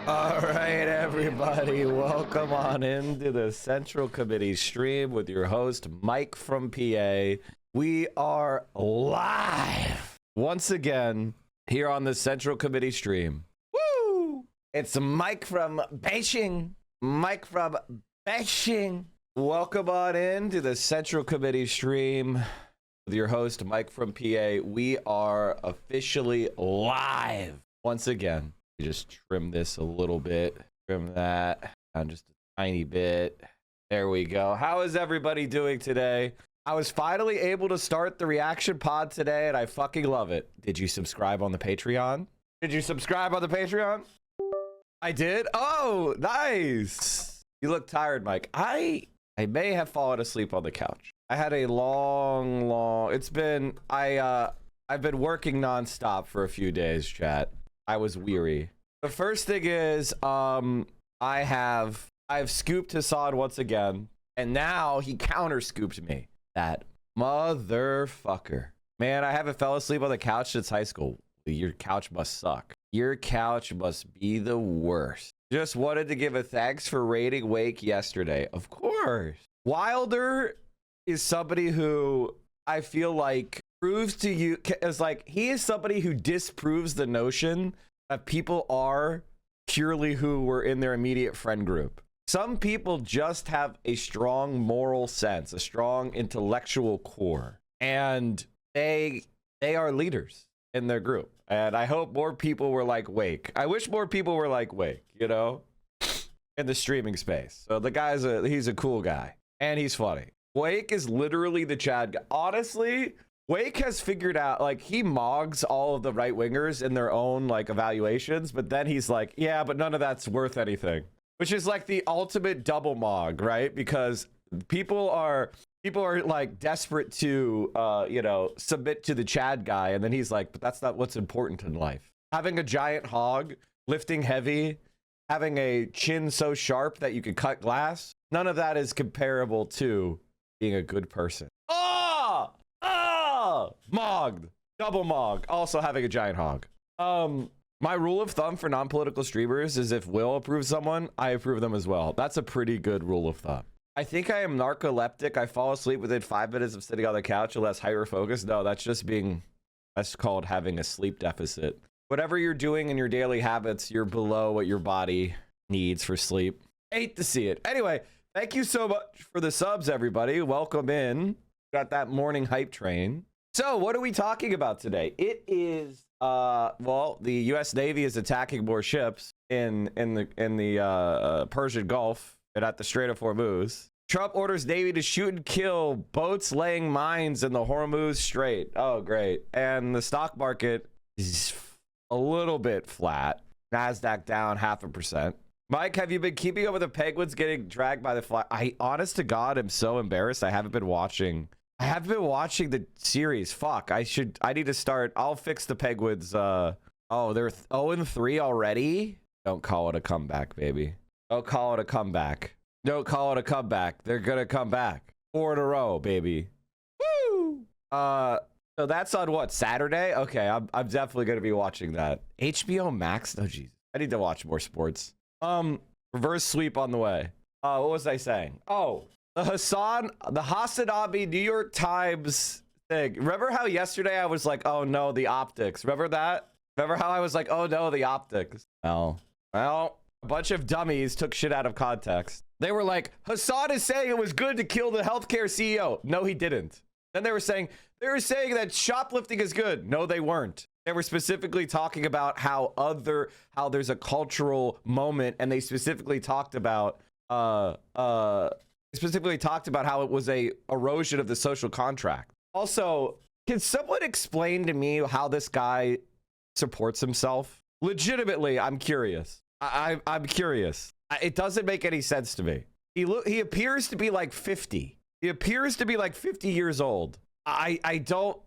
All right, everybody, welcome on into the Central Committee stream with your host, Mike from PA. We are live once again here on the Central Committee stream. Woo! It's Mike from Beijing. Mike from Beijing. Welcome on into the Central Committee stream with your host, Mike from PA. We are officially live once again. Just trim this a little bit, trim that down just a tiny bit. There we go. How is everybody doing today? I was finally able to start the reaction pod today, and I fucking love it. Did you subscribe on the Patreon? Did you subscribe on the Patreon? I did. Oh, nice. You look tired, Mike. I may have fallen asleep on the couch. I had a long. I've been working nonstop for a few days, chat. I was weary. The first thing is, I've scooped Hassan once again, and now he counter scooped me. That motherfucker. Man, I haven't fell asleep on the couch since high school. Your couch must suck. Your couch must be the worst. Just wanted to give a thanks for raiding Wake yesterday. Of course. Wilder is somebody who I feel like proves to you, is like, he is somebody who disproves the notion that people are purely who were in their immediate friend group. Some people just have a strong moral sense, a strong intellectual core, and they are leaders in their group. And I hope more people were like Wake. I wish more people were like Wake, you know, in the streaming space. So the guy's he's a cool guy, and he's funny. Wake is literally the Chad guy. Honestly, Wake has figured out, like, he mogs all of the right wingers in their own like evaluations, but then he's like, yeah, but none of that's worth anything, which is like the ultimate double mog, right? Because people are like desperate to you know, submit to the Chad guy, and then he's like, but that's not what's important in life. Having a giant hog, lifting heavy, having a chin so sharp that you could cut glass, none of that is comparable to being a good person. Mogged, double mog, also having a giant hog. My rule of thumb for non-political streamers is if Will approves someone, I approve them as well. That's a pretty good rule of thumb. I think I am narcoleptic. I fall asleep within 5 minutes of sitting on the couch unless hyper focused. No, that's called having a sleep deficit. Whatever you're doing in your daily habits, you're below what your body needs for sleep. Hate to see it. Anyway, thank you so much for the subs, everybody. Welcome in. Got that morning hype train. So what are we talking about today? It is well, the U.S. Navy is attacking more ships in the Persian Gulf and at the Strait of Hormuz. Trump orders Navy to shoot and kill boats laying mines in the Hormuz Strait. Oh, great. And the stock market is a little bit flat. NASDAQ down 0.5%. Mike, have you been keeping up with the Penguins getting dragged by the fly? Honest to God, I'm so embarrassed. I haven't been watching the series. Fuck, I need to start. I'll fix the Penguins. Oh, they're 0-3 already? Don't call it a comeback, baby. Don't call it a comeback. Don't call it a comeback. They're gonna come back. 4 in a row, baby. Woo! So that's on what, Saturday? Okay, I'm definitely gonna be watching that. HBO Max? Oh, Jesus. I need to watch more sports. Reverse sweep on the way. What was I saying? Oh, the Hasanabi New York Times thing. Remember how yesterday I was like, oh no, the optics. Remember that? Remember how I was like, oh no, the optics. Well, a bunch of dummies took shit out of context. They were like, Hassan is saying it was good to kill the healthcare CEO. No, he didn't. Then they were saying that shoplifting is good. No, they weren't. They were specifically talking about how there's a cultural moment, and they specifically talked about how it was a erosion of the social contract. Also, can someone explain to me how this guy supports himself? Legitimately, I'm curious. I'm curious. It doesn't make any sense to me. He appears to be like 50. He appears to be like 50 years old. I don't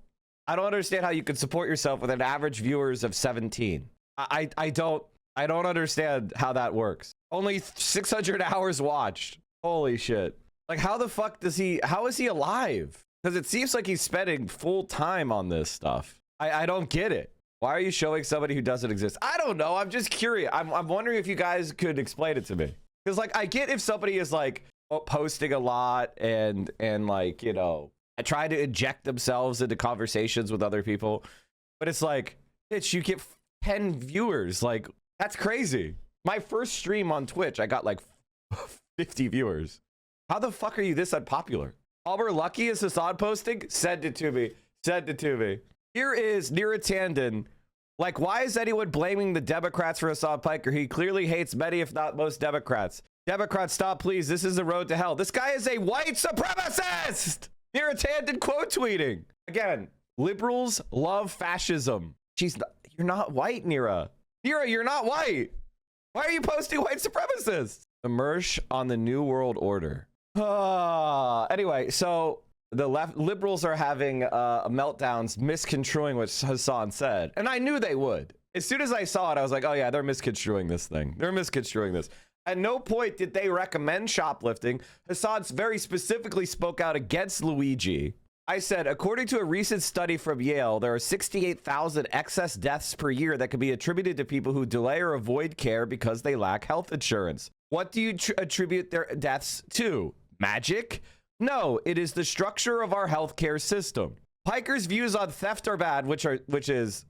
understand how you could support yourself with an average viewers of 17. I don't understand how that works. Only 600 hours watched. Holy shit. Like, how the fuck how is he alive? Because it seems like he's spending full time on this stuff. I don't get it. Why are you showing somebody who doesn't exist? I don't know. I'm just curious. I'm wondering if you guys could explain it to me. Because like I get if somebody is like posting a lot and like, you know, I try to inject themselves into conversations with other people, but it's like, bitch, you get 10 viewers. Like, that's crazy. My first stream on Twitch, I got like 50 viewers. How the fuck are you this unpopular? Albert Lucky is Hassan posting? Send it to me. Send it to me. Here is Nira Tandon. Like, why is anyone blaming the Democrats for Hassan Piker? He clearly hates many, if not most, Democrats. Democrats, stop, please. This is the road to hell. This guy is a white supremacist. Nira Tandon quote tweeting. Again, liberals love fascism. You're not white, Nira. Nira, you're not white. Why are you posting white supremacists? Emerge on the New World Order. Anyway, so the liberals are having meltdowns, misconstruing what Hassan said. And I knew they would. As soon as I saw it, I was like, oh yeah, they're misconstruing this thing. They're misconstruing this. At no point did they recommend shoplifting. Hassan very specifically spoke out against Luigi. I said, according to a recent study from Yale, there are 68,000 excess deaths per year that could be attributed to people who delay or avoid care because they lack health insurance. What do you attribute their deaths to? Magic? No, it is the structure of our healthcare system. Piker's views on theft are bad, which is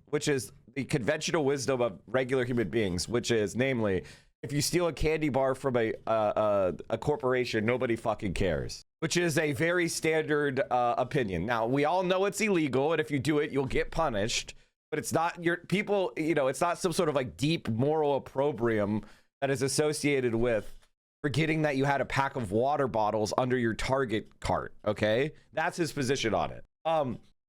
the conventional wisdom of regular human beings, which is namely, if you steal a candy bar from a corporation, nobody fucking cares, which is a very standard opinion. Now, we all know it's illegal, and if you do it, you'll get punished, but it's not your people, you know, it's not some sort of like deep moral opprobrium that is associated with forgetting that you had a pack of water bottles under your Target cart. Okay, that's his position on it.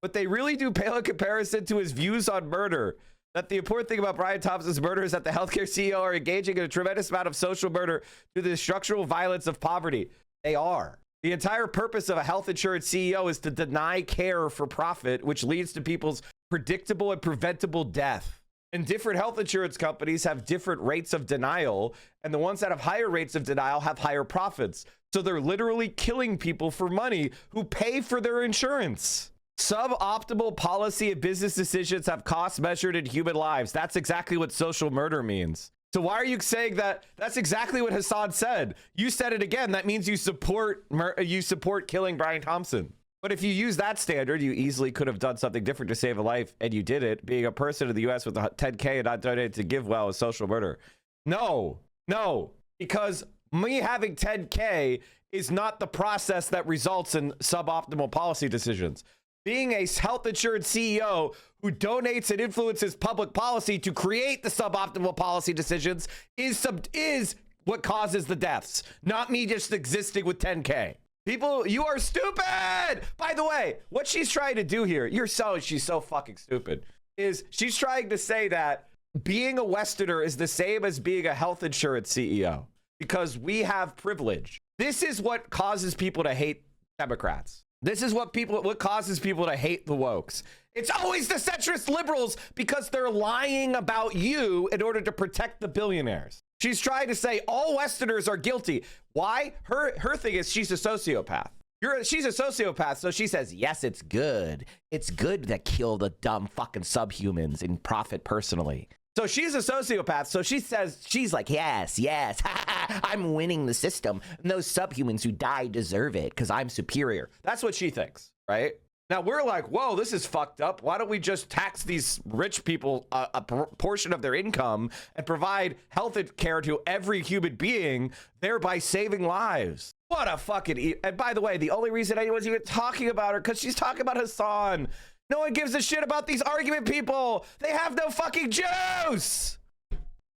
But they really do pale in comparison to his views on murder. That the important thing about Brian Thompson's murder is that the healthcare CEO are engaging in a tremendous amount of social murder through the structural violence of poverty. They are. The entire purpose of a health insurance CEO is to deny care for profit, which leads to people's predictable and preventable death. And different health insurance companies have different rates of denial, and the ones that have higher rates of denial have higher profits. So they're literally killing people for money who pay for their insurance. Suboptimal policy and business decisions have costs measured in human lives. That's exactly what social murder means. So why are you saying that? That's exactly what Hassan said. You said it again. That means you support killing Brian Thompson. But if you use that standard, you easily could have done something different to save a life, and you did it. Being a person in the U.S. with a 10K and not donated to GiveWell is social murder. No, because me having 10K is not the process that results in suboptimal policy decisions. Being a health insurance CEO who donates and influences public policy to create the suboptimal policy decisions is what causes the deaths, not me just existing with 10K. People, you are stupid. By the way, what she's trying to do here, she's so fucking stupid, is she's trying to say that being a Westerner is the same as being a health insurance CEO because we have privilege. This is what causes people to hate Democrats. This is what causes people to hate the wokes. It's always the centrist liberals because they're lying about you in order to protect the billionaires. She's trying to say all Westerners are guilty. Why? Her thing is she's a sociopath. She's a sociopath, so she says, yes, it's good. It's good to kill the dumb fucking subhumans and profit personally. So she's a sociopath, so she says, she's like, yes, I'm winning the system. And those subhumans who die deserve it because I'm superior. That's what she thinks, right? Now we're like, whoa, this is fucked up. Why don't we just tax these rich people a portion of their income and provide health care to every human being, thereby saving lives? What a fucking... And by the way, the only reason anyone's even talking about her because she's talking about Hassan. No one gives a shit about these argument people. They have no fucking juice.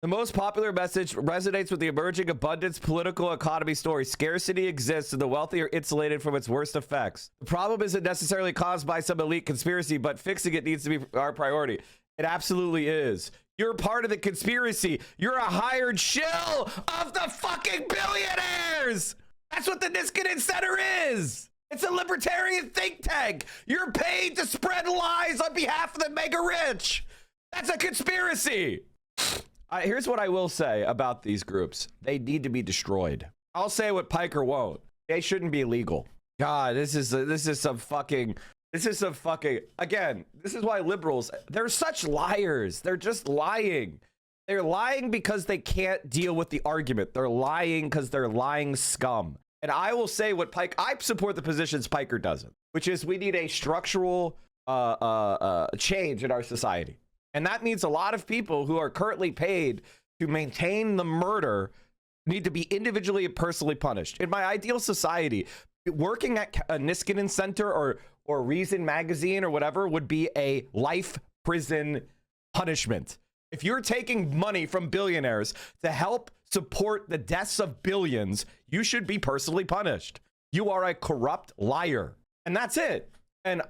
The most popular message resonates with the emerging abundance political economy story. Scarcity exists and the wealthy are insulated from its worst effects. The problem isn't necessarily caused by some elite conspiracy, but fixing it needs to be our priority. It absolutely is. You're part of the conspiracy. You're a hired shill of the fucking billionaires. That's what the Niskanen Center is. It's a libertarian think tank. You're paid to spread lies on behalf of the mega rich. That's a conspiracy. Here's what I will say about these groups. They need to be destroyed. I'll say what Piker won't. They shouldn't be legal. God, this is some fucking This is a fucking, again, this is why liberals, they're such liars. They're just lying. They're lying because they can't deal with the argument. They're lying because they're lying scum. And I will say what I support the positions Piker doesn't, which is we need a structural change in our society. And that means a lot of people who are currently paid to maintain the murder need to be individually and personally punished. In my ideal society, working at a Niskanen Center or Reason Magazine or whatever would be a life prison punishment. If you're taking money from billionaires to help support the deaths of billions, you should be personally punished. You are a corrupt liar. And that's it. And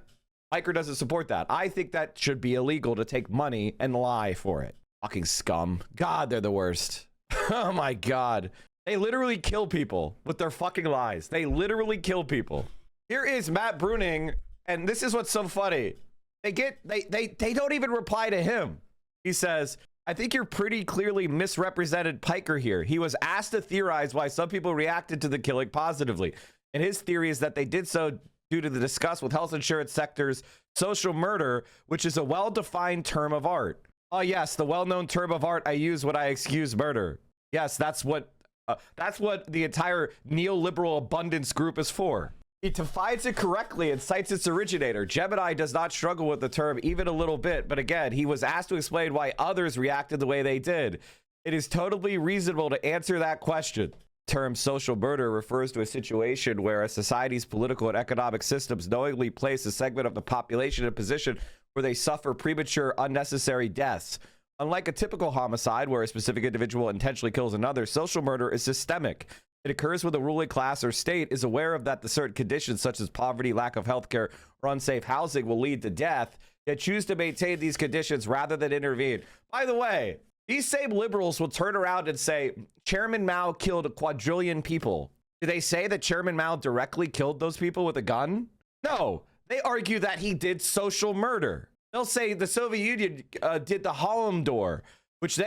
Hiker doesn't support that. I think that should be illegal to take money and lie for it. Fucking scum. God, they're the worst. Oh my God. They literally kill people with their fucking lies. They literally kill people. Here is Matt Bruning, and this is what's so funny. They don't even reply to him. He says, I think you're pretty clearly misrepresented Piker here. He was asked to theorize why some people reacted to the killing positively. And his theory is that they did so due to the disgust with health insurance sector's social murder, which is a well-defined term of art. Oh yes, the well-known term of art I use when I excuse murder. Yes, that's what the entire neoliberal abundance group is for. He defines it correctly and cites its originator. Gemini does not struggle with the term even a little bit, but again, he was asked to explain why others reacted the way they did. It is totally reasonable to answer that question. The term social murder refers to a situation where a society's political and economic systems knowingly place a segment of the population in a position where they suffer premature, unnecessary deaths. Unlike a typical homicide where a specific individual intentionally kills another, social murder is systemic. It occurs when the ruling class or state is aware of that the certain conditions such as poverty, lack of health care, or unsafe housing will lead to death, yet choose to maintain these conditions rather than intervene. By the way, these same liberals will turn around and say, Chairman Mao killed a quadrillion people. Do they say that Chairman Mao directly killed those people with a gun? No, they argue that he did social murder. They'll say the Soviet Union did the Holodomor, which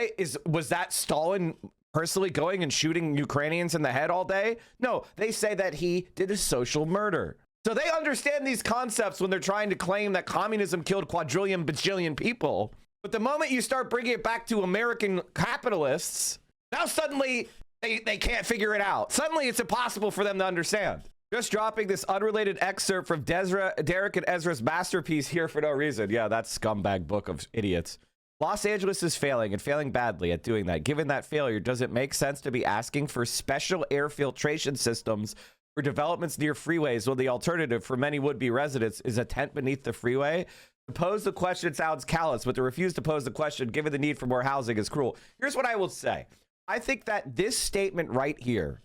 was that Stalin personally going and shooting Ukrainians in the head all day? No, they say that he did a social murder. So they understand these concepts when they're trying to claim that communism killed quadrillion bajillion people. But the moment you start bringing it back to American capitalists, now suddenly they can't figure it out. Suddenly it's impossible for them to understand. Just dropping this unrelated excerpt from Derek and Ezra's masterpiece here for no reason. Yeah, that scumbag book of idiots. Los Angeles is failing and failing badly at doing that. Given that failure, does it make sense to be asking for special air filtration systems for developments near freeways when the alternative for many would-be residents is a tent beneath the freeway? To pose the question sounds callous, but to refuse to pose the question, given the need for more housing, is cruel. Here's what I will say. I think that this statement right here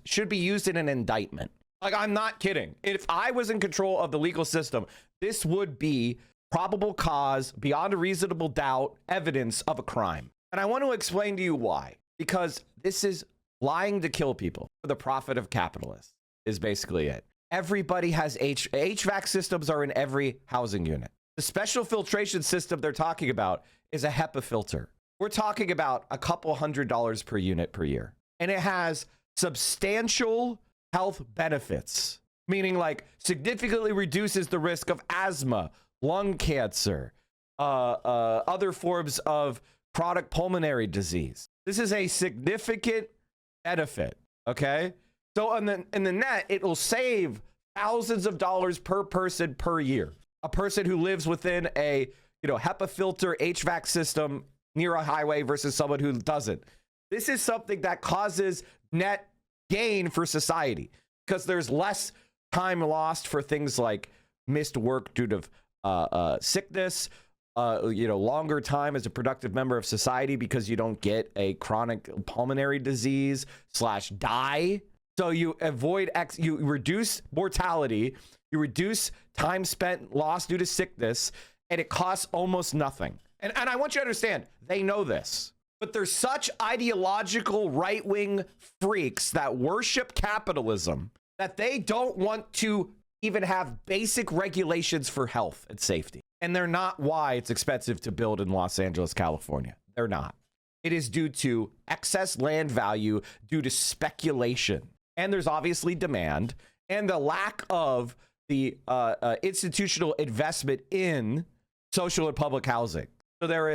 should be used in an indictment. Like, I'm not kidding. If I was in control of the legal system, this would be probable cause, beyond a reasonable doubt, evidence of a crime. And I want to explain to you why. Because this is lying to kill people for the profit of capitalists is basically it. Everybody has HVAC systems are in every housing unit. The special filtration system they're talking about is a HEPA filter. We're talking about a couple $100 per unit per year. And it has substantial health benefits, meaning like significantly reduces the risk of asthma, lung cancer, other forms of chronic pulmonary disease. This is a significant benefit, okay? So in the net, it will save thousands of dollars per person per year. A person who lives within a HEPA filter HVAC system near a highway versus someone who doesn't. This is something that causes net gain for society because there's less time lost for things like missed work due to sickness, longer time as a productive member of society because you don't get a chronic pulmonary disease / die. So you avoid you reduce mortality, you reduce time spent lost due to sickness, and it costs almost nothing. And I want you to understand, they know this, but they're such ideological right-wing freaks that worship capitalism that they don't want to even have basic regulations for health and safety. And they're not why it's expensive to build in Los Angeles, California. They're not. It is due to excess land value due to speculation. And there's obviously demand and the lack of the institutional investment in social and public housing. So there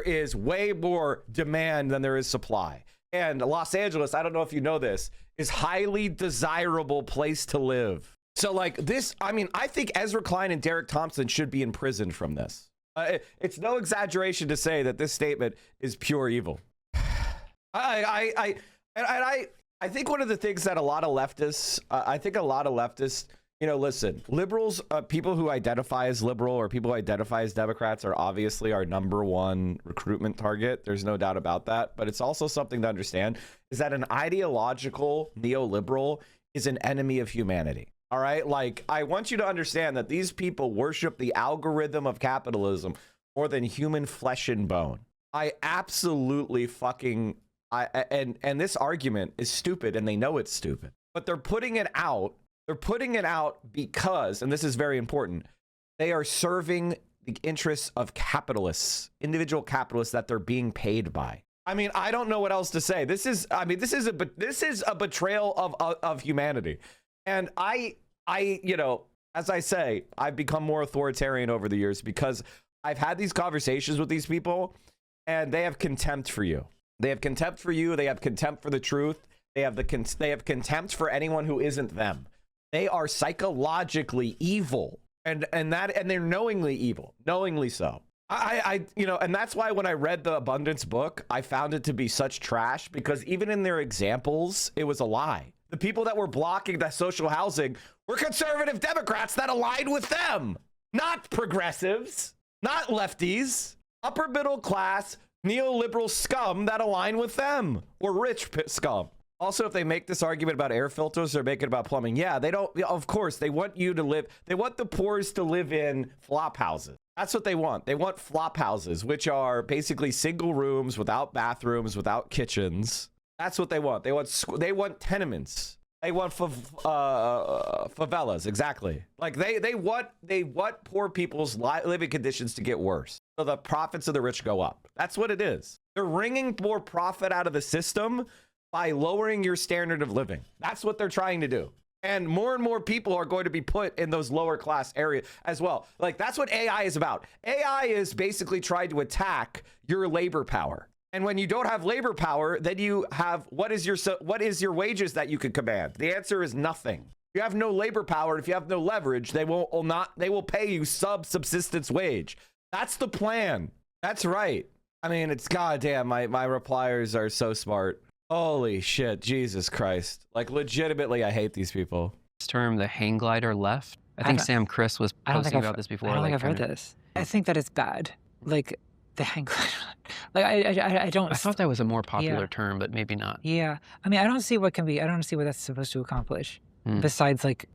is way more demand than there is supply. And Los Angeles, I don't know if you know this, is highly desirable place to live. So like this, I mean, I think Ezra Klein and Derek Thompson should be imprisoned from this. It's no exaggeration to say that this statement is pure evil. I think one of the things that a lot of leftists, you know, listen, liberals, people who identify as liberal or people who identify as Democrats are obviously our number one recruitment target. There's no doubt about that. But it's also something to understand is that an ideological neoliberal is an enemy of humanity. All right. Like, I want you to understand that these people worship the algorithm of capitalism more than human flesh and bone. I absolutely fucking and this argument is stupid and they know it's stupid, but they're putting it out. They're putting it out because, and this is very important, they are serving the interests of capitalists, individual capitalists that they're being paid by. I mean, I don't know what else to say. This is a betrayal of humanity. And I, you know, as I say, I've become more authoritarian over the years because I've had these conversations with these people and they have contempt for you. They have contempt for you. They have contempt for the truth. They have contempt for anyone who isn't them. They are psychologically evil, and they're knowingly evil, knowingly so. You know, and that's why when I read the Abundance book, I found it to be such trash because even in their examples, it was a lie. The people that were blocking that social housing were conservative Democrats that aligned with them, not progressives, not lefties, upper middle class neoliberal scum that align with them, or rich scum. Also, if they make this argument about air filters, they're making it about plumbing. Yeah, they don't. Of course, they want you to live. They want the poors to live in flop houses. That's what they want. They want flop houses, which are basically single rooms without bathrooms, without kitchens. That's what they want. They want tenements. They want favelas. Exactly. Like they want poor people's living conditions to get worse, so the profits of the rich go up. That's what it is. They're wringing more profit out of the system by lowering your standard of living. That's what they're trying to do. And more people are going to be put in those lower class areas as well. Like, that's what AI is about. AI is basically trying to attack your labor power. And when you don't have labor power, then you have, what is your wages that you could command? The answer is nothing. You have no labor power. If you have no leverage, they will pay you subsistence wage. That's the plan. That's right. I mean, it's goddamn, my repliers are so smart. Holy shit, Jesus Christ. Like, legitimately, I hate these people. This term, the hang glider left. I think Sam Chris was posting about this before. I don't think I've heard this. I think that it's bad. Like, the hang glider. Like, I don't... I thought that was a more popular term, but maybe not. Yeah. I mean, I don't see what that's supposed to accomplish. Besides, like,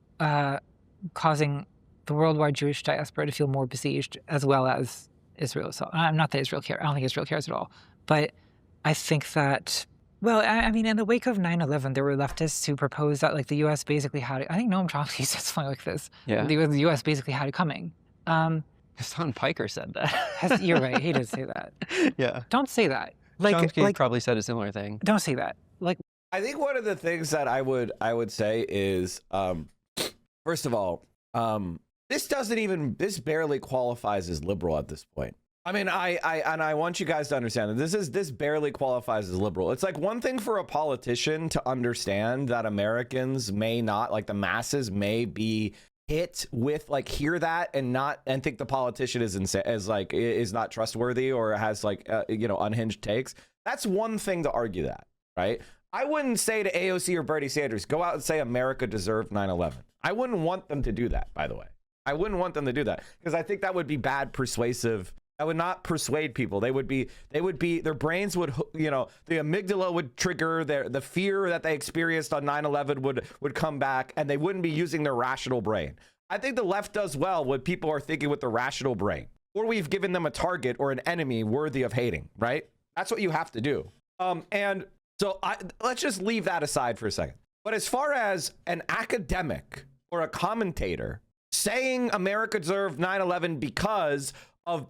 causing the worldwide Jewish diaspora to feel more besieged, as well as Israel. So, not that Israel cares. I don't think Israel cares at all. But I think that... Well, I mean, in the wake of 9/11, there were leftists who proposed that, like, the U.S. basically had it. I think Noam Chomsky said something like this. Yeah. The U.S. basically had it coming. Hassan Piker said that. You're right. He did say that. Yeah. Don't say that. Chomsky probably said a similar thing. Don't say that. Like, I think one of the things that I would say is, first of all, this barely qualifies as liberal at this point. I mean, I want you guys to understand that this barely qualifies as liberal. It's like one thing for a politician to understand that Americans may not, like the masses may be hit with, like, hear that and think the politician is not trustworthy or has, like, unhinged takes. That's one thing to argue that, right? I wouldn't say to AOC or Bernie Sanders, go out and say America deserved 9/11. I wouldn't want them to do that, by the way. I wouldn't want them to do that because I think that would be bad persuasive. That would not persuade people. Their brains would, the amygdala would trigger, the fear that they experienced on 9/11 would come back, and they wouldn't be using their rational brain. I think the left does well when people are thinking with the rational brain, or we've given them a target or an enemy worthy of hating, right? That's what you have to do. And so let's just leave that aside for a second. But as far as an academic or a commentator saying America deserved 9/11 because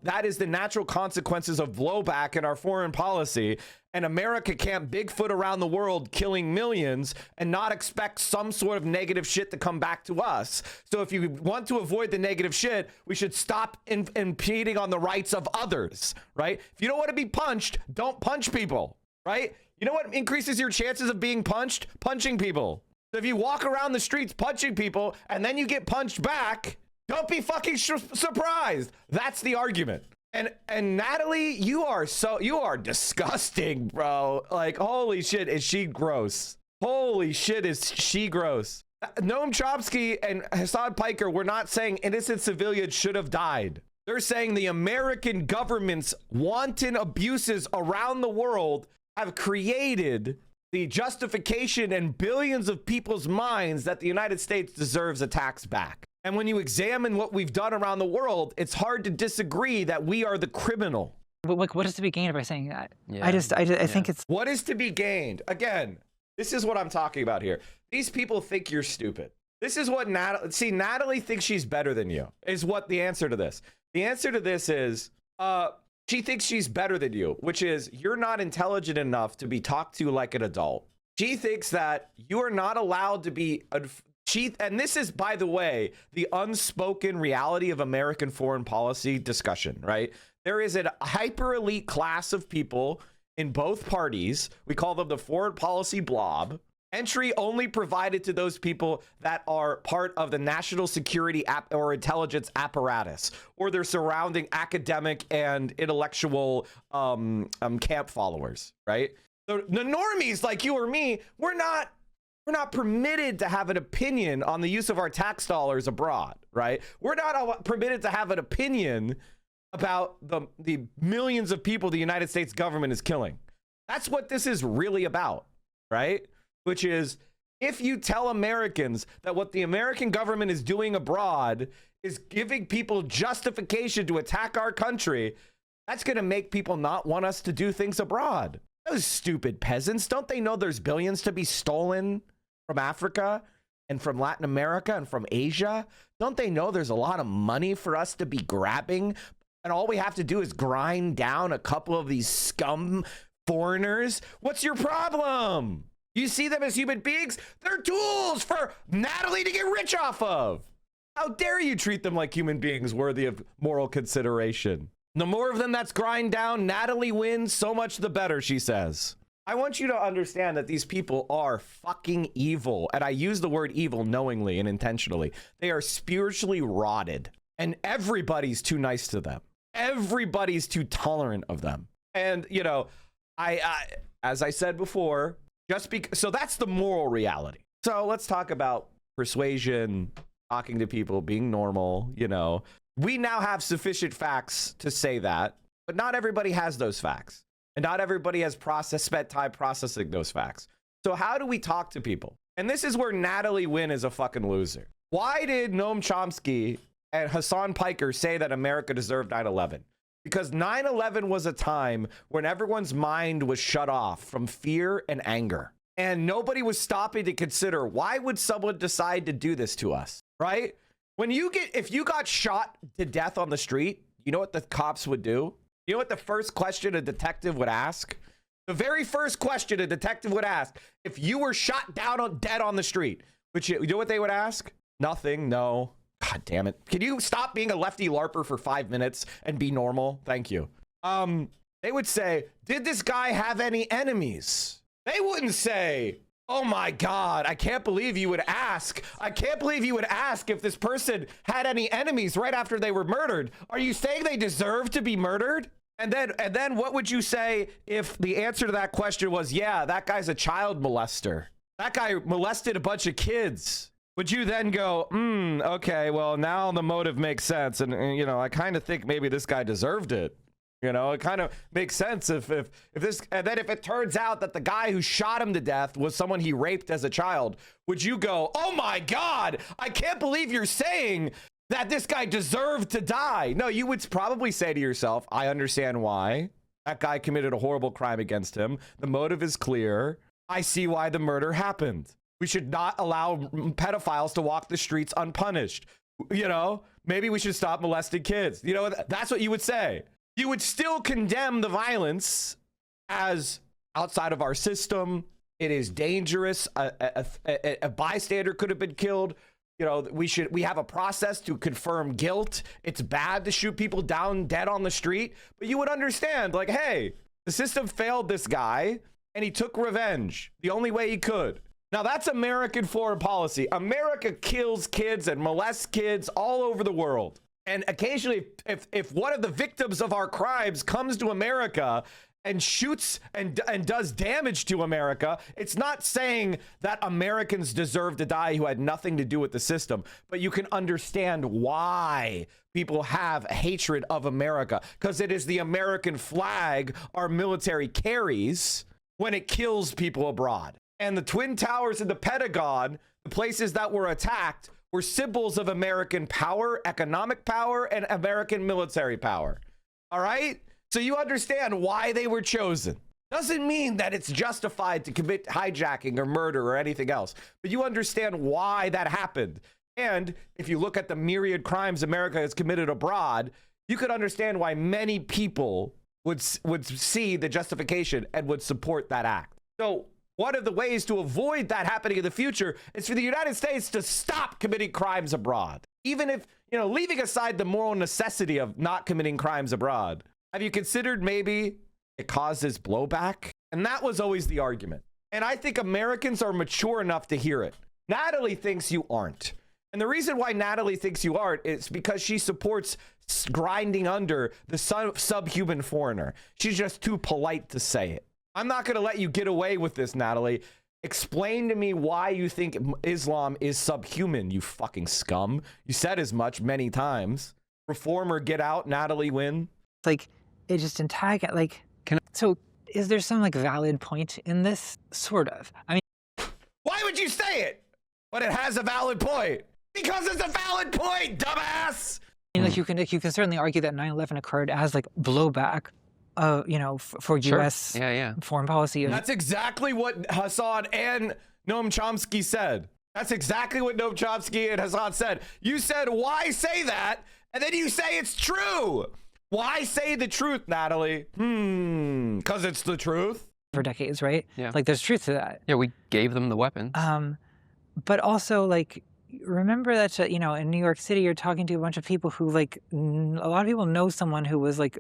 that is the natural consequences of blowback in our foreign policy. And America can't Bigfoot around the world killing millions and not expect some sort of negative shit to come back to us. So if you want to avoid the negative shit, we should stop impeding on the rights of others, right? If you don't want to be punched, don't punch people, right? You know what increases your chances of being punched? Punching people. So if you walk around the streets punching people and then you get punched back, don't be fucking surprised. That's the argument. And Natalie, you are disgusting, bro. Like, holy shit, is she gross? Holy shit, is she gross? Noam Chomsky and Hassan Piker were not saying innocent civilians should have died. They're saying the American government's wanton abuses around the world have created the justification in billions of people's minds that the United States deserves a tax back. And when you examine what we've done around the world, it's hard to disagree that we are the criminal. But what is to be gained by saying that? Yeah. I think it's... What is to be gained? Again, this is what I'm talking about here. These people think you're stupid. This is what Natalie thinks she's better than you, is what the answer to this. The answer to this is, she thinks she's better than you, which is you're not intelligent enough to be talked to like an adult. She thinks that you are not allowed to be... And this is, by the way, the unspoken reality of American foreign policy discussion, right? There is a hyper elite class of people in both parties. We call them the foreign policy blob. Entry only provided to those people that are part of the national security or intelligence apparatus, or their surrounding academic and intellectual camp followers, right? The normies like you or me, we're not permitted to have an opinion on the use of our tax dollars abroad, right? We're not permitted to have an opinion about the millions of people the United States government is killing. That's what this is really about, right? Which is, if you tell Americans that what the American government is doing abroad is giving people justification to attack our country, that's going to make people not want us to do things abroad. Those stupid peasants, don't they know there's billions to be stolen from Africa and from Latin America and from Asia? Don't they know there's a lot of money for us to be grabbing? And all we have to do is grind down a couple of these scum foreigners. What's your problem? You see them as human beings? They're tools for Natalie to get rich off of. How dare you treat them like human beings worthy of moral consideration? The more of them that's grind down, Natalie wins, so much the better, she says. I want you to understand that these people are fucking evil. And I use the word evil knowingly and intentionally. They are spiritually rotted. And everybody's too nice to them. Everybody's too tolerant of them. And, you know, as I said before, so that's the moral reality. So let's talk about persuasion, talking to people, being normal, you know. We now have sufficient facts to say that, but not everybody has those facts. And not everybody has spent time processing those facts. So how do we talk to people? And this is where Natalie Wynn is a fucking loser. Why did Noam Chomsky and Hassan Piker say that America deserved 9/11? Because 9/11 was a time when everyone's mind was shut off from fear and anger. And nobody was stopping to consider, why would someone decide to do this to us, right? If you got shot to death on the street, you know what the cops would do? You know what the first question a detective would ask? The very first question a detective would ask, if you were shot down dead on the street, you know what they would ask? Nothing, no. God damn it. Can you stop being a lefty LARPer for 5 minutes and be normal? Thank you. They would say, did this guy have any enemies? They wouldn't say, oh my God, I can't believe you would ask. I can't believe you would ask if this person had any enemies right after they were murdered. Are you saying they deserve to be murdered? And then what would you say if the answer to that question was, yeah, that guy's a child molester. That guy molested a bunch of kids. Would you then go, okay, well, now the motive makes sense. And you know, I kind of think maybe this guy deserved it. You know, it kind of makes sense if this, and then if it turns out that the guy who shot him to death was someone he raped as a child, would you go, oh my God, I can't believe you're saying that this guy deserved to die? No, you would probably say to yourself, I understand why. That guy committed a horrible crime against him. The motive is clear. I see why the murder happened. We should not allow pedophiles to walk the streets unpunished. You know, maybe we should stop molesting kids. You know, that's what you would say. You would still condemn the violence as outside of our system. It is dangerous. A bystander could have been killed. You know, we have a process to confirm guilt. It's bad to shoot people down dead on the street, but you would understand, like, hey, the system failed this guy and he took revenge the only way he could. Now that's American foreign policy. America kills kids and molests kids all over the world. And occasionally, if one of the victims of our crimes comes to America and shoots and does damage to America, it's not saying that Americans deserve to die who had nothing to do with the system, but you can understand why people have hatred of America, because it is the American flag our military carries when it kills people abroad. And the Twin Towers and the Pentagon, the places that were attacked, were symbols of American power, economic power, and American military power. All right? So you understand why they were chosen. Doesn't mean that it's justified to commit hijacking or murder or anything else, but you understand why that happened. And if you look at the myriad crimes America has committed abroad, you could understand why many people would see the justification and would support that act. So one of the ways to avoid that happening in the future is for the United States to stop committing crimes abroad. Even if, you know, leaving aside the moral necessity of not committing crimes abroad, have you considered maybe it causes blowback? And that was always the argument. And I think Americans are mature enough to hear it. Natalie thinks you aren't. And the reason why Natalie thinks you aren't is because she supports grinding under the subhuman foreigner. She's just too polite to say it. I'm not going to let you get away with this, Natalie. Explain to me why you think Islam is subhuman, you fucking scum. You said as much many times. Reformer, get out, Natalie, win. Like, it just antagonizes, like, so is there some, like, valid point in this? Sort of. I mean, why would you say it? But it has a valid point. Because it's a valid point, dumbass! I mean, like, you can certainly argue that 9/11 occurred as, like, blowback. You know, for Sure. U.S. Yeah. foreign policy. That's exactly what Hassan and Noam Chomsky said. That's exactly what Noam Chomsky and Hassan said. You said, why say that? And then you say it's true. Why say the truth, Natalie? Because it's the truth. For decades, right? Yeah. Like, there's truth to that. Yeah, we gave them the weapons. But also, like, remember that, you know, in New York City, you're talking to a bunch of people who, like, a lot of people know someone who was, like,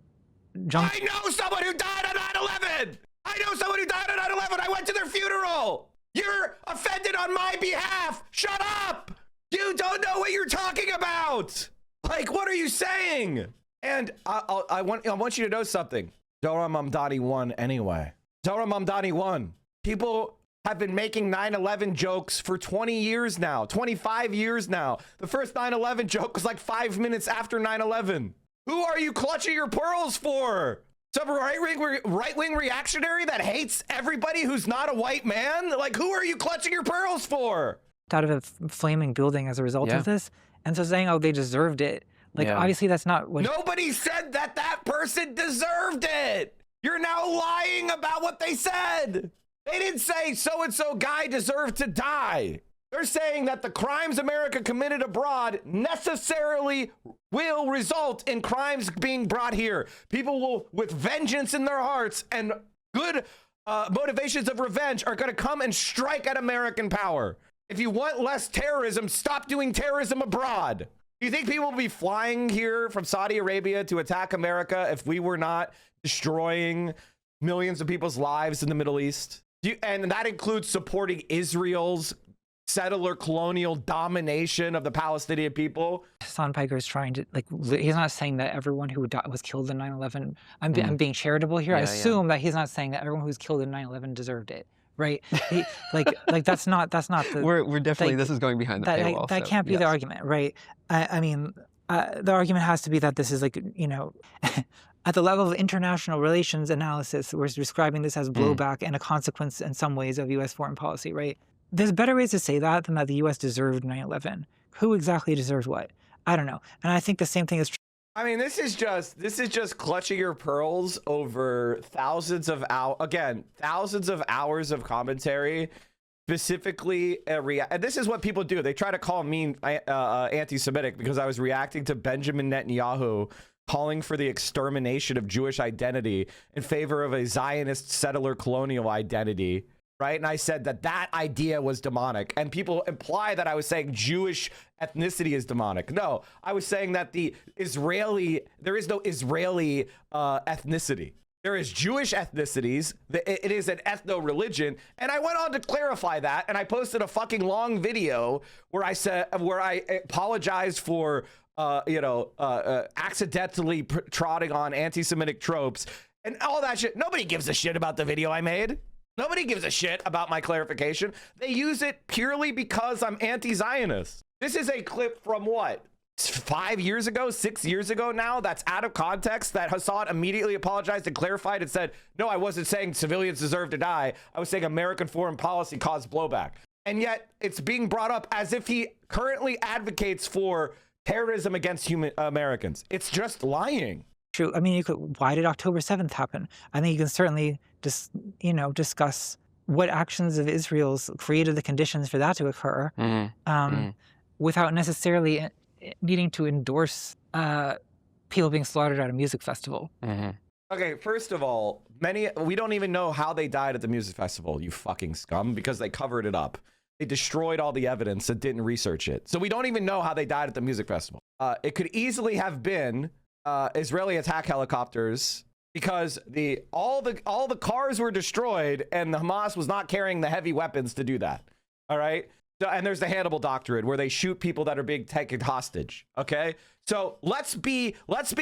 I know someone who died on 9/11. I know someone who died on 9/11. I went to their funeral. You're offended on my behalf. Shut up. You don't know what you're talking about. Like, what are you saying? And I want you to know something. Dora Mamdani won anyway. Dora Mamdani won. People have been making 9/11 jokes for 20 years now, 25 years now. The first 9/11 joke was like 5 minutes after 9/11. Who are you clutching your pearls for? Some right-wing reactionary that hates everybody who's not a white man? Like, who are you clutching your pearls for? out of a flaming building as a result of this. And so saying, oh, they deserved it. Like, obviously that's not what... Nobody said that that person deserved it. You're now lying about what they said. They didn't say so-and-so guy deserved to die. They're saying that the crimes America committed abroad necessarily will result in crimes being brought here. People will, with vengeance in their hearts and good motivations of revenge, are going to come and strike at American power. If you want less terrorism, stop doing terrorism abroad. Do you think people will be flying here from Saudi Arabia to attack America if we were not destroying millions of people's lives in the Middle East? And that includes supporting Israel's settler colonial domination of the Palestinian people. Hassan Piker is trying to, like, he's not saying that everyone who was killed in 9/11, I'm being charitable here. I assume that he's not saying that everyone who was killed in 9/11 deserved it, right? like that's not the... We're definitely, this is going behind the paywall. That can't be the argument, right? I mean, the argument has to be that this is, like, you know, at the level of international relations analysis, we're describing this as blowback and a consequence in some ways of U.S. foreign policy, right? There's better ways to say that than that the U.S. deserved 9/11. Who exactly deserves what? I don't know. And I think the same thing is true. I mean, this is just clutching your pearls over thousands of hours of commentary specifically and this is what people do. They try to call me anti-Semitic because I was reacting to Benjamin Netanyahu calling for the extermination of Jewish identity in favor of a Zionist settler colonial identity, right? And I said that idea was demonic, and people imply that I was saying Jewish ethnicity is demonic. No, I was saying that there is no Israeli ethnicity. There is Jewish ethnicities. It is an ethno-religion. And I went on to clarify that. And I posted a fucking long video where I apologized for, accidentally trotting on anti-Semitic tropes and all that shit. Nobody gives a shit about the video I made. Nobody gives a shit about my clarification. They use it purely because I'm anti-Zionist. This is a clip from what? 5 years ago, 6 years ago now, that's out of context, that Hassan immediately apologized and clarified and said, no, I wasn't saying civilians deserve to die. I was saying American foreign policy caused blowback. And yet it's being brought up as if he currently advocates for terrorism against Americans. It's just lying. True. I mean, why did October 7th happen? I think you can certainly discuss what actions of Israel's created the conditions for that to occur, without necessarily needing to endorse people being slaughtered at a music festival. Okay, first of all, we don't even know how they died at the music festival, you fucking scum, because they covered it up. They destroyed all the evidence and didn't research it. So we don't even know how they died at the music festival. It could easily have been Israeli attack helicopters, because all the cars were destroyed and the Hamas was not carrying the heavy weapons to do that. All right. So, and there's the Hannibal Doctrine where they shoot people that are being taken hostage. Okay. So let's be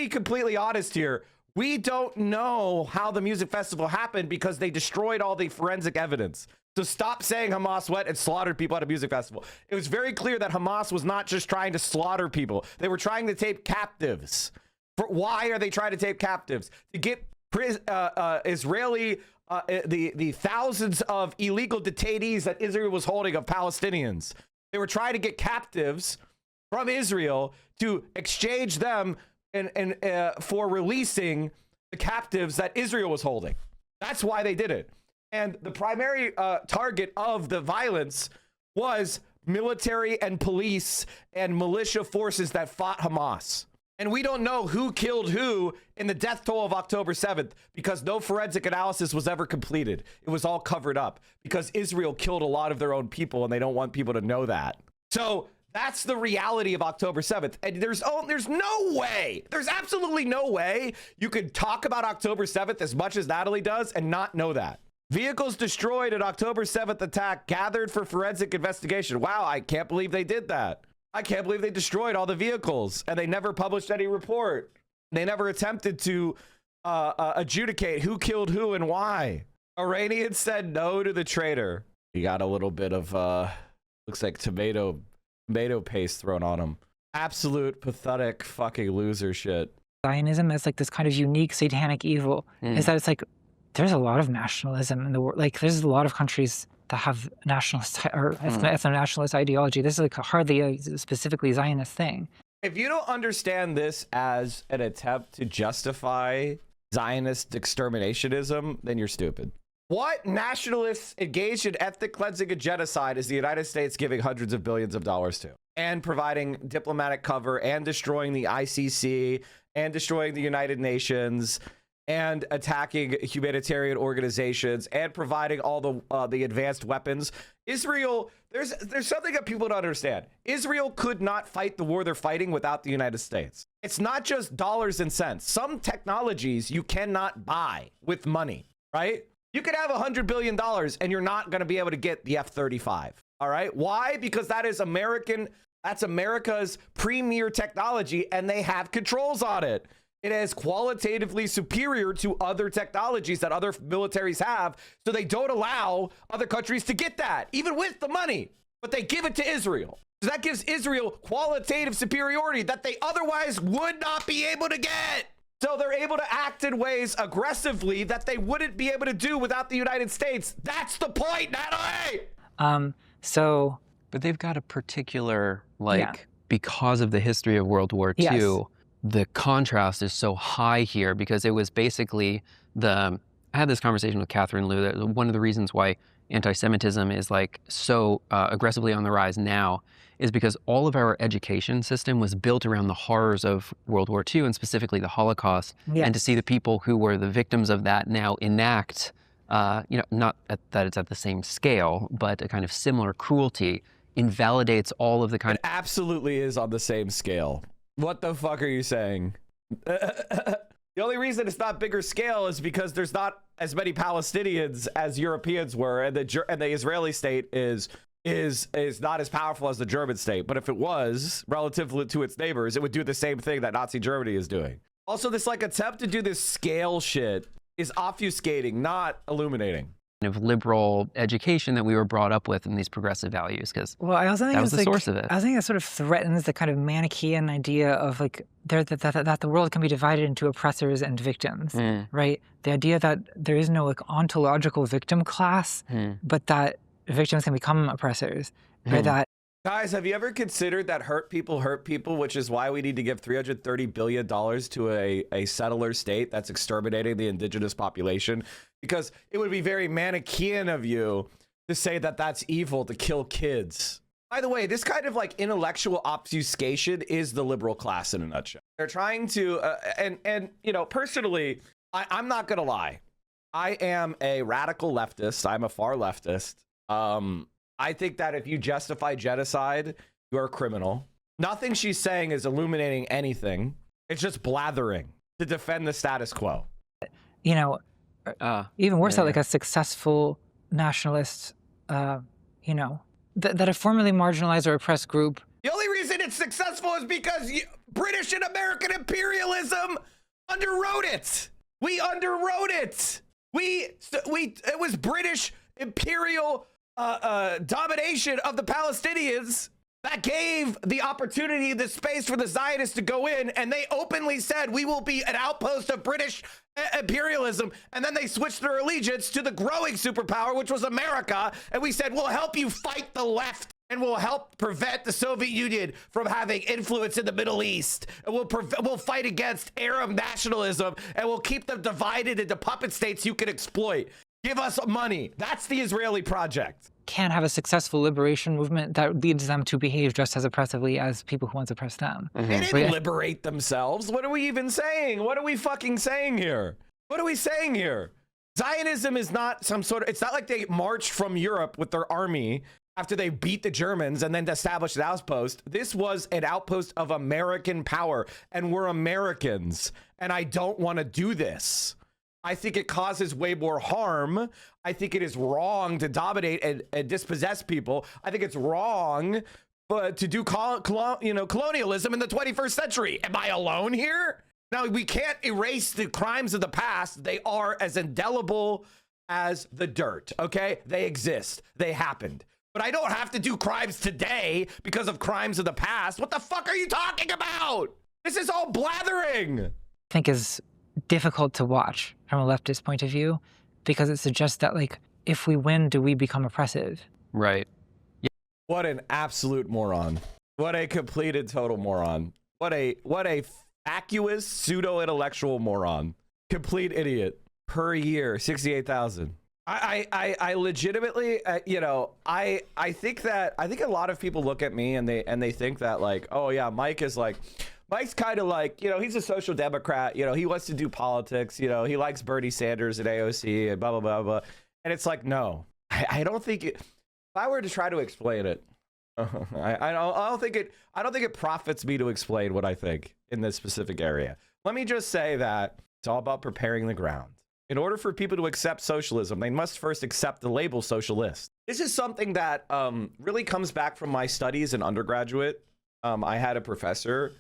completely honest here. We don't know how the music festival happened because they destroyed all the forensic evidence. So stop saying Hamas went and slaughtered people at a music festival. It was very clear that Hamas was not just trying to slaughter people. They were trying to take captives. Why are they trying to take captives? To get Israeli, the thousands of illegal detainees that Israel was holding of Palestinians. They were trying to get captives from Israel to exchange them for releasing the captives that Israel was holding. That's why they did it. And the primary target of the violence was military and police and militia forces that fought Hamas. And we don't know who killed who in the death toll of October 7th because no forensic analysis was ever completed. It was all covered up because Israel killed a lot of their own people and they don't want people to know that. So that's the reality of October 7th. And there's no way, there's absolutely no way you could talk about October 7th as much as Natalie does and not know that. Vehicles destroyed at October 7th attack gathered for forensic investigation. Wow, I can't believe they did that. I can't believe they destroyed all the vehicles and they never published any report. They never attempted to adjudicate who killed who and why. Iranians said no to the traitor. He got a little bit of, looks like tomato paste thrown on him. Absolute pathetic fucking loser shit. Zionism as like this kind of unique satanic evil is that it's like, there's a lot of nationalism in the world. Like there's a lot of countries that have nationalist or ethno-nationalist ideology. This is like hardly a specifically Zionist thing. If you don't understand this as an attempt to justify Zionist exterminationism, then you're stupid. What nationalists engaged in ethnic cleansing and genocide is the United States giving hundreds of billions of dollars to, and providing diplomatic cover and destroying the ICC and destroying the United Nations and attacking humanitarian organizations and providing all the advanced weapons. Israel, there's something that people don't understand. Israel could not fight the war they're fighting without the United States. It's not just dollars and cents. Some technologies you cannot buy with money, right? You could have $100 billion and you're not going to be able to get the F-35. All right. Why? Because that's America's premier technology and they have controls on it. It is qualitatively superior to other technologies that other militaries have, so they don't allow other countries to get that, even with the money, but they give it to Israel. So that gives Israel qualitative superiority that they otherwise would not be able to get. So they're able to act in ways aggressively that they wouldn't be able to do without the United States. That's the point, Natalie! But they've got a particular, because of the history of World War II, the contrast is so high here because it was basically I had this conversation with Catherine Liu that one of the reasons why anti-Semitism is like so aggressively on the rise now is because all of our education system was built around the horrors of World War II and specifically the Holocaust. Yes. And to see the people who were the victims of that now enact, not that it's at the same scale, but a kind of similar cruelty invalidates all of the kind It absolutely is on the same scale. What the fuck are you saying? The only reason it's not bigger scale is because there's not as many Palestinians as Europeans were, and the Israeli state is not as powerful as the German state. But if it was relative to its neighbors, it would do the same thing that Nazi Germany is doing. Also, this like attempt to do this scale shit is obfuscating, not illuminating. of liberal education that we were brought up with in these progressive values, because I also think that was the source of it. I think it sort of threatens the kind of Manichaean idea of like that the world can be divided into oppressors and victims, right? The idea that there is no like ontological victim class, but that victims can become oppressors, right? That Guys, have you ever considered that hurt people, which is why we need to give $330 billion to a settler state that's exterminating the indigenous population? Because it would be very Manichaean of you to say that that's evil to kill kids. By the way, this kind of like intellectual obfuscation is the liberal class in a nutshell. They're trying to, and you know, personally, I'm not gonna lie. I am a radical leftist. I'm a far leftist. I think that if you justify genocide, you're a criminal. Nothing she's saying is illuminating anything. It's just blathering to defend the status quo. You know, even worse, like a successful nationalist, you know, that a formerly marginalized or oppressed group. The only reason it's successful is because British and American imperialism underwrote it. We underwrote it. It was British imperial domination of the Palestinians that gave the opportunity, the space for the Zionists to go in, and they openly said we will be an outpost of British imperialism, and then they switched their allegiance to the growing superpower, which was America, and we said we'll help you fight the left and we'll help prevent the Soviet Union from having influence in the Middle East, and we'll fight against Arab nationalism, and we'll keep them divided into puppet states you can exploit. Give us money. That's the Israeli project. Can have a successful liberation movement that leads them to behave just as oppressively as people who once oppressed them. They didn't liberate themselves. What are we even saying? What are we fucking saying here? What are we saying here? Zionism is not some sort of, it's not like they marched from Europe with their army after they beat the Germans and then established an outpost. This was an outpost of American power, and we're Americans, and I don't want to do this. I think it causes way more harm. I think it is wrong to dominate and dispossess people. I think it's wrong to do colonialism in the 21st century. Am I alone here? Now, we can't erase the crimes of the past. They are as indelible as the dirt, okay? They exist. They happened. But I don't have to do crimes today because of crimes of the past. What the fuck are you talking about? This is all blathering. I think is difficult to watch from a leftist point of view, because it suggests that like if we win, do we become oppressive? Right. Yeah. What an absolute moron. What a complete and total moron. What a vacuous pseudo-intellectual moron. Complete idiot. Per year, 68,000. I legitimately, you know, I think a lot of people look at me and they think that like, oh yeah, Mike's kind of like, you know, he's a social democrat, you know, he wants to do politics, you know, he likes Bernie Sanders and AOC and blah, blah, blah, blah. And it's like, no, I don't think it, if I were to try to explain it, I don't think it profits me to explain what I think in this specific area. Let me just say that it's all about preparing the ground. In order for people to accept socialism, they must first accept the label socialist. This is something that really comes back from my studies in undergraduate. I had a professor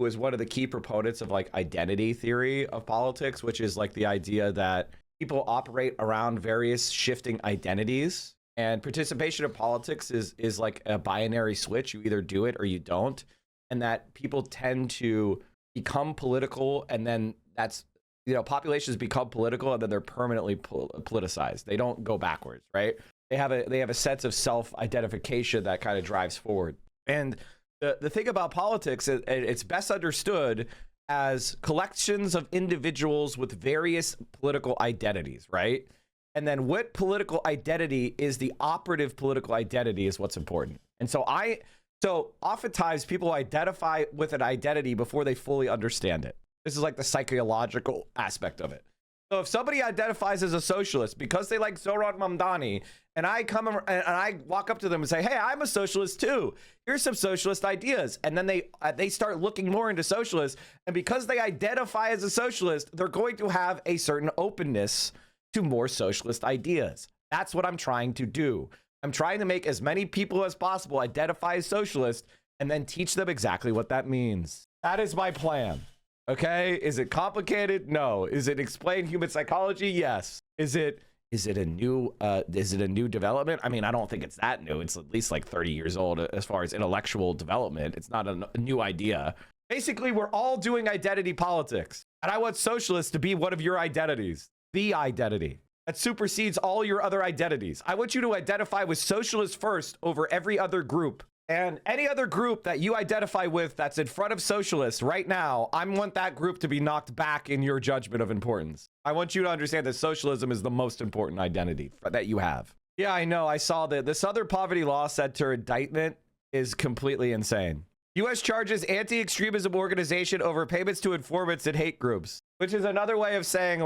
who is one of the key proponents of like identity theory of politics, which is like the idea that people operate around various shifting identities, and participation in politics is like a binary switch. You either do it or you don't. And that people tend to become political, and then that's, you know, populations become political and then they're permanently politicized. They don't go backwards, right? They have a sense of self-identification that kind of drives forward. And the thing about politics, it's best understood as collections of individuals with various political identities, right? and then what political identity is the operative political identity is what's important. And so oftentimes people identify with an identity before they fully understand it. This is like the psychological aspect of it. So if somebody identifies as a socialist because they like Zoran Mamdani, and I come and I walk up to them and say, hey, I'm a socialist too. Here's some socialist ideas. And then they start looking more into socialists. And because they identify as a socialist, they're going to have a certain openness to more socialist ideas. That's what I'm trying to do. I'm trying to make as many people as possible identify as socialist and then teach them exactly what that means. That is my plan. Okay, is it complicated? No. Is it explain human psychology? Yes. Is it a new development? I mean, I don't think it's that new. It's at least like 30 years old as far as intellectual development. It's not a new idea. Basically, we're all doing identity politics, and I want socialists to be one of your identities, the identity that supersedes all your other identities. I want you to identify with socialists first over every other group. And any other group that you identify with that's in front of socialists right now, I want that group to be knocked back in your judgment of importance. I want you to understand that socialism is the most important identity that you have. Yeah, I know. I saw that the Southern Poverty Law Center indictment is completely insane. U.S. charges anti-extremism organization over payments to informants and hate groups, which is another way of saying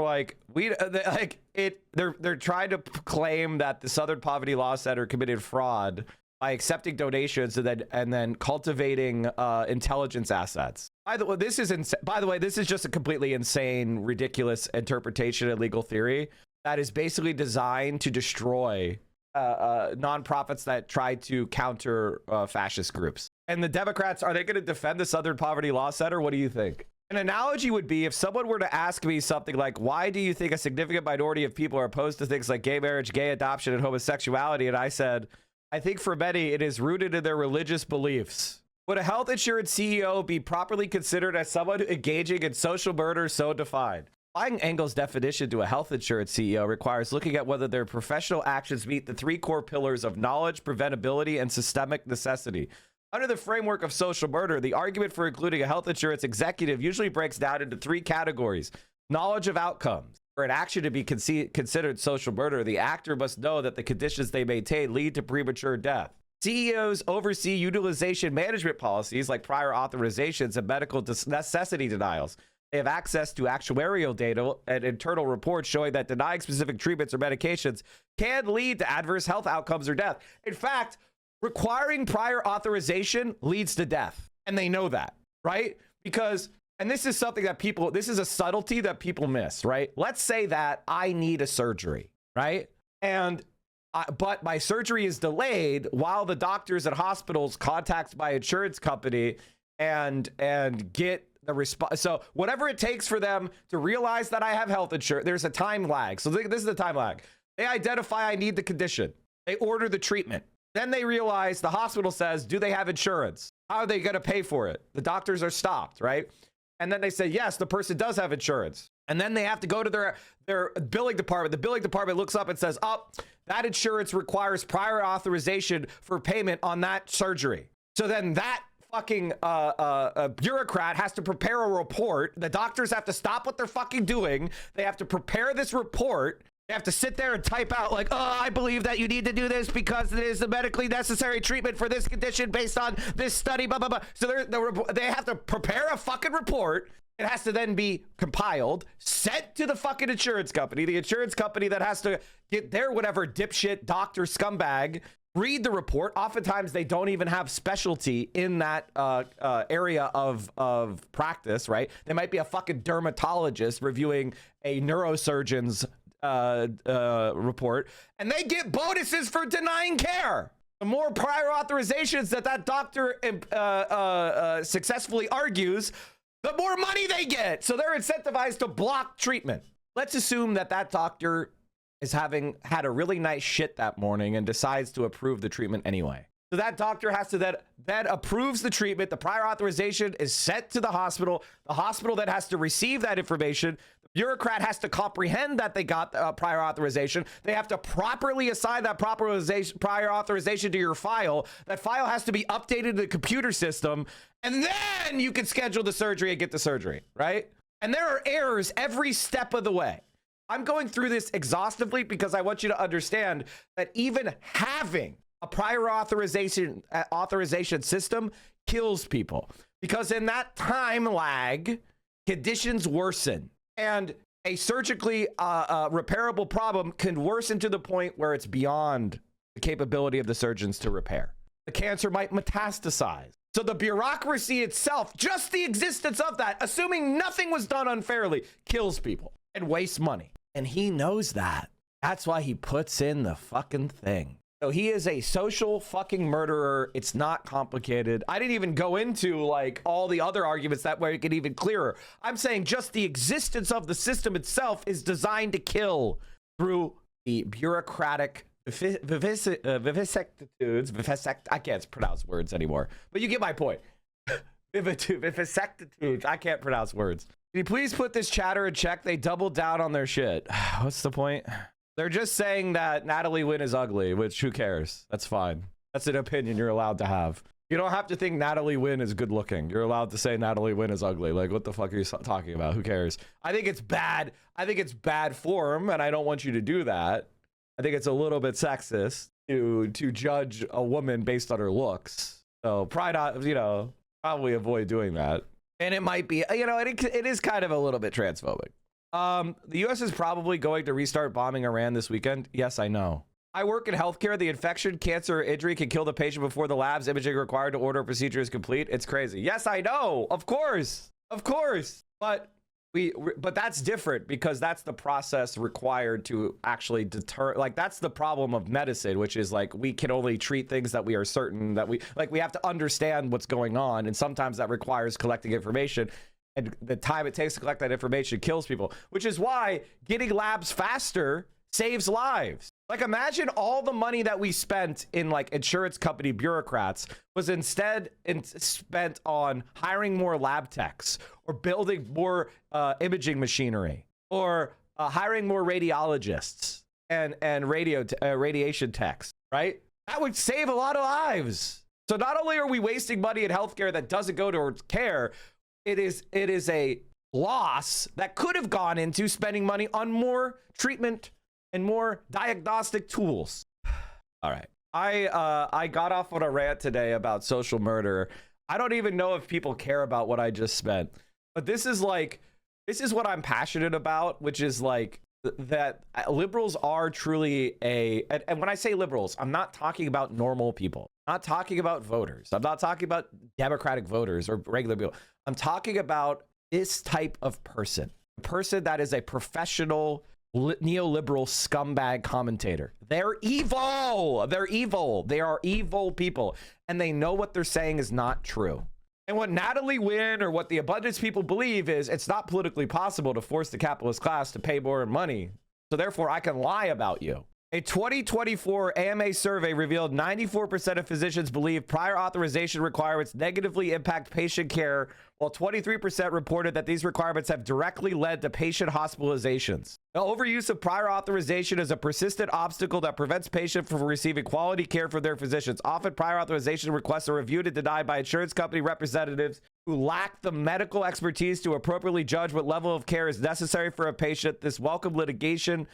they're trying to claim that the Southern Poverty Law Center committed fraud by accepting donations and then cultivating intelligence assets. By the way, this is just a completely insane, ridiculous interpretation and legal theory that is basically designed to destroy nonprofits that try to counter fascist groups. And the Democrats, are they going to defend the Southern Poverty Law Center? What do you think? An analogy would be if someone were to ask me something like, why do you think a significant minority of people are opposed to things like gay marriage, gay adoption, and homosexuality? And I said, I think for many, it is rooted in their religious beliefs. Would a health insurance CEO be properly considered as someone engaging in social murder so defined? Applying Engel's definition to a health insurance CEO requires looking at whether their professional actions meet the three core pillars of knowledge, preventability, and systemic necessity. Under the framework of social murder, the argument for including a health insurance executive usually breaks down into three categories. Knowledge of outcomes. For an action to be considered social murder, the actor must know that the conditions they maintain lead to premature death. CEOs oversee utilization management policies like prior authorizations and medical necessity denials. They have access to actuarial data and internal reports showing that denying specific treatments or medications can lead to adverse health outcomes or death. In fact, requiring prior authorization leads to death. And they know that, right? Because... and this is something that this is a subtlety that people miss, right? Let's say that I need a surgery, right? But my surgery is delayed while the doctors at hospitals contact my insurance company and get the response. So whatever it takes for them to realize that I have health insurance, there's a time lag. So this is the time lag. They identify I need the condition. They order the treatment. Then they realize the hospital says, do they have insurance? How are they going to pay for it? The doctors are stopped, right? And then they say, yes, the person does have insurance. And then they have to go to their billing department. The billing department looks up and says, oh, that insurance requires prior authorization for payment on that surgery. So then that fucking bureaucrat has to prepare a report. The doctors have to stop what they're fucking doing. They have to prepare this report. They have to sit there and type out like, oh, I believe that you need to do this because it is the medically necessary treatment for this condition based on this study, blah, blah, blah. So they have to prepare a fucking report. It has to then be compiled, sent to the fucking insurance company, the insurance company that has to get their whatever dipshit doctor scumbag, read the report. Oftentimes they don't even have specialty in that area of practice, right? They might be a fucking dermatologist reviewing a neurosurgeon's report, and they get bonuses for denying care. The more prior authorizations that doctor successfully argues, the more money they get. So they're incentivized to block treatment. Let's assume that doctor is having had a really nice shit that morning and decides to approve the treatment anyway. So that doctor has to then approves the treatment. The prior authorization is sent to the hospital. The hospital then has to receive that information. The bureaucrat has to comprehend that they got prior authorization. They have to properly assign that prior authorization to your file. That file has to be updated in the computer system. And then you can schedule the surgery and get the surgery, right? And there are errors every step of the way. I'm going through this exhaustively because I want you to understand that even having a prior authorization system kills people, because in that time lag, conditions worsen, and a surgically repairable problem can worsen to the point where it's beyond the capability of the surgeons to repair. The cancer might metastasize. So the bureaucracy itself, just the existence of that, assuming nothing was done unfairly, kills people and wastes money. And he knows that. That's why he puts in the fucking thing. So he is a social fucking murderer. It's not complicated. I didn't even go into like all the other arguments that way, make it even clearer. I'm saying just the existence of the system itself is designed to kill through the bureaucratic vivisectitudes. I can't pronounce words anymore, but you get my point. Vivisectitudes. I can't pronounce words. Can you please put this chatter in check? They doubled down on their shit. What's the point? They're just saying that Natalie Wynn is ugly, which who cares? That's fine. That's an opinion you're allowed to have. You don't have to think Natalie Wynn is good looking. You're allowed to say Natalie Wynn is ugly. Like, what the fuck are you talking about? Who cares? I think it's bad. I think it's bad form, and I don't want you to do that. I think it's a little bit sexist to judge a woman based on her looks. So probably avoid doing that. And it might be, it is kind of a little bit transphobic. The U.S. is probably going to restart bombing Iran this weekend. Yes, I know. I work in healthcare. The infection, cancer, or injury can kill the patient before the lab's imaging required to order a procedure is complete. It's crazy. Yes, I know. Of course. But that's different because that's the process required to actually deter. Like, that's the problem of medicine, which is like we can only treat things that we are certain that we have to understand what's going on, and sometimes that requires collecting information, and the time it takes to collect that information kills people, which is why getting labs faster saves lives. Like, imagine all the money that we spent in like insurance company bureaucrats was instead spent on hiring more lab techs, or building more imaging machinery, or hiring more radiologists and radiation techs, right? That would save a lot of lives. So not only are we wasting money in healthcare that doesn't go towards care, it is a loss that could have gone into spending money on more treatment and more diagnostic tools. All right. I got off on a rant today about social murder. I don't even know if people care about what I just spent, but this is what I'm passionate about, which is like that liberals are truly and when I say liberals, I'm not talking about normal people. I'm not talking about voters. I'm not talking about Democratic voters or regular people. I'm talking about this type of person, a person that is a professional neoliberal scumbag commentator. They're evil. They're evil. They are evil people, and they know what they're saying is not true. And what Natalie Wynn or what the abundance people believe is it's not politically possible to force the capitalist class to pay more money. So therefore, I can lie about you. A 2024 AMA survey revealed 94% of physicians believe prior authorization requirements negatively impact patient care, while 23% reported that these requirements have directly led to patient hospitalizations. The overuse of prior authorization is a persistent obstacle that prevents patients from receiving quality care from their physicians. Often, prior authorization requests are reviewed and denied by insurance company representatives who lack the medical expertise to appropriately judge what level of care is necessary for a patient. This welcome legislation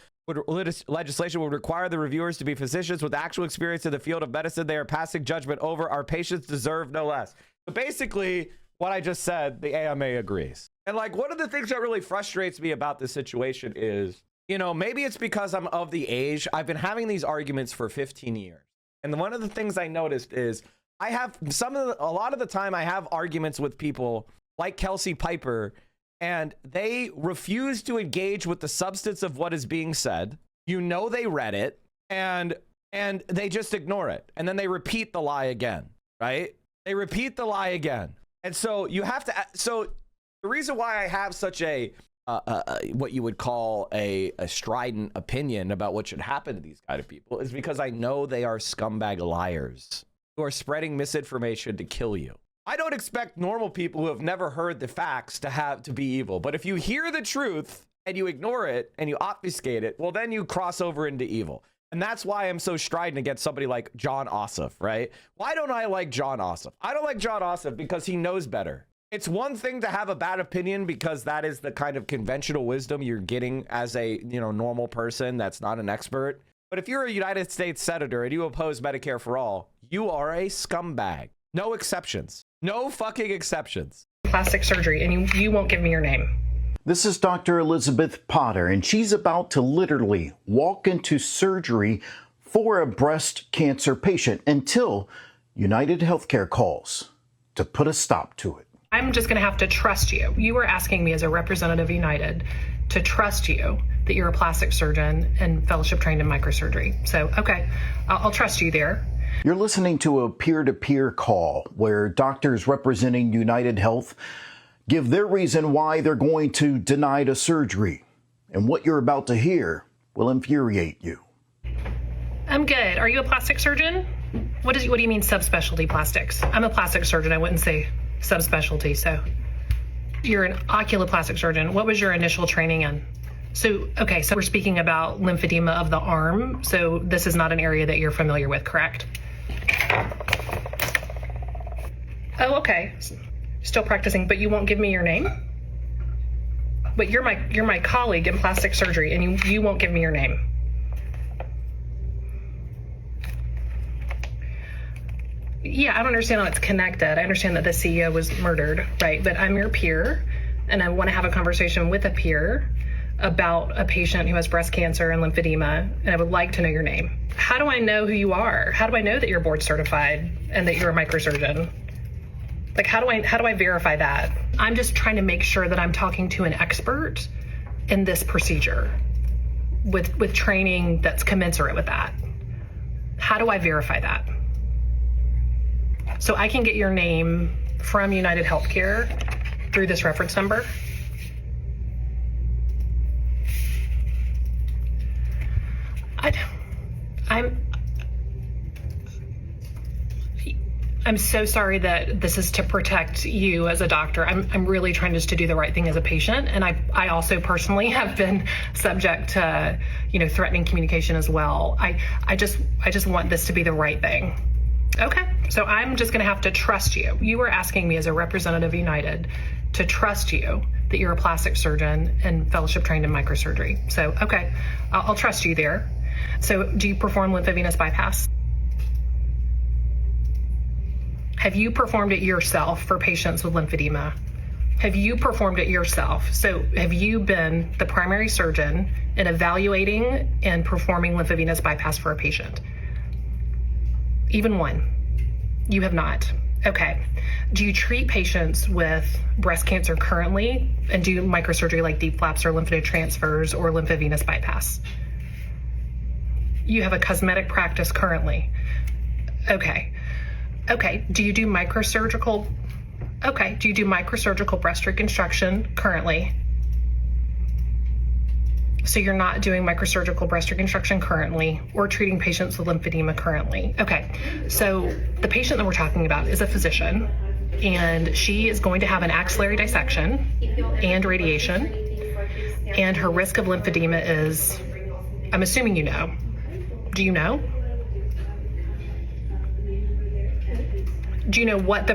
would require the reviewers to be physicians with actual experience in the field of medicine they are passing judgment over. Our patients deserve no less. So basically, what I just said, the AMA agrees. And like, one of the things that really frustrates me about this situation is, maybe it's because I'm of the age. I've been having these arguments for 15 years. And one of the things I noticed is a lot of the time I have arguments with people like Kelsey Piper, and they refuse to engage with the substance of what is being said. They read it, and they just ignore it. And then they repeat the lie again, right? They repeat the lie again. And so you have to, so the reason why I have such a, what you would call a strident opinion about what should happen to these kind of people is because I know they are scumbag liars who are spreading misinformation to kill you. I don't expect normal people who have never heard the facts to be evil. But if you hear the truth and you ignore it and you obfuscate it, well, then you cross over into evil. And that's why I'm so strident against somebody like John Ossoff, right? Why don't I like John Ossoff? I don't like John Ossoff because he knows better. It's one thing to have a bad opinion because that is the kind of conventional wisdom you're getting as a, normal person that's not an expert. But if you're a United States senator and you oppose Medicare for all, you are a scumbag. No exceptions. No fucking exceptions. Plastic surgery, and you won't give me your name. This is Dr. Elizabeth Potter, and she's about to literally walk into surgery for a breast cancer patient until United Healthcare calls to put a stop to it. I'm just going to have to trust you. You were asking me as a representative of United to trust you that you're a plastic surgeon and fellowship trained in microsurgery. So, okay, I'll trust you there. You're listening to a peer-to-peer call where doctors representing United Health give their reason why they're going to deny the surgery. And what you're about to hear will infuriate you. I'm good. Are you a plastic surgeon? What do you mean subspecialty plastics? I'm a plastic surgeon. I wouldn't say subspecialty. So you're an oculoplastic surgeon. What was your initial training in? So we're speaking about lymphedema of the arm. So this is not an area that you're familiar with, correct? Oh, okay. Still practicing, but you won't give me your name? But you're my colleague in plastic surgery, and you won't give me your name. Yeah, I don't understand how it's connected. I understand that the CEO was murdered, right? But I'm your peer, and I want to have a conversation with a peer about a patient who has breast cancer and lymphedema, and I would like to know your name. How do I know who you are? How do I know that you're board certified and that you're a microsurgeon? Like, how do I verify that? I'm just trying to make sure that I'm talking to an expert in this procedure with training that's commensurate with that. How do I verify that? So I can get your name from United Healthcare through this reference number. I'm so sorry that this is to protect you as a doctor. I'm really trying just to do the right thing as a patient. And I also personally have been subject to, threatening communication as well. I just want this to be the right thing. Okay, so I'm just gonna have to trust you. You were asking me as a representative of United to trust you that you're a plastic surgeon and fellowship trained in microsurgery. So, okay, I'll trust you there. So do you perform lymphovenous bypass? Have you performed it yourself for patients with lymphedema? Have you performed it yourself? So have you been the primary surgeon in evaluating and performing lymphovenous bypass for a patient? Even one? You have not. Okay. Do you treat patients with breast cancer currently and do microsurgery like deep flaps or lymph node transfers or lymphovenous bypass? You have a cosmetic practice currently. Okay. Do you do microsurgical? Okay. Do you do microsurgical breast reconstruction currently? So you're not doing microsurgical breast reconstruction currently or treating patients with lymphedema currently. Okay. So the patient that we're talking about is a physician, and she is going to have an axillary dissection and radiation, and her risk of lymphedema is, I'm assuming you know. Do you know? Do you know what the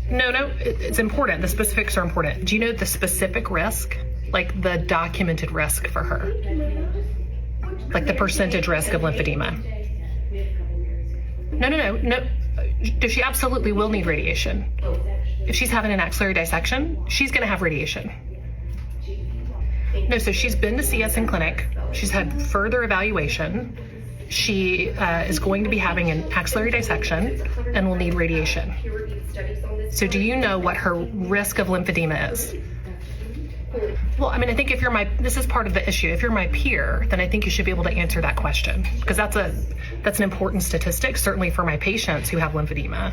No, it's important. The specifics are important. Do you know the specific risk? Like the documented risk for her? Like the percentage risk of lymphedema? No. She absolutely will need radiation. If she's having an axillary dissection, she's going to have radiation. No, so she's been to see us in clinic. She's had further evaluation. She is going to be having an axillary dissection and will need radiation. So do you know what her risk of lymphedema is? Well, I mean, I think if this is part of the issue. If you're my peer, then I think you should be able to answer that question, because that's an important statistic, certainly for my patients who have lymphedema.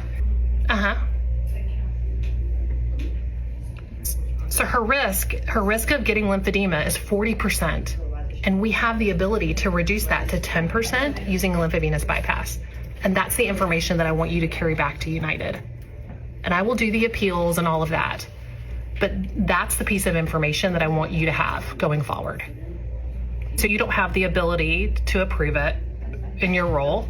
So her risk of getting lymphedema is 40%. And we have the ability to reduce that to 10% using a lymphovenous bypass. And that's the information that I want you to carry back to United. And I will do the appeals and all of that. But that's the piece of information that I want you to have going forward. So you don't have the ability to approve it in your role.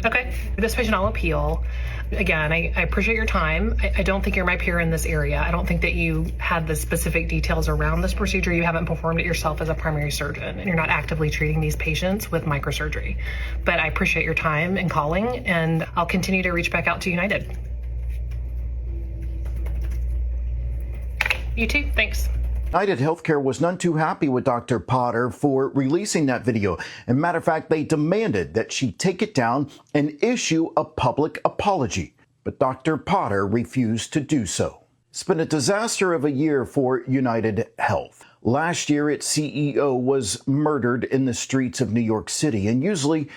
Okay, this patient I'll appeal. Again, I appreciate your time. I don't think you're my peer in this area. I don't think that you had the specific details around this procedure. You haven't performed it yourself as a primary surgeon, and you're not actively treating these patients with microsurgery. But I appreciate your time and calling, and I'll continue to reach back out to United. You too. Thanks. United Healthcare was none too happy with Dr. Potter for releasing that video. As a matter of fact, they demanded that she take it down and issue a public apology. But Dr. Potter refused to do so. It's been a disaster of a year for United Health. Last year, its CEO was murdered in the streets of New York City, and usually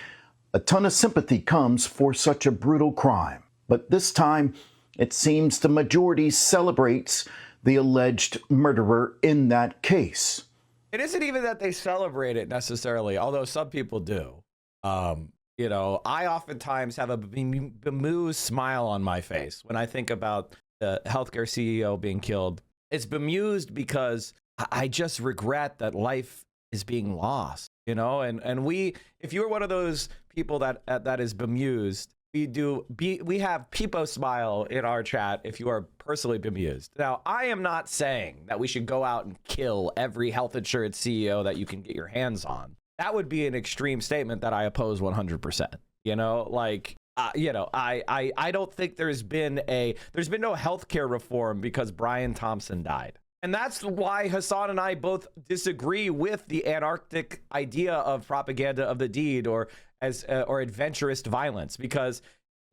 a ton of sympathy comes for such a brutal crime. But this time, it seems the majority celebrates the alleged murderer in that case. It isn't even that they celebrate it necessarily, although some people do. You know, I oftentimes have a bemused smile on my face when I think about the healthcare CEO being killed. It's bemused because I just regret that life is being lost, you know, and we, if you're one of those people that is bemused, we have Peepo smile in our chat if you are personally bemused. Now, I am not saying that we should go out and kill every health insurance CEO that you can get your hands on. That would be an extreme statement that I oppose 100%. You know, like, you know, I don't think there's been no healthcare reform because Brian Thompson died. And that's why Hassan and I both disagree with the anarchic idea of propaganda of the deed or adventurous violence, because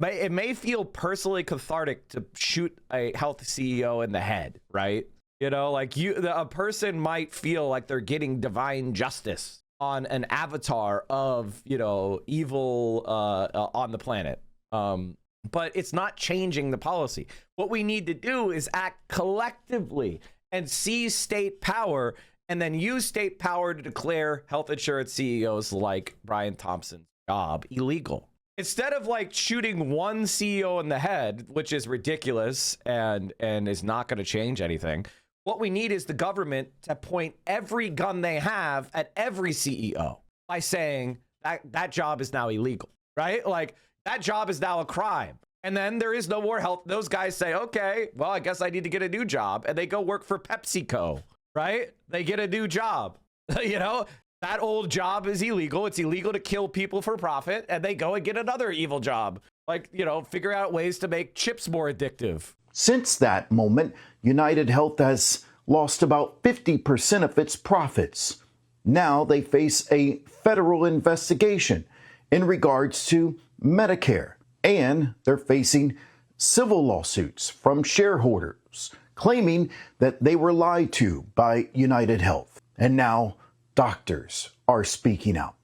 it may feel personally cathartic to shoot a health CEO in the head, right? You know, like a person might feel like they're getting divine justice on an avatar of, you know, evil on the planet. But it's not changing the policy. What we need to do is act collectively and seize state power, and then use state power to declare health insurance CEOs like Brian Thompson's job illegal. Instead of like shooting one CEO in the head, which is ridiculous and is not going to change anything, what we need is the government to point every gun they have at every CEO by saying that job is now illegal, right? Like, that job is now a crime. And then there is no more health. Those guys say, okay, well, I guess I need to get a new job. And they go work for PepsiCo, right? They get a new job. You know, that old job is illegal. It's illegal to kill people for profit. And they go and get another evil job. Like, you know, figure out ways to make chips more addictive. Since that moment, United Health has lost about 50% of its profits. Now they face a federal investigation in regards to Medicare. And they're facing civil lawsuits from shareholders claiming that they were lied to by United Health. And now doctors are speaking out.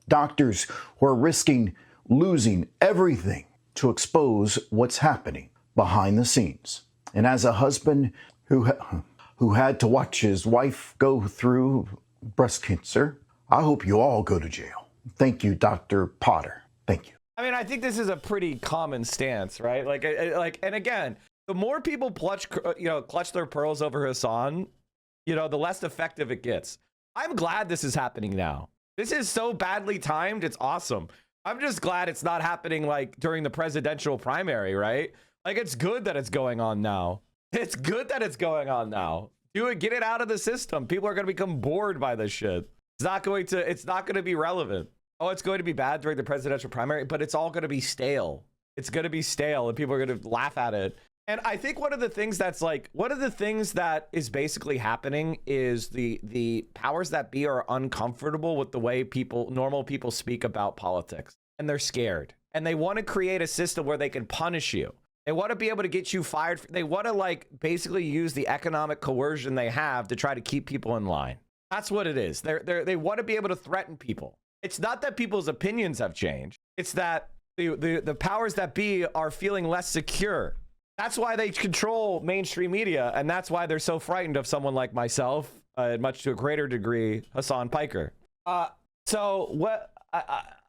Doctors who are risking losing everything to expose what's happening behind the scenes. And as a husband who had to watch his wife go through breast cancer, I hope you all go to jail. Thank you, Dr. Potter. Thank you. I mean, I think this is a pretty common stance, right? Like, and again, the more people clutch their pearls over Hassan, you know, the less effective it gets. I'm glad this is happening now. This is so badly timed. It's awesome. I'm just glad it's not happening like during the presidential primary, right? Like, it's good that it's going on now. It's good that it's going on now. Do it, get it out of the system. People are going to become bored by this shit. It's not going to be relevant. Oh, it's going to be bad during the presidential primary, but it's all going to be stale. It's going to be stale and people are going to laugh at it. And I think one of the things that is basically happening is the powers that be are uncomfortable with the way normal people speak about politics, and they're scared, and they want to create a system where they can punish you. They want to be able to get you fired. They want to like basically use the economic coercion they have to try to keep people in line. That's what it is. They want to be able to threaten people. It's not that people's opinions have changed. It's that the powers that be are feeling less secure. That's why they control mainstream media, and that's why they're so frightened of someone like myself, much to a greater degree, Hassan Piker. So what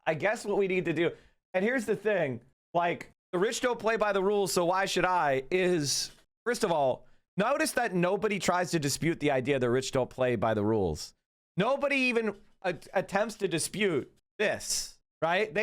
I guess what we need to do, and here's the thing, like, the rich don't play by the rules, so why should I, is, first of all, notice that nobody tries to dispute the idea the rich don't play by the rules. Nobody even attempts to dispute this, right?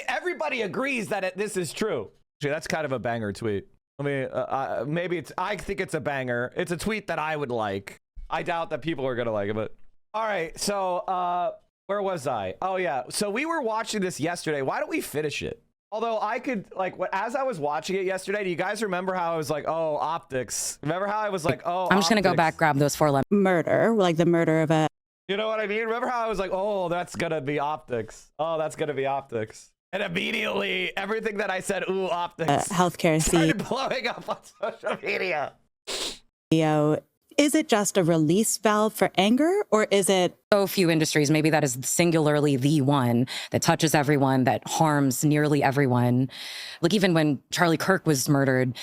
Everybody agrees that this is true. Actually, that's kind of a banger tweet. I mean, maybe I think it's a banger. It's a tweet that I would like. I doubt that people are going to like it, but all right. So, where was I? Oh yeah. So we were watching this yesterday. Why don't we finish it? Although I could, like, as I was watching it yesterday, do you guys remember how I was like, oh, optics? Remember how I was like, oh, I'm just going to go back, grab those 4 lemons. Murder, like the murder of a... You know what I mean? Remember how I was like, oh, that's going to be optics. Oh, that's going to be optics. And immediately, everything that I said, ooh, optics, healthcare started blowing up on social media. Is it just a release valve for anger, or is it so few industries? Maybe that is singularly the one that touches everyone, that harms nearly everyone. Like even when Charlie Kirk was murdered,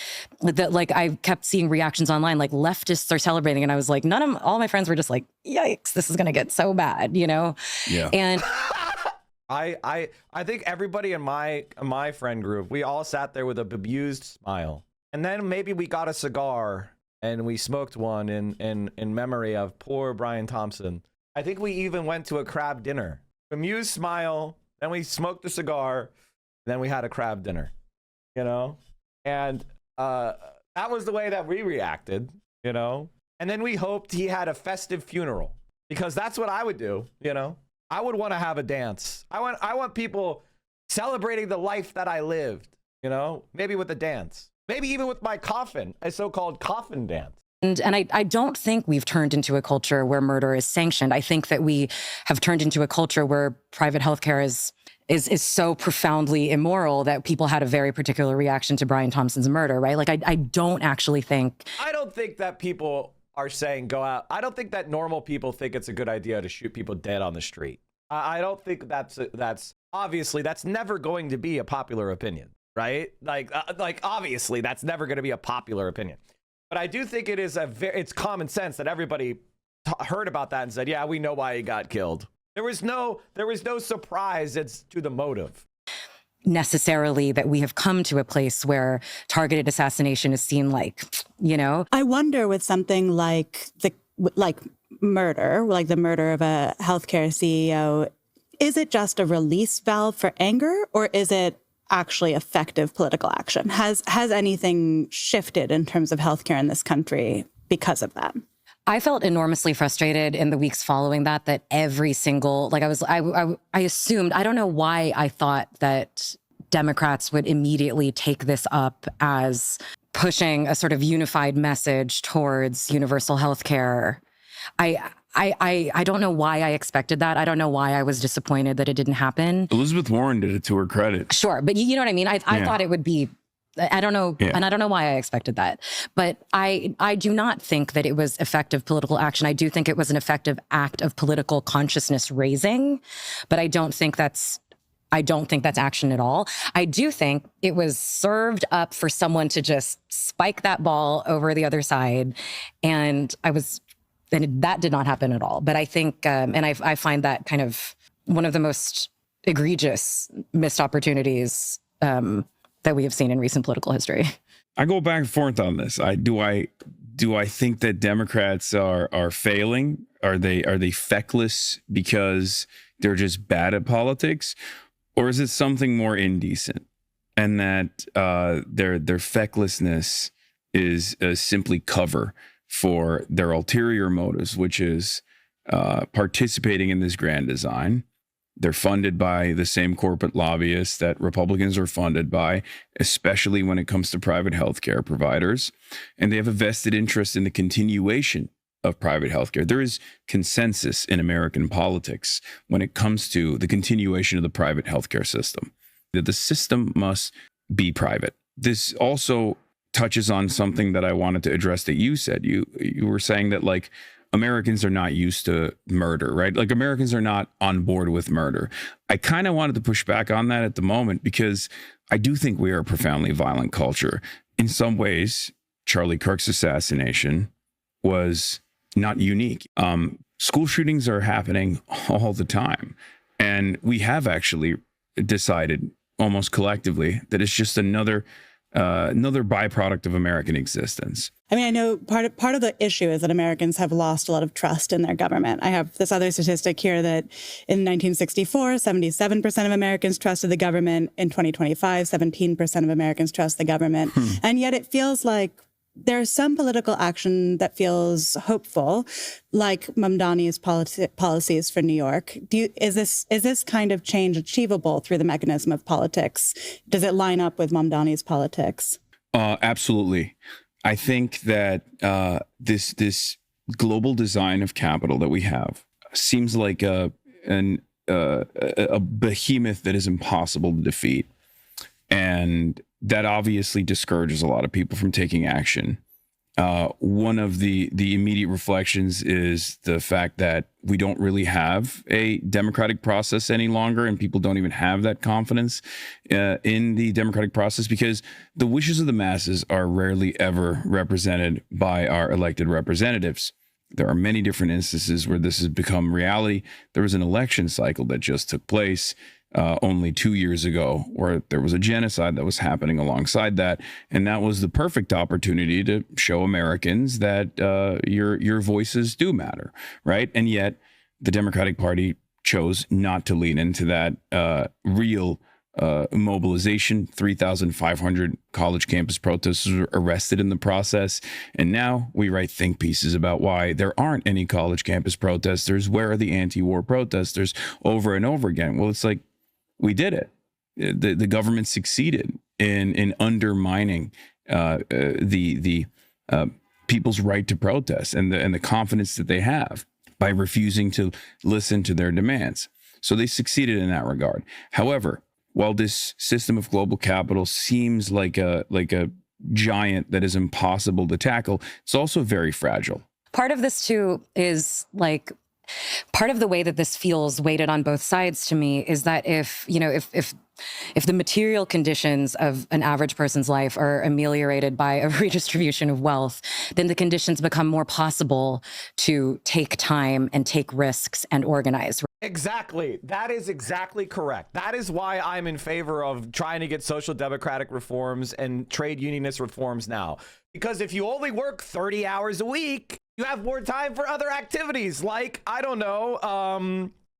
that like I kept seeing reactions online, like leftists are celebrating, and I was like, all my friends were just like, yikes, this is gonna get so bad, you know? Yeah. And I think everybody in my friend group, we all sat there with a bemused smile, and then maybe we got a cigar. And we smoked one in memory of poor Brian Thompson. I think we even went to a crab dinner. Bemused smile, then we smoked a cigar, then we had a crab dinner, you know? And that was the way that we reacted, you know? And then we hoped he had a festive funeral, because that's what I would do, you know? I would want to have a dance. I want people celebrating the life that I lived, you know? Maybe with a dance. Maybe even with my coffin, a so-called coffin dance. And I don't think we've turned into a culture where murder is sanctioned. I think that we have turned into a culture where private healthcare is so profoundly immoral that people had a very particular reaction to Brian Thompson's murder, right? Like, I don't actually think... I don't think that people are saying go out. I don't think that normal people think it's a good idea to shoot people dead on the street. I don't think that's obviously, that's never going to be a popular opinion. Right? Like obviously that's never going to be a popular opinion, but I do think it's common sense that everybody heard about that and said, yeah, we know why he got killed. There was no surprise. It's to the motive. Necessarily that we have come to a place where targeted assassination is seen like, you know, I wonder with something like murder, like the murder of a healthcare CEO, is it just a release valve for anger, or is it actually effective political action? Has anything shifted in terms of healthcare in this country because of that? I felt enormously frustrated in the weeks following that every single, like I assumed, I don't know why I thought that Democrats would immediately take this up as pushing a sort of unified message towards universal healthcare. I don't know why I expected that. I don't know why I was disappointed that it didn't happen. Elizabeth Warren did it to her credit. Sure. But you know what I mean? I thought it would be, I don't know. Yeah. And I don't know why I expected that. But I do not think that it was effective political action. I do think it was an effective act of political consciousness raising, but I don't think that's action at all. I do think it was served up for someone to just spike that ball over the other side. And that did not happen at all. But I think, and I find that kind of one of the most egregious missed opportunities that we have seen in recent political history. I go back and forth on this. Do I think that Democrats are failing? Are they feckless because they're just bad at politics, or is it something more indecent, and that their fecklessness is simply cover for their ulterior motives, which is participating in this grand design? They're funded by the same corporate lobbyists that Republicans are funded by, especially when it comes to private healthcare providers. And they have a vested interest in the continuation of private healthcare. There is consensus in American politics when it comes to the continuation of the private healthcare system, that the system must be private. This also touches on something that I wanted to address that you said. You were saying that, like, Americans are not used to murder, right? Like, Americans are not on board with murder. I kind of wanted to push back on that at the moment, because I do think we are a profoundly violent culture. In some ways, Charlie Kirk's assassination was not unique. School shootings are happening all the time. And we have actually decided almost collectively that it's just another another byproduct of American existence. I mean, I know part of the issue is that Americans have lost a lot of trust in their government. I have this other statistic here that in 1964, 77% of Americans trusted the government. In 2025, 17% of Americans trust the government. And yet it feels like there's some political action that feels hopeful, like Mamdani's policies for New York. Is this kind of change achievable through the mechanism of politics? Does it line up with Mamdani's politics? Absolutely. I think that this global design of capital that we have seems like a behemoth that is impossible to defeat. And that obviously discourages a lot of people from taking action. One of the immediate reflections is the fact that we don't really have a democratic process any longer, and people don't even have that confidence in the democratic process because the wishes of the masses are rarely ever represented by our elected representatives. There are many different instances where this has become reality. There was an election cycle that just took place only 2 years ago, where there was a genocide that was happening alongside that. And that was the perfect opportunity to show Americans that your voices do matter, right? And yet the Democratic Party chose not to lean into that real mobilization. 3,500 college campus protesters were arrested in the process. And now we write think pieces about why there aren't any college campus protesters. Where are the anti-war protesters over and over again? Well, it's like, we did it. The government succeeded in undermining the people's right to protest and the confidence that they have by refusing to listen to their demands. So they succeeded in that regard. However, while this system of global capital seems like a giant that is impossible to tackle, it's also very fragile. Part of this too is like, part of the way that this feels weighted on both sides to me is that if the material conditions of an average person's life are ameliorated by a redistribution of wealth, then the conditions become more possible to take time and take risks and organize. Exactly. That is exactly correct. That is why I'm in favor of trying to get social democratic reforms and trade unionist reforms now. Because if you only work 30 hours a week, you have more time for other activities like, I don't know,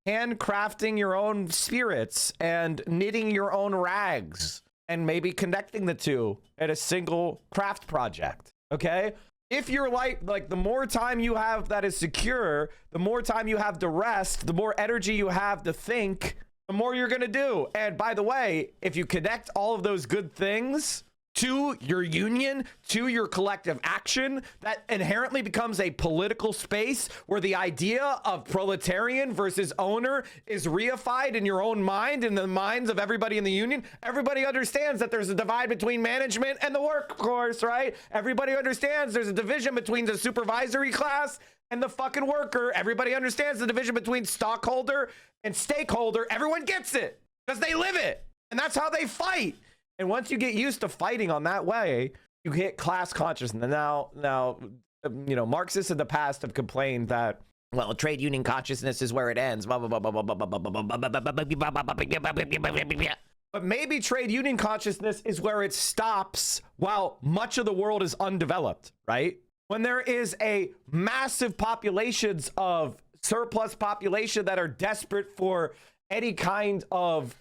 handcrafting your own spirits and knitting your own rags and maybe connecting the two at a single craft project. Okay. If you're like the more time you have that is secure, the more time you have to rest, the more energy you have to think, the more you're going to do. And by the way, if you connect all of those good things to your union, to your collective action, that inherently becomes a political space where the idea of proletarian versus owner is reified in your own mind, in the minds of everybody in the union. Everybody understands that there's a divide between management and the workforce, right? Everybody understands there's a division between the supervisory class and the fucking worker. Everybody understands the division between stockholder and stakeholder. Everyone gets it because they live it. And that's how they fight. And once you get used to fighting on that way, you hit class consciousness. Now, you know, Marxists in the past have complained that, well, trade union consciousness is where it ends. But maybe trade union consciousness is where it stops while much of the world is undeveloped, right? When there is a massive populations of surplus population that are desperate for any kind of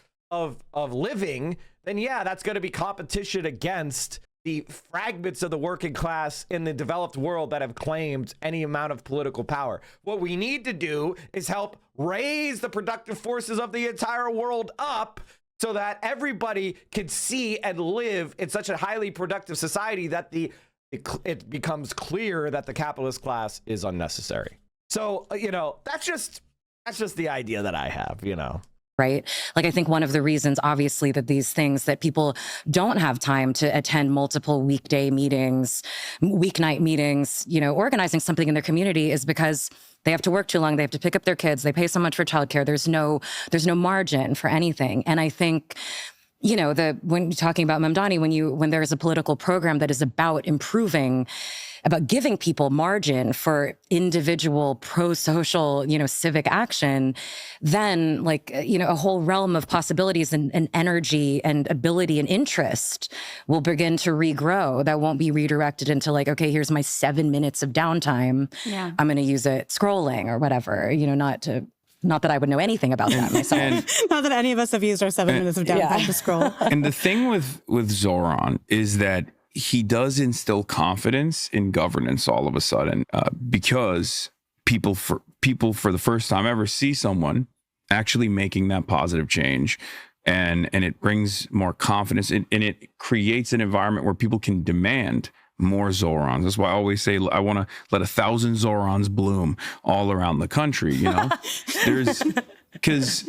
living, then yeah, that's going to be competition against the fragments of the working class in the developed world that have claimed any amount of political power. What we need to do is help raise the productive forces of the entire world up so that everybody can see and live in such a highly productive society that it becomes clear that the capitalist class is unnecessary. So, you know, that's just the idea that I have, you know. Right? Like, I think one of the reasons, obviously, that these things that people don't have time to attend multiple weekday meetings, weeknight meetings, you know, organizing something in their community is because they have to work too long. They have to pick up their kids. They pay so much for childcare. There's no margin for anything. And I think you know, when you're talking about Mamdani, when there's a political program that is about improving, about giving people margin for individual pro-social, you know, civic action, then like, you know, a whole realm of possibilities and energy and ability and interest will begin to regrow. That won't be redirected into like, okay, here's my 7 minutes of downtime. Yeah. I'm going to use it scrolling or whatever, you know, not that I would know anything about that myself. Not that any of us have used our 7 minutes of downtime to scroll. And the thing with Zoran is that he does instill confidence in governance all of a sudden, because people for the first time ever see someone actually making that positive change, and it brings more confidence, and it creates an environment where people can demand more Zorans. That's why I always say I want to let 1,000 Zorans bloom all around the country. You know, because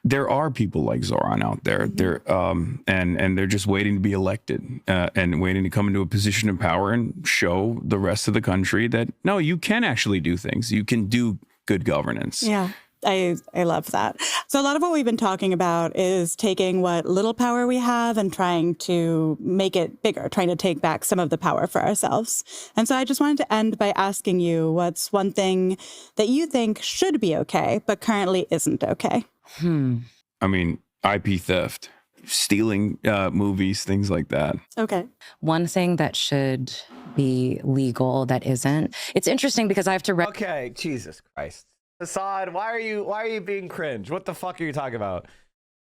there are people like Zoran out there. They're and they're just waiting to be elected and waiting to come into a position of power and show the rest of the country that no, you can actually do things. You can do good governance. Yeah. I love that. So a lot of what we've been talking about is taking what little power we have and trying to make it bigger, trying to take back some of the power for ourselves. And so I just wanted to end by asking you, what's one thing that you think should be okay, but currently isn't okay? I mean, IP theft, stealing movies, things like that. Okay. One thing that should be legal that isn't. It's interesting because I have to... Okay, Jesus Christ. Assad, why are you being cringe? What the fuck are you talking about?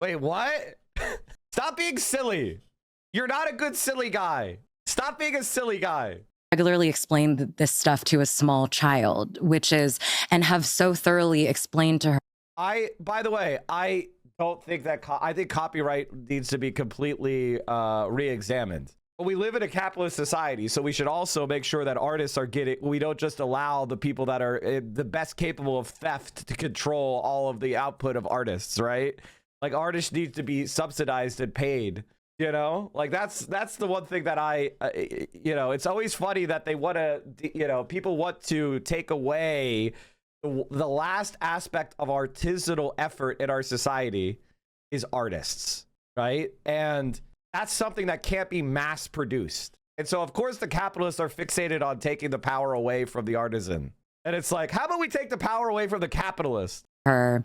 Wait, what? Stop being silly. You're not a good silly guy. Stop being a silly guy. Regularly explain this stuff to a small child, and have so thoroughly explained to her. By the way, I don't think that, I think copyright needs to be completely re-examined. But we live in a capitalist society, so we should also make sure that artists are we don't just allow the people that are the best capable of theft to control all of the output of artists, right? Like, artists need to be subsidized and paid, you know? Like, that's the one thing that you know, it's always funny that they want to, you know, people want to take away the last aspect of artisanal effort in our society is artists, right? And that's something that can't be mass produced. And so, of course, the capitalists are fixated on taking the power away from the artisan. And it's like, how about we take the power away from the capitalist? Her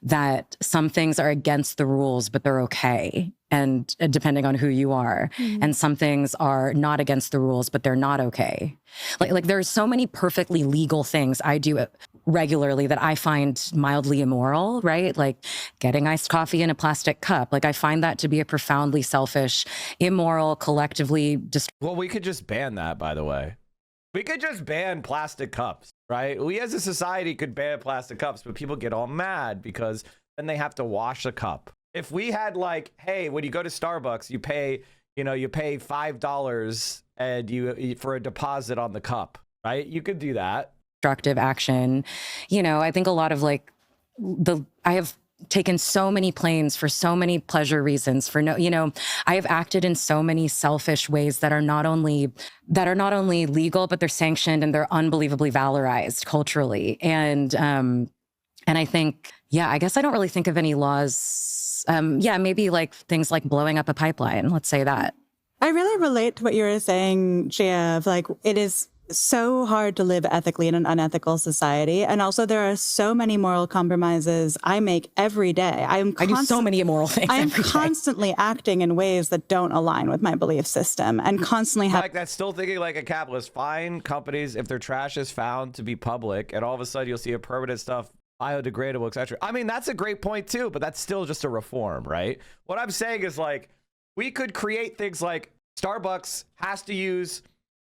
that some things are against the rules, but they're okay. And depending on who you are. And some things are not against the rules, but they're not okay. Like there's so many perfectly legal things I do regularly that I find mildly immoral, right? Like getting iced coffee in a plastic cup. Like I find that to be a profoundly selfish, immoral, collectively Well, we could just ban that, by the way. We could just ban plastic cups, right? We as a society could ban plastic cups, but people get all mad because then they have to wash a cup. If we had like, hey, when you go to Starbucks, you pay $5 and for a deposit on the cup, right? You could do that. Destructive action. You know, I think a lot of I have taken so many planes for so many pleasure reasons I have acted in so many selfish ways that are not only legal, but they're sanctioned and they're unbelievably valorized culturally. And I think, I guess I don't really think of any laws. Maybe like things like blowing up a pipeline. Let's say that. I really relate to what you were saying, Gia, of like, it is so hard to live ethically in an unethical society. And also there are so many moral compromises I make every day. I do so many immoral things. I am constantly acting in ways that don't align with my belief system and constantly like that's still thinking like a capitalist. Fine companies if their trash is found to be public and all of a sudden you'll see a permanent stuff, biodegradable, etc. I mean, that's a great point too, but that's still just a reform, right? What I'm saying is like, we could create things like Starbucks has to use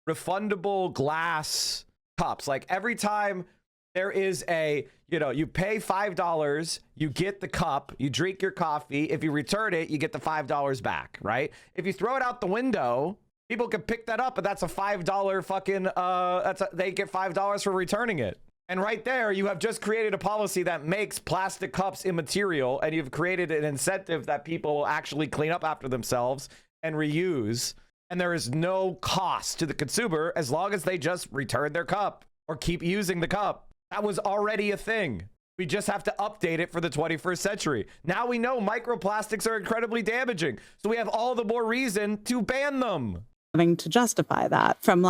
refundable glass cups. Like every time there is you pay $5, you get the cup, you drink your coffee. If you return it, you get the $5 back, right? If you throw it out the window, people can pick that up, but that's a $5 fucking, they get $5 for returning it. And right there, you have just created a policy that makes plastic cups immaterial, and you've created an incentive that people will actually clean up after themselves and reuse. And there is no cost to the consumer as long as they just return their cup or keep using the cup. That was already a thing. We just have to update it for the 21st century. Now we know microplastics are incredibly damaging, so we have all the more reason to ban them. Having to justify that from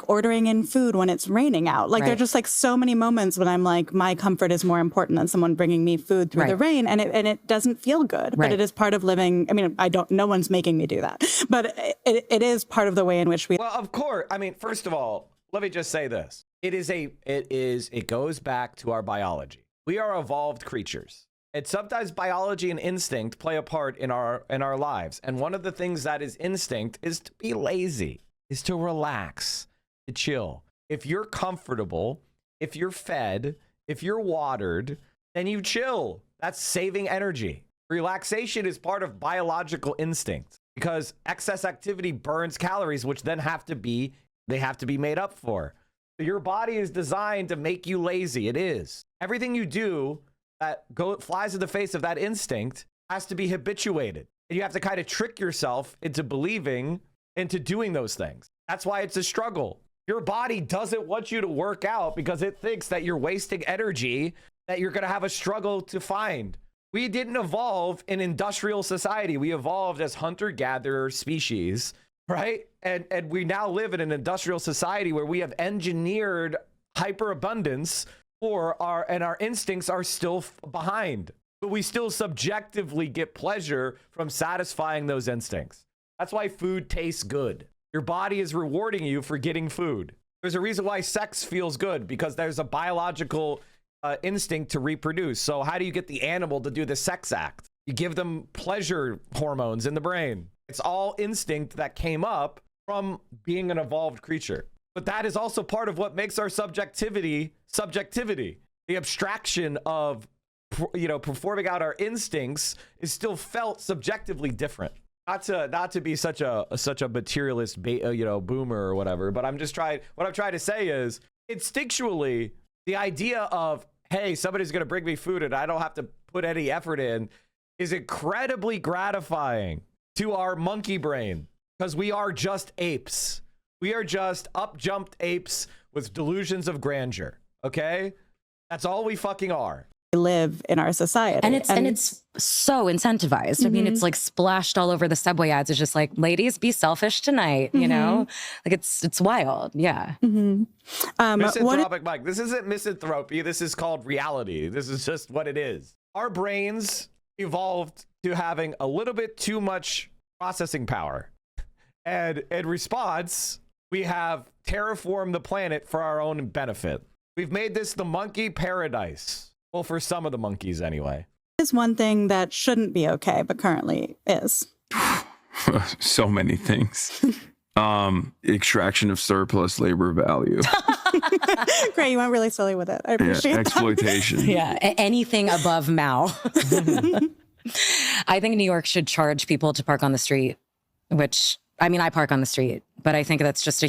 ordering in food when it's raining out. Like, there are just like so many moments when I'm like, my comfort is more important than someone bringing me food through the rain, and it doesn't feel good. But it is part of living. I mean, no one's making me do that, but it is part of the way in which we. Well, of course. I mean, first of all, let me just say this. It goes back to our biology. We are evolved creatures. And sometimes biology and instinct play a part in our lives. And one of the things that is instinct is to be lazy, is to relax, to chill. If you're comfortable, if you're fed, if you're watered, then you chill. That's saving energy. Relaxation is part of biological instinct because excess activity burns calories, which then have to be made up for. So your body is designed to make you lazy. It is. Everything you do that flies in the face of that instinct has to be habituated. And you have to kind of trick yourself into believing, into doing those things. That's why it's a struggle. Your body doesn't want you to work out because it thinks that you're wasting energy that you're going to have a struggle to find. We didn't evolve in industrial society. We evolved as hunter-gatherer species, right? And we now live in an industrial society where we have engineered hyperabundance and our instincts are still behind, but we still subjectively get pleasure from satisfying those instincts. That's why food tastes good. Your body is rewarding you for getting food. There's a reason why sex feels good, because there's a biological instinct to reproduce. So how do you get the animal to do the sex act? You give them pleasure hormones in the brain. It's all instinct that came up from being an evolved creature. But that is also part of what makes our subjectivity. The abstraction of, performing out our instincts is still felt subjectively different. Not to be such a materialist, boomer or whatever. But what I'm trying to say is, instinctually, the idea of, hey, somebody's going to bring me food and I don't have to put any effort in, is incredibly gratifying to our monkey brain, because we are just apes. We are just up-jumped apes with delusions of grandeur. Okay? That's all we fucking are. Live in our society. And it's so incentivized. Mm-hmm. I mean, it's like splashed all over the subway ads. It's just like, ladies, be selfish tonight, you know? Like it's wild. Yeah. Mm-hmm. Misanthropic Mike. This isn't misanthropy. This is called reality. This is just what it is. Our brains evolved to having a little bit too much processing power. And in response, we have terraformed the planet for our own benefit. We've made this the monkey paradise. Well, for some of the monkeys anyway. Is one thing that shouldn't be okay, but currently is. So many things. Extraction of surplus labor value. Great, you went really silly with it. I appreciate exploitation. that. Yeah, anything above Mao. I think New York should charge people to park on the street, which, I mean, I park on the street, but I think that's just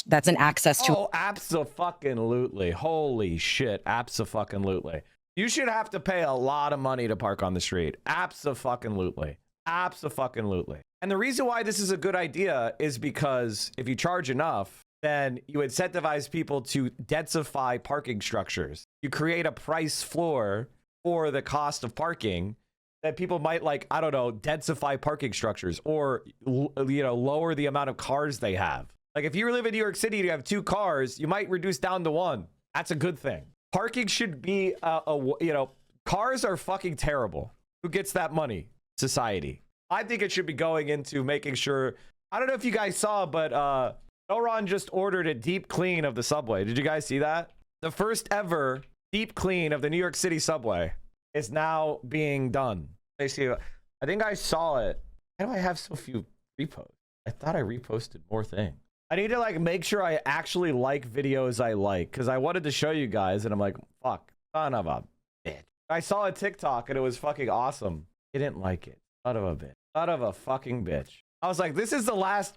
that's an access to. Oh, abso-fucking-lutely. Holy shit, abso-fucking-lutely. You should have to pay a lot of money to park on the street. Abso-fucking-lutely. Abso-fucking-lutely. And the reason why this is a good idea is because if you charge enough, then you incentivize people to densify parking structures. You create a price floor for the cost of parking that people might, like, I don't know, densify parking structures or, lower the amount of cars they have. Like, if you live in New York City and you have 2 cars, you might reduce down to 1. That's a good thing. Parking should be, cars are fucking terrible. Who gets that money? Society. I think it should be going into making sure, I don't know if you guys saw, but Elron just ordered a deep clean of the subway. Did you guys see that? The first ever deep clean of the New York City subway is now being done. I think I saw it. Why do I have so few reposts? I thought I reposted more things. I need to make sure I actually like videos I like, because I wanted to show you guys and I'm like, fuck, son of a bitch. I saw a TikTok and it was fucking awesome. I didn't like it. Son of a bitch. Son of a fucking bitch. I was like, this is the last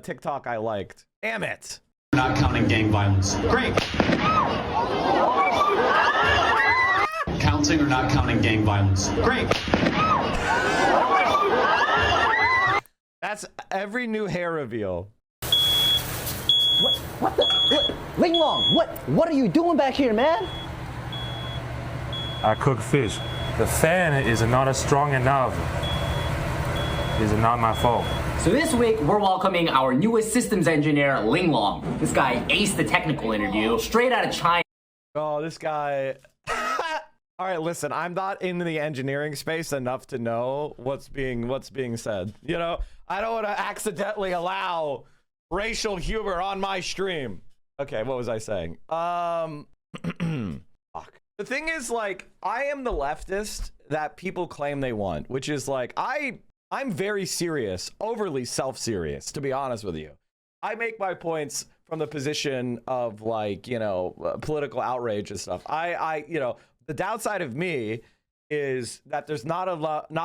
TikTok I liked. Damn it. Not counting gang violence. Great. Counting or not counting gang violence. Great. That's every new hair reveal. Ling Long, what are you doing back here, man? I cook fish. The fan is not strong enough. It's not my fault. So this week, we're welcoming our newest systems engineer, Ling Long. This guy aced the technical interview straight out of China. Oh, this guy. All right, listen, I'm not in the engineering space enough to know what's being said. You know, I don't want to accidentally allow racial humor on my stream. Okay, what was I saying? Fuck. The thing is, like, I am the leftist that people claim they want, which is like, I'm very serious, overly self-serious, to be honest with you. I make my points from the position of, like, you know, political outrage and stuff. You know, the downside of me is that there's not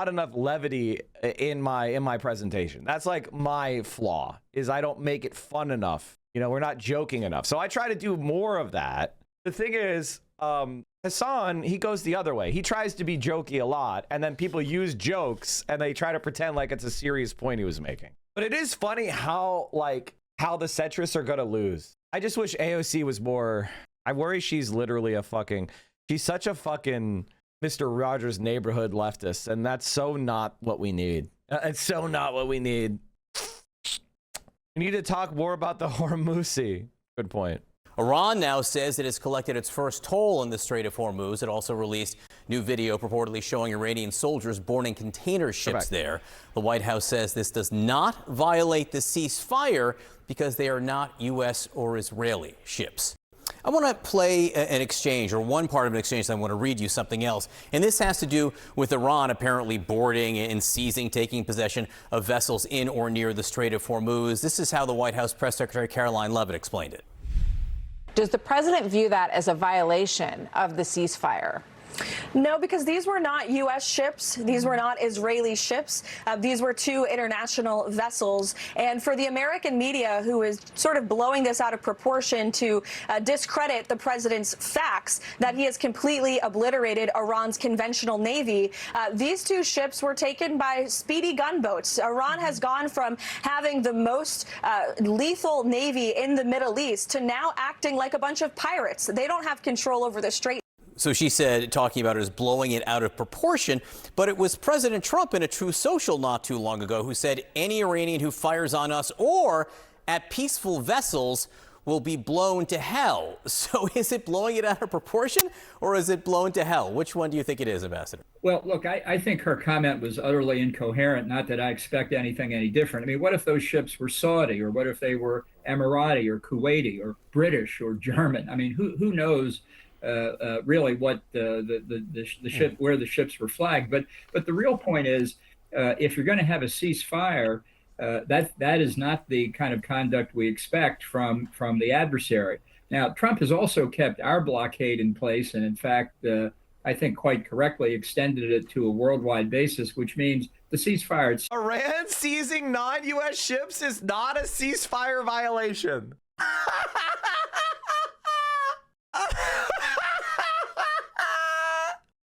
enough levity in my presentation. That's like my flaw, is I don't make it fun enough. You know, we're not joking enough. So I try to do more of that. The thing is, Hassan, he goes the other way. He tries to be jokey a lot, and then people use jokes and they try to pretend like it's a serious point he was making. But it is funny how the centrists are gonna lose. I just wish AOC was more. I worry she's literally she's such a fucking Mr. Rogers neighborhood leftist, and that's so not what we need. It's so not what we need. We need to talk more about the Hormuzi. Good point. Iran now says it has collected its first toll in the Strait of Hormuz. It also released new video purportedly showing Iranian soldiers boarding container ships there. The White House says this does not violate the ceasefire because they are not U.S. or Israeli ships. I want to play an exchange, or one part of an exchange. I want to read you something else. And this has to do with Iran apparently boarding and seizing, taking possession of vessels in or near the Strait of Hormuz. This is how the White House Press Secretary Caroline Leavitt explained it. Does the president view that as a violation of the ceasefire? No, because these were not U.S. ships. These were not Israeli ships. These were two international vessels. And for the American media, who is sort of blowing this out of proportion to discredit the president's facts that he has completely obliterated Iran's conventional navy, these two ships were taken by speedy gunboats. Iran has gone from having the most lethal navy in the Middle East to now acting like a bunch of pirates. They don't have control over the strait. So she said, talking about it as blowing it out of proportion, but it was President Trump in a True Social not too long ago who said any Iranian who fires on us or at peaceful vessels will be blown to hell. So is it blowing it out of proportion or is it blown to hell? Which one do you think it is, Ambassador? Well, look, I think her comment was utterly incoherent. Not that I expect anything any different. I mean, what if those ships were Saudi, or what if they were Emirati or Kuwaiti or British or German? I mean, who knows really what the ship, where the ships were flagged. But the real point is, if you're going to have a ceasefire, that is not the kind of conduct we expect from the adversary. Now, Trump has also kept our blockade in place, and in fact, I think quite correctly extended it to a worldwide basis, which means the ceasefire. Iran seizing non-U.S. ships is not a ceasefire violation.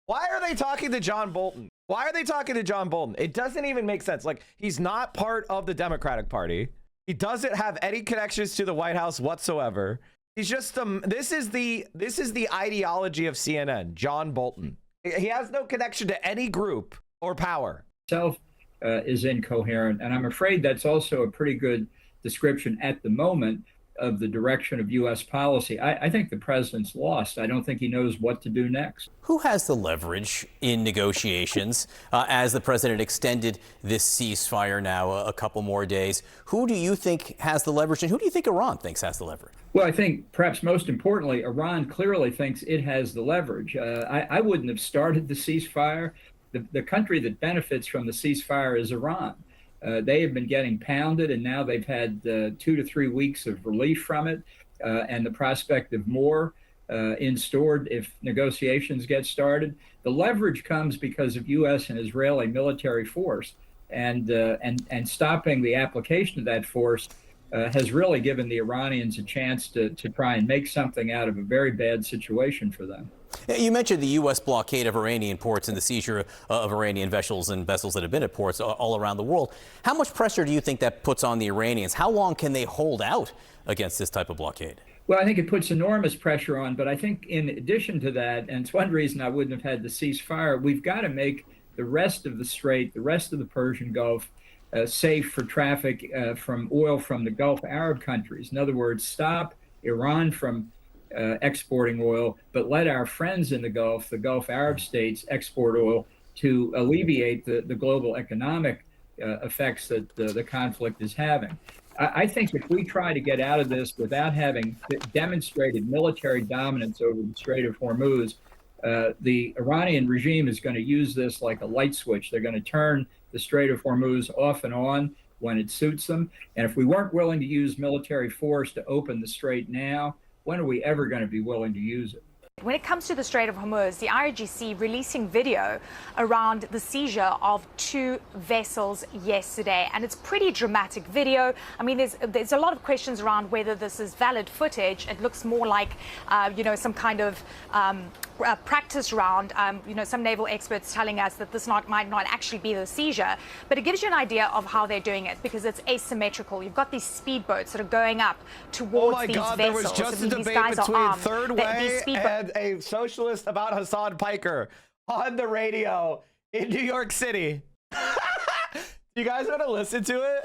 Why are they talking to John Bolton? Why are they talking to John Bolton? It doesn't even make sense. Like, he's not part of the Democratic Party. He doesn't have any connections to the White House whatsoever. He's just this is the ideology of CNN, John Bolton. He has no connection to any group or power. Itself is incoherent, and I'm afraid that's also a pretty good description at the moment of the direction of U.S. policy. I think the president's lost. I don't think he knows what to do next. Who has the leverage in negotiations as the president extended this ceasefire now a couple more days? Who do you think has the leverage, and who do you think Iran thinks has the leverage? Well, I think perhaps most importantly, Iran clearly thinks it has the leverage. I wouldn't have started the ceasefire. The country that benefits from the ceasefire is Iran. They have been getting pounded, and now they've had 2 to 3 weeks of relief from it, and the prospect of more in store if negotiations get started. The leverage comes because of U.S. and Israeli military force, and stopping the application of that force has really given the Iranians a chance to try and make something out of a very bad situation for them. You mentioned the U.S. blockade of Iranian ports and the seizure of Iranian vessels and vessels that have been at ports all around the world. How much pressure do you think that puts on the Iranians? How long can they hold out against this type of blockade? Well, I think it puts enormous pressure on, but I think in addition to that, and it's one reason I wouldn't have had the ceasefire, we've got to make the rest of the Strait, the rest of the Persian Gulf, safe for traffic from oil from the Gulf Arab countries. In other words, stop Iran from exporting oil, but let our friends in the Gulf Arab states, export oil to alleviate the global economic effects that the conflict is having. I think if we try to get out of this without having demonstrated military dominance over the Strait of Hormuz, the Iranian regime is going to use this like a light switch. They're going to turn the Strait of Hormuz off and on when it suits them. And if we weren't willing to use military force to open the strait now, when are we ever going to be willing to use it? When it comes to the Strait of Hormuz, the IRGC releasing video around the seizure of 2 vessels yesterday, and it's pretty dramatic video. I mean, there's a lot of questions around whether this is valid footage. It looks more like, some kind of practice round. Some naval experts telling us that this might not actually be the seizure, but it gives you an idea of how they're doing it because it's asymmetrical. You've got these speedboats that are going up towards these vessels. There was just a debate between Third Way and a socialist about Hassan Piker on the radio in New York City. You guys want to listen to it?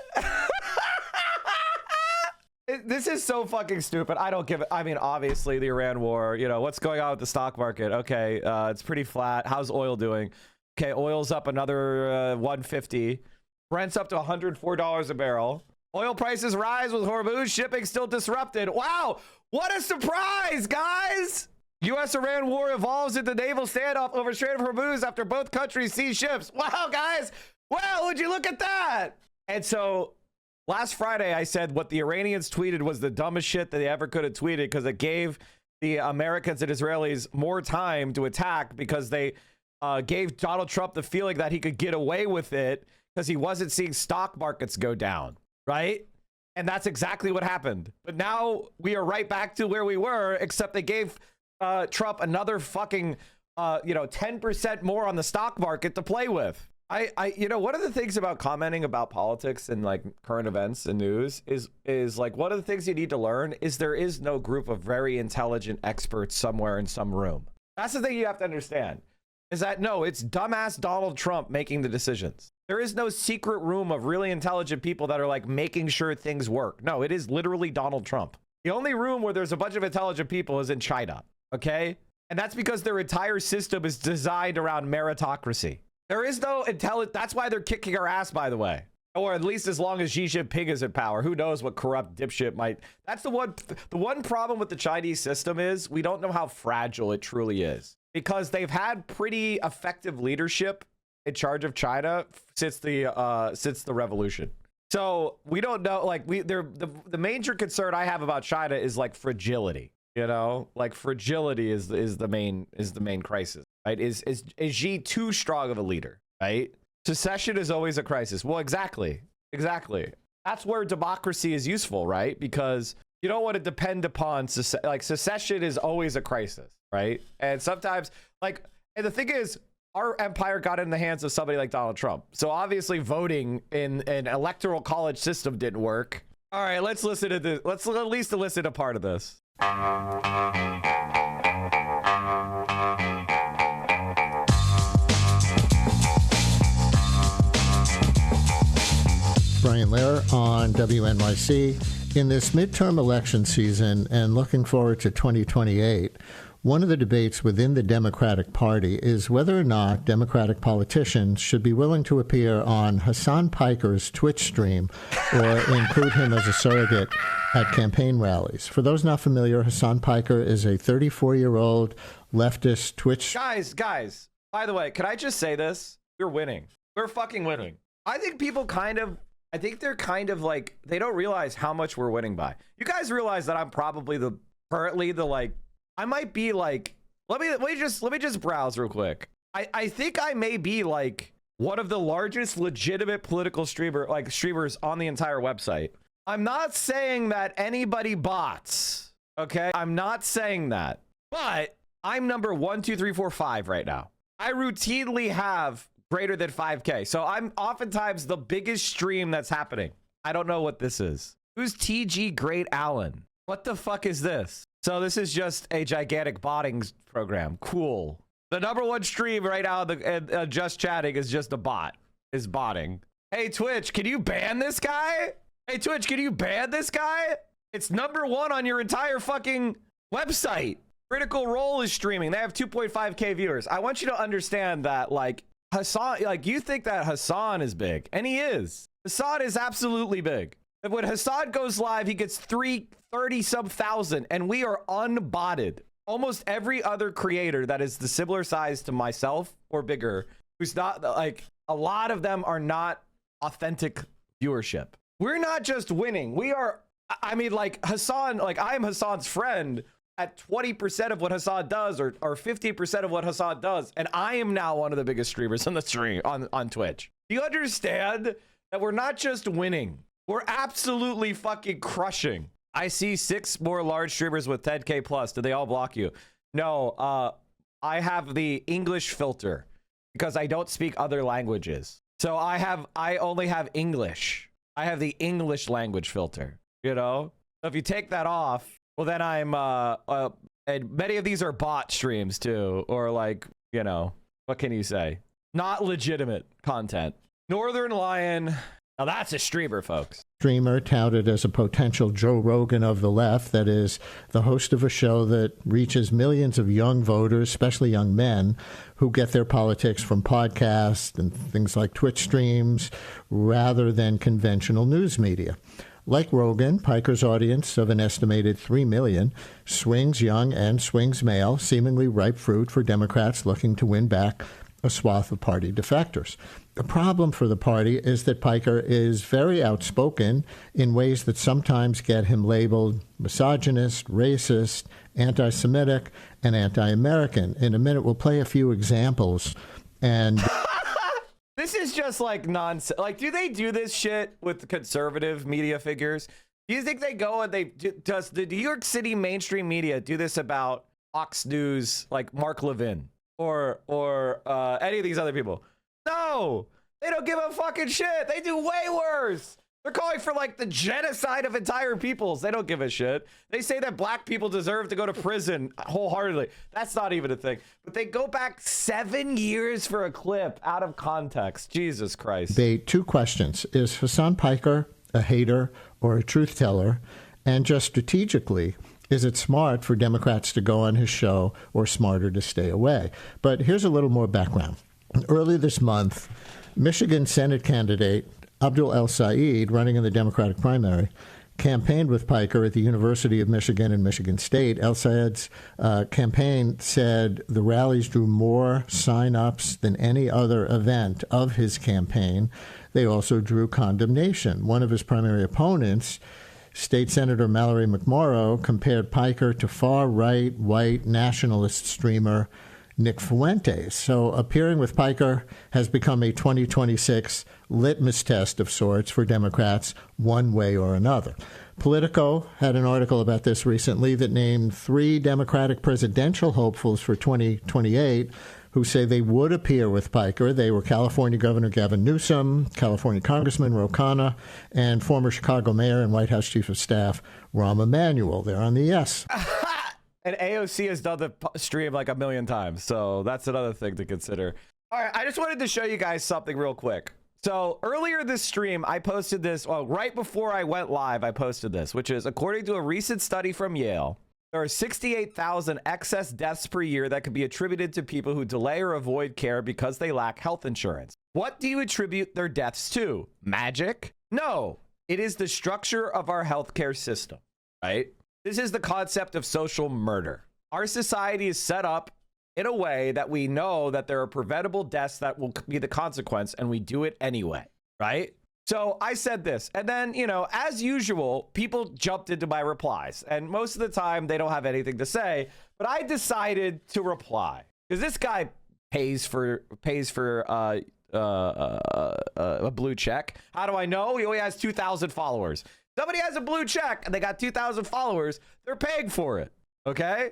This is so fucking stupid. I don't give it. I mean, obviously the Iran war, what's going on with the stock market? Okay, it's pretty flat. How's oil doing? Okay, oil's up another 150. Brent's up to $104 a barrel. Oil prices rise with Hormuz shipping still disrupted. Wow, what a surprise, guys! U.S.-Iran war evolves into naval standoff over Strait of Hormuz after both countries seize ships. Wow, guys! Well, would you look at that? And so last Friday, I said what the Iranians tweeted was the dumbest shit that they ever could have tweeted because it gave the Americans and Israelis more time to attack because they gave Donald Trump the feeling that he could get away with it because he wasn't seeing stock markets go down, right? And that's exactly what happened. But now we are right back to where we were, except they gave Trump another fucking 10% more on the stock market to play with. One of the things about commenting about politics and like current events and news is like one of the things you need to learn is there is no group of very intelligent experts somewhere in some room. That's the thing you have to understand is that no, it's dumbass Donald Trump making the decisions. There is no secret room of really intelligent people that are like making sure things work. No, it is literally Donald Trump. The only room where there's a bunch of intelligent people is in China. Okay. And that's because their entire system is designed around meritocracy. There is no intelligence. That's why they're kicking our ass, by the way. Or at least as long as Xi Jinping is in power. Who knows what corrupt dipshit might. That's the one problem with the Chinese system is we don't know how fragile it truly is. Because they've had pretty effective leadership in charge of China since the revolution. So we don't know, like the major concern I have about China is like fragility. Like fragility is the main crisis, right? Is Xi too strong of a leader, right? Secession is always a crisis. Well, exactly. That's where democracy is useful, right? Because you don't want to depend upon secession is always a crisis, right? And sometimes and the thing is, our empire got in the hands of somebody like Donald Trump. So obviously voting in an electoral college system didn't work. All right, let's listen to this. Let's at least listen to part of this. Brian Lehrer on WNYC. In this midterm election season and looking forward to 2028, one of the debates within the Democratic Party is whether or not Democratic politicians should be willing to appear on Hassan Piker's Twitch stream or include him as a surrogate at campaign rallies. For those not familiar, Hassan Piker is a 34-year-old leftist Twitch... Guys, by the way, can I just say this? We're winning. We're fucking winning. I think people they're kind of like, they don't realize how much we're winning by. You guys realize that I'm probably I might be like, let me just browse real quick. I think I may be like one of the largest legitimate political streamers on the entire website. I'm not saying that anybody bots, okay? I'm not saying that. But I'm number 1, 2, 3, 4, 5 right now. I routinely have greater than 5K. So I'm oftentimes the biggest stream that's happening. I don't know what this is. Who's TG Great Allen? What the fuck is this? So this is just a gigantic botting program. Cool. The number 1 stream right now Just Chatting is just a bot. Is botting. Hey, Twitch, can you ban this guy? Hey, Twitch, can you ban this guy? It's number 1 on your entire fucking website. Critical Role is streaming. They have 2.5K viewers. I want you to understand that, like, Hassan, like, you think that Hassan is big, and he is. Hassan is absolutely big. When Hassan goes live, he gets 30-some thousand, and we are unbotted. Almost every other creator that is the similar size to myself or bigger, who's not, like, a lot of them are not authentic viewership. We're not just winning. We are, I mean, like, Hassan, like, I am Hassan's friend at 20% of what Hassan does, or 50% of what Hassan does, and I am now one of the biggest streamers on the stream on Twitch. Do you understand that we're not just winning? We're absolutely fucking crushing. I see 6 more large streamers with 10K plus. Did they all block you? No, I have the English filter because I don't speak other languages. So I only have English. I have the English language filter, you know? So if you take that off, well, then I'm, and many of these are bot streams too, or like, you know, what can you say? Not legitimate content. Northern Lion. Now that's a streamer, folks. Streamer touted as a potential Joe Rogan of the left, that is, the host of a show that reaches millions of young voters, especially young men, who get their politics from podcasts and things like Twitch streams rather than conventional news media. Like Rogan, Piker's audience of an estimated 3 million swings young and swings male, seemingly ripe fruit for Democrats looking to win back a swath of party defectors. The problem for the party is that Piker is very outspoken in ways that sometimes get him labeled misogynist, racist, anti-Semitic, and anti-American. In a minute, we'll play a few examples. And this is just like nonsense. Like, do they do this shit with conservative media figures? Do you think they go and does the New York City mainstream media do this about Fox News, like Mark Levin or any of these other people? No, they don't give a fucking shit. They do way worse. They're calling for like the genocide of entire peoples. They don't give a shit. They say that black people deserve to go to prison wholeheartedly. That's not even a thing. But they go back 7 years for a clip out of context. Jesus Christ. Debate 2 questions. Is Hassan Piker a hater or a truth teller? And just strategically, is it smart for Democrats to go on his show or smarter to stay away? But here's a little more background. Early this month, Michigan Senate candidate Abdul El-Sayed, running in the Democratic primary, campaigned with Piker at the University of Michigan and Michigan State. El-Sayed's campaign said the rallies drew more sign-ups than any other event of his campaign. They also drew condemnation. One of his primary opponents, State Senator Mallory McMorrow, compared Piker to far-right white nationalist streamer Nick Fuentes. So appearing with Piker has become a 2026 litmus test of sorts for Democrats one way or another. Politico had an article about this recently that named 3 Democratic presidential hopefuls for 2028 who say they would appear with Piker. They were California Governor Gavin Newsom, California Congressman Ro Khanna, and former Chicago Mayor and White House Chief of Staff Rahm Emanuel. They're on the yes. And AOC has done the stream like a million times, so that's another thing to consider. All right, I just wanted to show you guys something real quick. So earlier this stream, I posted this, well, right before I went live, I posted this, which is, according to a recent study from Yale, there are 68,000 excess deaths per year that could be attributed to people who delay or avoid care because they lack health insurance. What do you attribute their deaths to? Magic? No, it is the structure of our healthcare system, right? This is the concept of social murder. Our society is set up in a way that we know that there are preventable deaths that will be the consequence, and we do it anyway, right? So I said this, and then, you know, as usual, people jumped into my replies, and most of the time they don't have anything to say, but I decided to reply because this guy pays for a blue check. How do I know? He only has 2,000 followers. Somebody has a blue check and they got 2,000 followers. They're paying for it. Okay.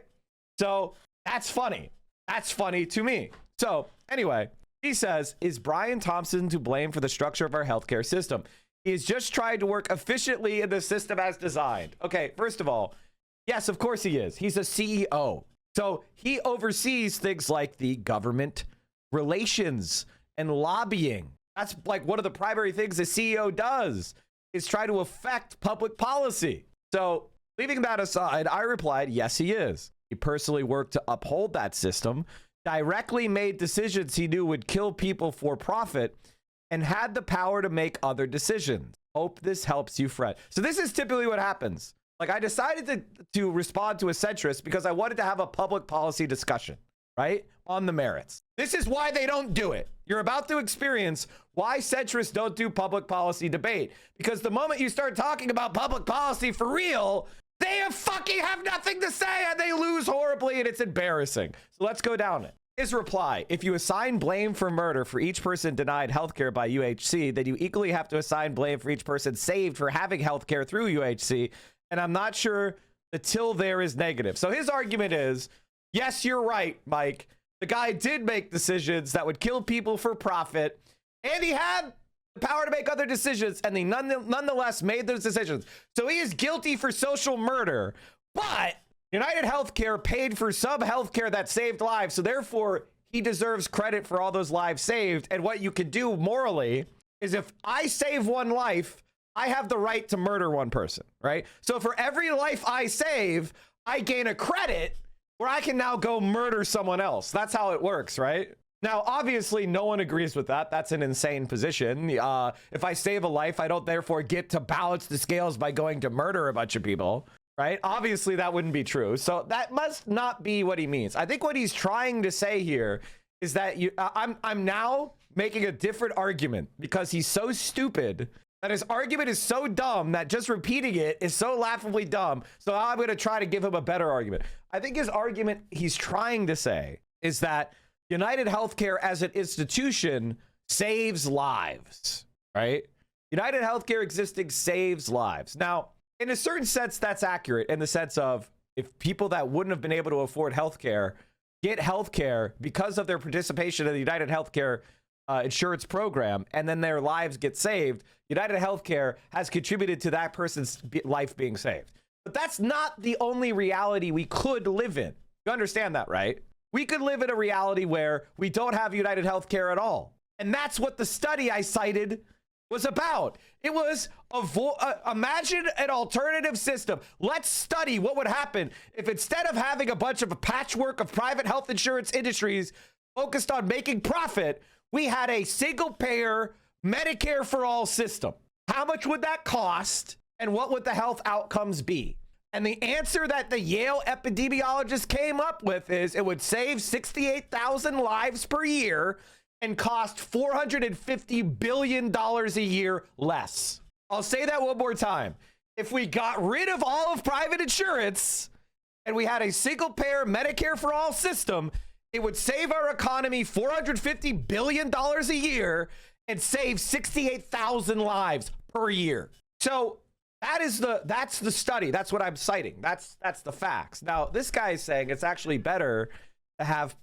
So That's funny. That's funny to me. So anyway, he says, is Brian Thompson to blame for the structure of our healthcare system? He's just tried to work efficiently in the system as designed. Okay, first of all, yes, of course he is. He's a CEO. So he oversees things like the government relations and lobbying. That's like one of the primary things the CEO does, is try to affect public policy. So leaving that aside, I replied, yes, he is. He personally worked to uphold that system, directly made decisions he knew would kill people for profit, and had the power to make other decisions. Hope this helps you, Fred. So this is typically what happens. Like, I decided to respond to a centrist because I wanted to have a public policy discussion, right, on the merits. This is why they don't do it. You're about to experience why centrists don't do public policy debate. Because the moment you start talking about public policy for real, they fucking have nothing to say and they lose horribly and it's embarrassing. So let's go down it. His reply: if you assign blame for murder for each person denied healthcare by UHC, then you equally have to assign blame for each person saved for having healthcare through UHC. And I'm not sure the till there is negative. So his argument is, yes, you're right, Mike. The guy did make decisions that would kill people for profit, and he had the power to make other decisions, and he nonetheless made those decisions. So he is guilty for social murder, but United Healthcare paid for some healthcare that saved lives, so therefore he deserves credit for all those lives saved. And what you can do morally is, if I save one life, I have the right to murder one person, right? So for every life I save, I gain a credit where I can now go murder someone else. That's how it works, right? Now, obviously, no one agrees with that. That's an insane position. If I save a life, I don't therefore get to balance the scales by going to murder a bunch of people, right? Obviously, that wouldn't be true. So that must not be what he means. I think what he's trying to say here is that I'm now making a different argument because he's so stupid that his argument is so dumb that just repeating it is so laughably dumb. So I'm going to try to give him a better argument. I think his argument he's trying to say is that United Healthcare as an institution saves lives, right? United Healthcare existing saves lives. Now, in a certain sense, that's accurate in the sense of, if people that wouldn't have been able to afford healthcare get healthcare because of their participation in the United Healthcare insurance program, and then their lives get saved, United Healthcare has contributed to that person's life being saved. But that's not the only reality we could live in. You understand that, right? We could live in a reality where we don't have United Healthcare at all. And that's what the study I cited was about. It was imagine an alternative system. Let's study what would happen if, instead of having a bunch of a patchwork of private health insurance industries focused on making profit, we had a single payer Medicare for all system. How much would that cost, and what would the health outcomes be? And the answer that the Yale epidemiologist came up with is it would save 68,000 lives per year and cost $450 billion a year less. I'll say that one more time. If we got rid of all of private insurance and we had a single payer Medicare for all system, it would save our economy $450 billion a year and save 68,000 lives per year. So that's the study. That's what I'm citing. That's the facts. Now, this guy is saying it's actually better to have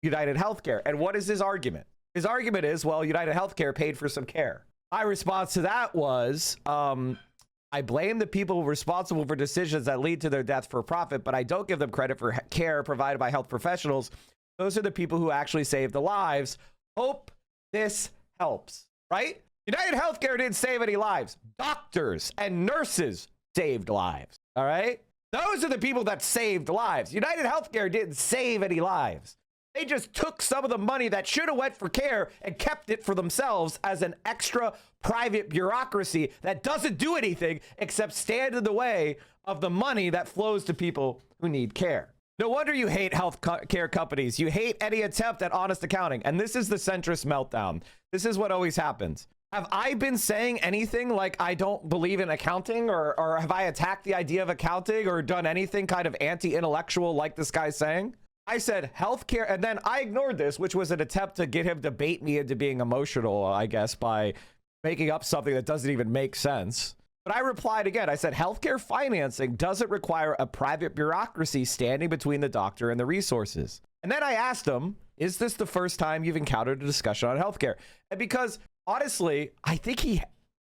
United Healthcare. And what is his argument? His argument is, well, United Healthcare paid for some care. My response to that was, I blame the people responsible for decisions that lead to their death for profit, but I don't give them credit for care provided by health professionals. Those are the people who actually save the lives. Hope this helps, right? United Healthcare didn't save any lives. Doctors and nurses saved lives, all right? Those are the people that saved lives. United Healthcare didn't save any lives. They just took some of the money that should have went for care and kept it for themselves as an extra private bureaucracy that doesn't do anything except stand in the way of the money that flows to people who need care. No wonder you hate health care companies. You hate any attempt at honest accounting. And this is the centrist meltdown. This is what always happens. Have I been saying anything like I don't believe in accounting, or have I attacked the idea of accounting or done anything kind of anti-intellectual like this guy's saying? I said healthcare, and then I ignored this, which was an attempt to get him to bait me into being emotional, I guess, by making up something that doesn't even make sense. But I replied again. I said, healthcare financing doesn't require a private bureaucracy standing between the doctor and the resources. And then I asked him, is this the first time you've encountered a discussion on healthcare? And because honestly, I think he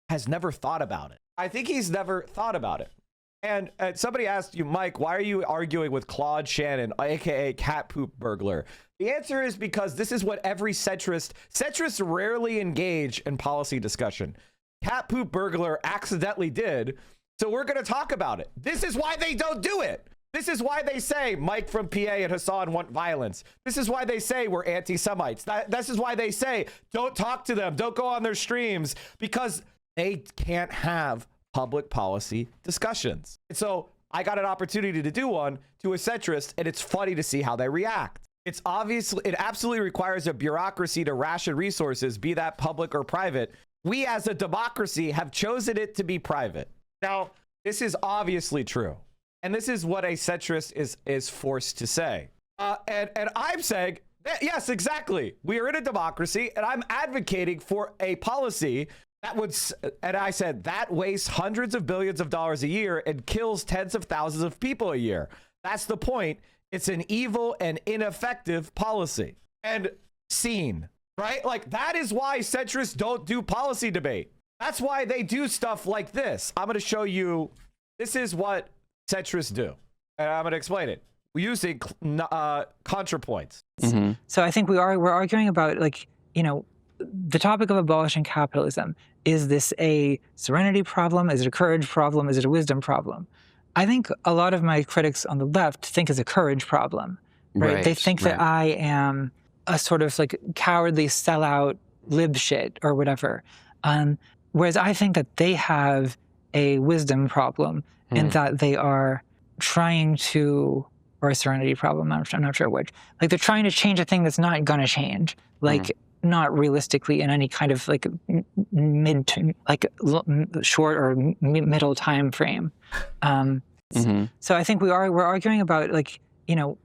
has never thought about it. I think he's never thought about it. And somebody asked you, Mike, why are you arguing with Claude Shannon, aka Cat Poop Burglar? The answer is because this is what every centrists rarely engage in policy discussion. Cat Poop Burglar accidentally did, so we're going to talk about it. This is why they don't do it. This is why they say Mike from PA and Hassan want violence. This is why they say we're anti-Semites. This is why they say don't talk to them, don't go on their streams, because they can't have public policy discussions. And so I got an opportunity to do one to a centrist, and it's funny to see how they react. It absolutely requires a bureaucracy to ration resources, be that public or private. We as a democracy have chosen it to be private. Now, this is obviously true. And this is what a centrist is forced to say. And I'm saying, that, yes, exactly. We are in a democracy, and I'm advocating for a policy that would, and I said, that wastes hundreds of billions of dollars a year and kills tens of thousands of people a year. That's the point. It's an evil and ineffective policy. And seen, right? Like, that is why centrists don't do policy debate. That's why they do stuff like this. I'm going to show you, this is what centrists do. And I'm going to explain it using contrapoints. Mm-hmm. So I think we're arguing about, like, you know, the topic of abolishing capitalism. Is this a serenity problem? Is it a courage problem? Is it a wisdom problem? I think a lot of my critics on the left think it's a courage problem, right? They think that I am a sort of like cowardly sellout lib shit or whatever. Whereas I think that they have a wisdom problem in that they are trying to, or a serenity problem, I'm not sure which. Like, they're trying to change a thing that's not going to change. Like, not realistically in any kind of like short or middle time frame. So I think we're arguing about, like, you know.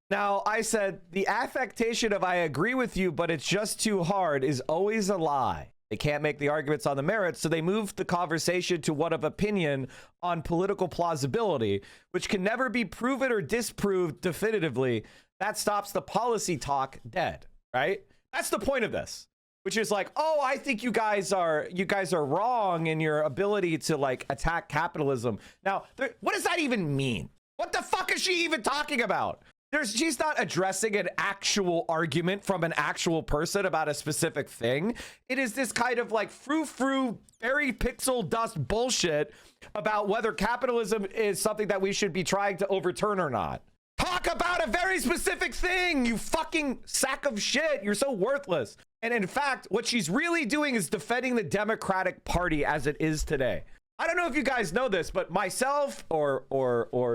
Now, I said the affectation of I agree with you, but it's just too hard is always a lie. They can't make the arguments on the merits, so they move the conversation to one of opinion on political plausibility, which can never be proven or disproved definitively. That stops the policy talk dead, right? That's the point of this, which is like, oh, I think you guys are wrong in your ability to, like, attack capitalism. Now, what does that even mean? What the fuck is she even talking about? She's not addressing an actual argument from an actual person about a specific thing. It is this kind of like frou-frou, very pixel dust bullshit about whether capitalism is something that we should be trying to overturn or not. Talk about a very specific thing, you fucking sack of shit. You're so worthless. And in fact, what she's really doing is defending the Democratic Party as it is today. I don't know if you guys know this, but myself or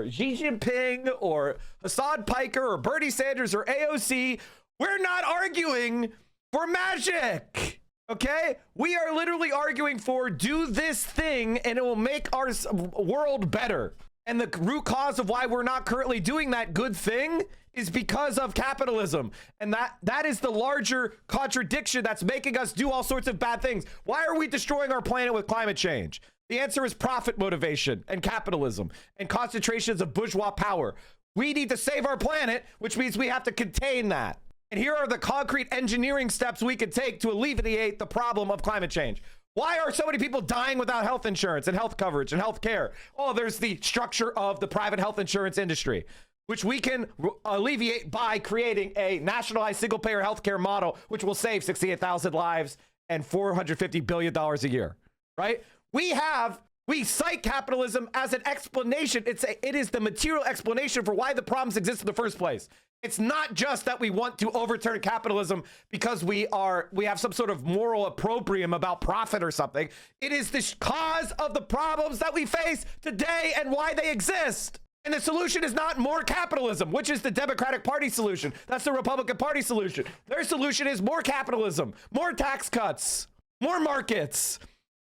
Xi Jinping or Hassan Piker or Bernie Sanders or AOC, we're not arguing for magic, okay? We are literally arguing for do this thing and it will make our world better. And the root cause of why we're not currently doing that good thing is because of capitalism. And that is the larger contradiction that's making us do all sorts of bad things. Why are we destroying our planet with climate change? The answer is profit motivation and capitalism and concentrations of bourgeois power. We need to save our planet, which means we have to contain that. And here are the concrete engineering steps we could take to alleviate the problem of climate change. Why are so many people dying without health insurance and health coverage and health care? Oh, there's the structure of the private health insurance industry, which we can alleviate by creating a nationalized single-payer healthcare model, which will save 68,000 lives and $450 billion a year, right? We cite capitalism as an explanation. It is the material explanation for why the problems exist in the first place. It's not just that we want to overturn capitalism because we have some sort of moral opprobrium about profit or something. It is the cause of the problems that we face today and why they exist. And the solution is not more capitalism, which is the Democratic Party solution. That's the Republican Party solution. Their solution is more capitalism, more tax cuts, more markets.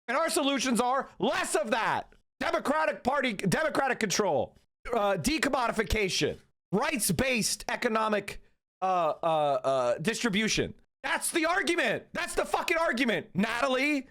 And our solutions are less of that. Democratic control, decommodification, rights-based economic distribution. That's the argument. That's the fucking argument, Natalie.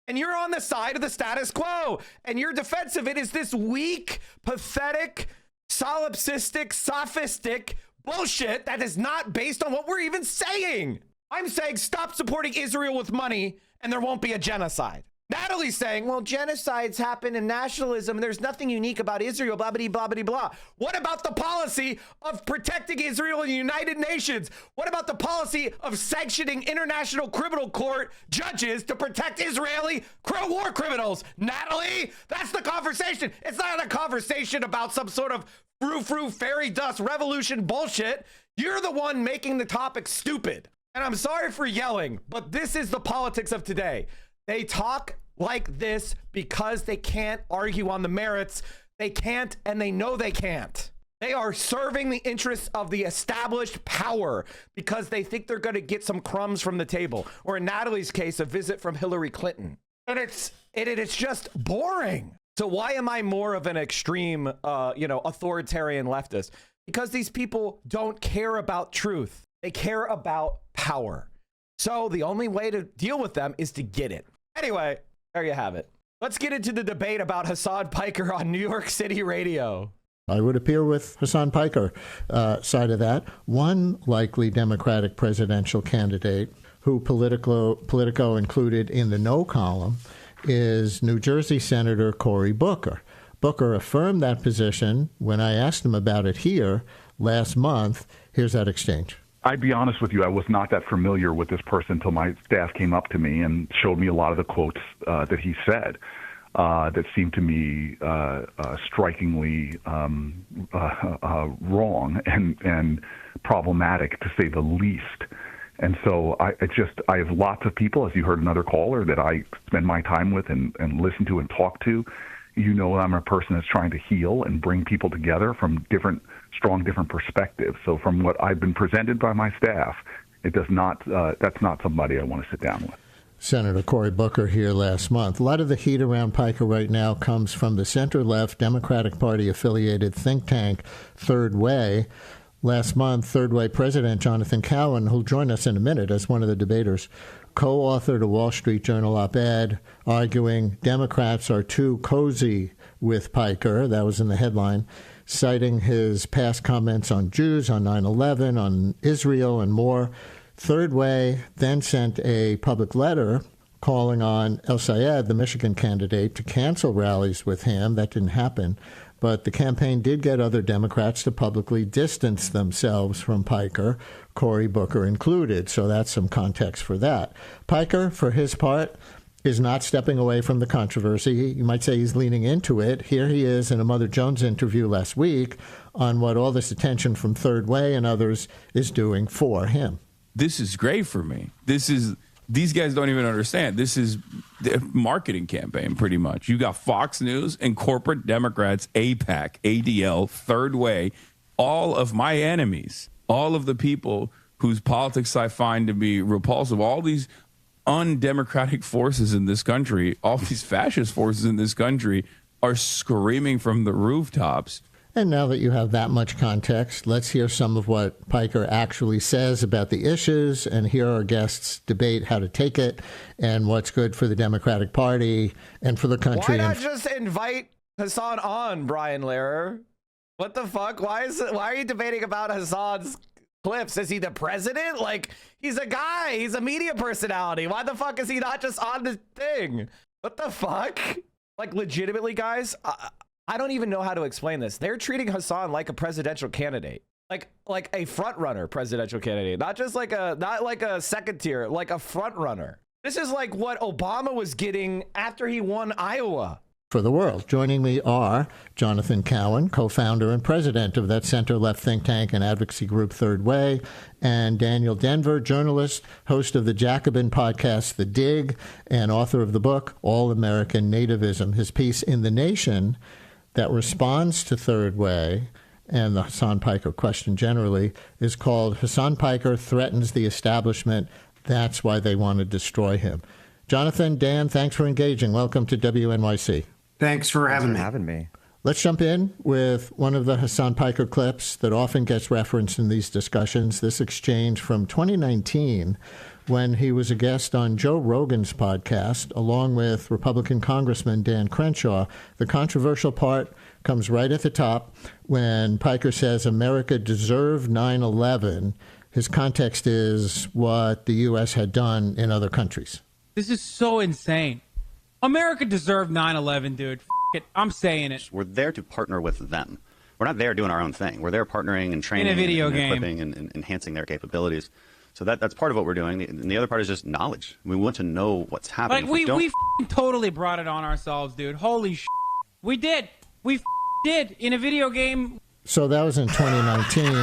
And you're on the side of the status quo. And your defense of it is this weak, pathetic, solipsistic, sophistic bullshit that is not based on what we're even saying. I'm saying stop supporting Israel with money and there won't be a genocide. Natalie's saying, well, genocides happen in nationalism. There's nothing unique about Israel, blah, blah, blah, blah, blah. What about the policy of protecting Israel in the United Nations? What about the policy of sanctioning International Criminal Court judges to protect Israeli war criminals? Natalie, that's the conversation. It's not a conversation about some sort of frou-frou fairy dust revolution bullshit. You're the one making the topic stupid. And I'm sorry for yelling, but this is the politics of today. They talk like this because they can't argue on the merits. They can't, and they know they can't. They are serving the interests of the established power because they think they're going to get some crumbs from the table, or in Natalie's case, a visit from Hillary Clinton. And it's just boring. So why am I more of an extreme, authoritarian leftist? Because these people don't care about truth. They care about power. So the only way to deal with them is to get it. Anyway, there you have it. Let's get into the debate about Hassan Piker on New York City radio. I would appear with Hassan Piker side of that. One likely Democratic presidential candidate who Politico included in the no column is New Jersey Senator Cory Booker. Booker affirmed that position when I asked him about it here last month. Here's that exchange. I'd be honest with you, I was not that familiar with this person until my staff came up to me and showed me a lot of the quotes that he said that seemed to me strikingly wrong and problematic, to say the least. And so I have lots of people, as you heard another caller, that I spend my time with and listen to and talk to. You know, I'm a person that's trying to heal and bring people together from different perspectives. So from what I've been presented by my staff, that's not somebody I want to sit down with. Senator Cory Booker here last month. A lot of the heat around Piker right now comes from the center-left Democratic Party-affiliated think tank Third Way. Last month, Third Way President Jonathan Cowan, who'll join us in a minute as one of the debaters, co-authored a Wall Street Journal op-ed arguing Democrats are too cozy with Piker. That was in the headline, citing his past comments on Jews, on 9/11, on Israel, and more. Third Way then sent a public letter calling on El Sayed, the Michigan candidate, to cancel rallies with him. That didn't happen. But the campaign did get other Democrats to publicly distance themselves from Piker, Cory Booker included. So that's some context for that. Piker, for his part, is not stepping away from the controversy. You might say he's leaning into it. Here he is in a Mother Jones interview last week on what all this attention from Third Way and others is doing for him. This is great for me. These guys don't even understand. This is the marketing campaign, pretty much. You got Fox News and corporate Democrats, AIPAC, ADL, Third Way, all of my enemies, all of the people whose politics I find to be repulsive, all these undemocratic forces in this country, all these fascist forces in this country are screaming from the rooftops. And now that you have that much context, let's hear some of what Piker actually says about the issues and hear our guests debate how to take it and what's good for the Democratic Party and for the country. Why not just invite Hassan on, Brian Lehrer? What the fuck? Why are you debating about Hassan's clips? Is he the president? Like, he's a guy. He's a media personality. Why the fuck is he not just on the thing? What the fuck? Like, legitimately, guys, I don't even know how to explain this. They're treating Hassan like a presidential candidate, like a front runner presidential candidate, not like a second tier, like a front runner. This is like what Obama was getting after he won Iowa. For the world. Joining me are Jonathan Cowan, co-founder and president of that center-left think tank and advocacy group Third Way, and Daniel Denver, journalist, host of the Jacobin podcast The Dig, and author of the book All American Nativism. His piece in The Nation that responds to Third Way and the Hassan Piker question generally is called Hassan Piker Threatens the Establishment. That's why they want to destroy him. Jonathan, Dan, thanks for engaging. Welcome to WNYC. Thanks for having me. Let's jump in with one of the Hassan Piker clips that often gets referenced in these discussions, this exchange from 2019 when he was a guest on Joe Rogan's podcast, along with Republican Congressman Dan Crenshaw. The controversial part comes right at the top when Piker says America deserved 9/11. His context is what the U.S. had done in other countries. This is so insane. America deserved 9/11, dude. F it. I'm saying it. We're there to partner with them. We're not there doing our own thing. We're there partnering and training in a video and game. equipping and enhancing their capabilities. So that's part of what we're doing. And the other part is just knowledge. We want to know what's happening. Like, we totally brought it on ourselves, dude. Holy shit. We did. We did in a video game. So that was in 2019.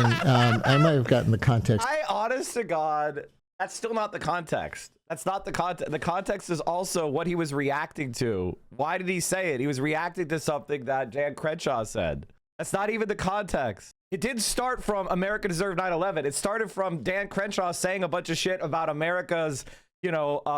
I might have gotten the context. Honest to God, that's still not the context. That's not the context. The context is also what he was reacting to. Why did he say it? He was reacting to something that Dan Crenshaw said. That's not even the context. It did start from America deserved 9/11. It started from Dan Crenshaw saying a bunch of shit about America's,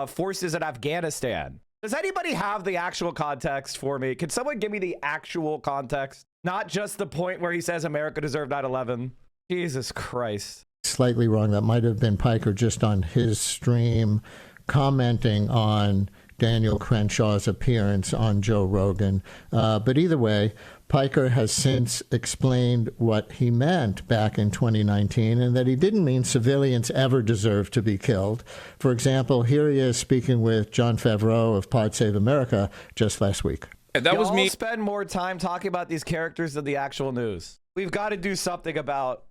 forces in Afghanistan. Does anybody have the actual context for me? Can someone give me the actual context? Not just the point where he says America deserved 9/11. Jesus Christ. Slightly wrong. That might have been Piker just on his stream commenting on Daniel Crenshaw's appearance on Joe Rogan. But either way, Piker has since explained what he meant back in 2019 and that he didn't mean civilians ever deserve to be killed. For example, here he is speaking with John Favreau of Pod Save America just last week. That was me. Spend more time talking about these characters than the actual news. We've got to do something about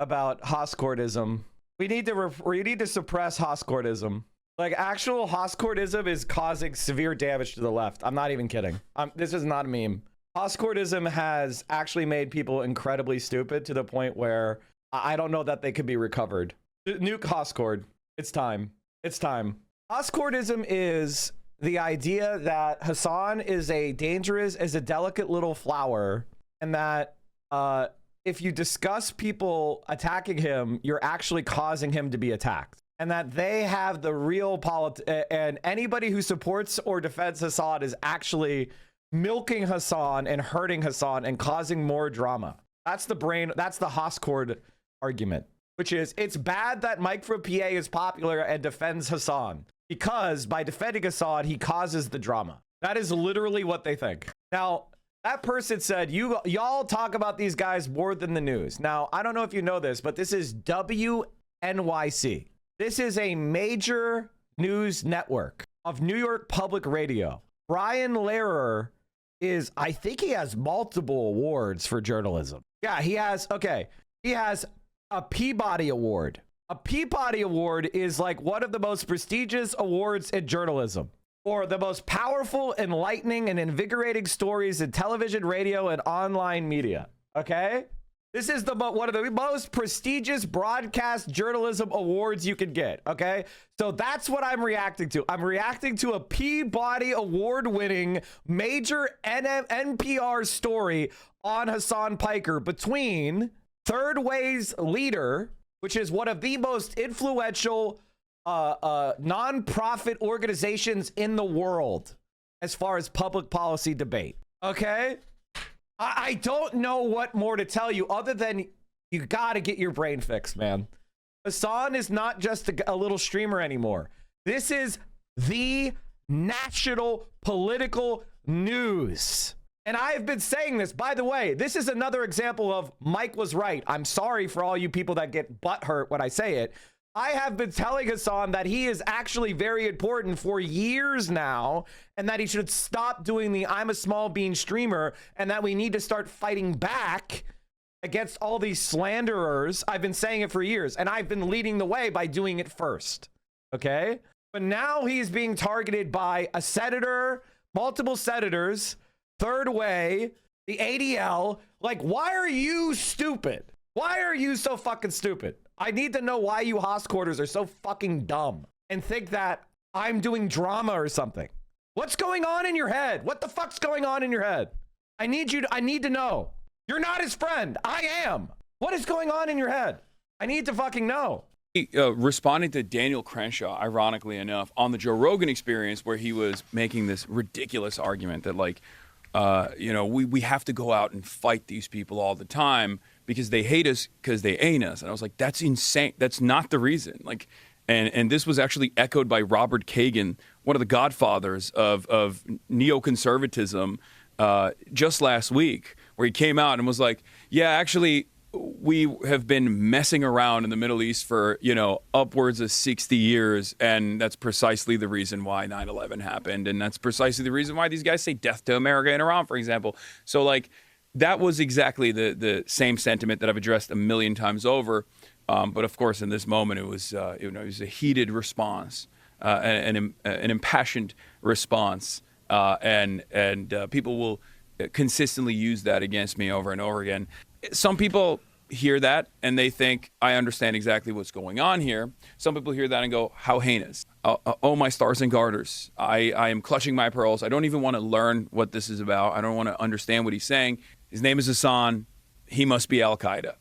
Hoscourtism. We need to suppress Hoscourtism. Like, actual Hoscourtism is causing severe damage to the left. I'm not even kidding. This is not a meme. Hoscourtism has actually made people incredibly stupid to the point where I don't know that they could be recovered. Nuke Hoscourt. It's time. It's time. Hoscourtism is the idea that Hassan is a delicate little flower, and that if you discuss people attacking him, you're actually causing him to be attacked. And that they have the real and anybody who supports or defends Hassan is actually milking Hassan and hurting Hassan and causing more drama. That's the Hoscourt argument, which is it's bad that Mike from PA is popular and defends Hassan because by defending Hassan, he causes the drama. That is literally what they think. Now, that person said, y'all talk about these guys more than the news. Now, I don't know if you know this, but this is WNYC. This is a major news network of New York Public Radio. Brian Lehrer I think he has multiple awards for journalism. Yeah, he has a Peabody Award. A Peabody Award is like one of the most prestigious awards in journalism, or the most powerful, enlightening, and invigorating stories in television, radio, and online media. Okay? This is one of the most prestigious broadcast journalism awards you can get, okay? So that's what I'm reacting to. I'm reacting to a Peabody Award-winning major NPR story on Hassan Piker between Third Way's Leader, which is one of the most influential nonprofit organizations in the world as far as public policy debate, okay? I don't know what more to tell you other than you got to get your brain fixed, man. Hassan is not just a little streamer anymore. This is the national political news. And I've been saying this, by the way, this is another example of Mike was right. I'm sorry for all you people that get butthurt when I say it. I have been telling Hassan that he is actually very important for years now, and that he should stop doing the I'm a small bean streamer, and that we need to start fighting back against all these slanderers. I've been saying it for years, and I've been leading the way by doing it first. Okay? But now he's being targeted by a senator, multiple senators, Third Way, the ADL. Like, why are you stupid? Why are you so fucking stupid? I need to know why you Hoscourters are so fucking dumb and think that I'm doing drama or something. What's going on in your head? What the fuck's going on in your head? I need to know. You're not his friend. I am. What is going on in your head? I need to fucking know. Responding to Daniel Crenshaw, ironically enough, on the Joe Rogan Experience, where he was making this ridiculous argument that, like, we have to go out and fight these people all the time because they hate us because they ain't us. And I was like, that's insane. That's not the reason. Like, And this was actually echoed by Robert Kagan, one of the godfathers of neoconservatism, just last week, where he came out and was like, yeah, actually, we have been messing around in the Middle East for, upwards of 60 years. And that's precisely the reason why 9/11 happened. And that's precisely the reason why these guys say death to America and Iran, for example. So, that was exactly the same sentiment that I've addressed a million times over. But of course, in this moment, it was a heated response, an impassioned response, and people will consistently use that against me over and over again. Some people hear that and they think I understand exactly what's going on here. Some people hear that and go, "How heinous! Oh, my stars and garters! I am clutching my pearls. I don't even want to learn what this is about. I don't want to understand what he's saying. His name is Hassan. He must be Al Qaeda."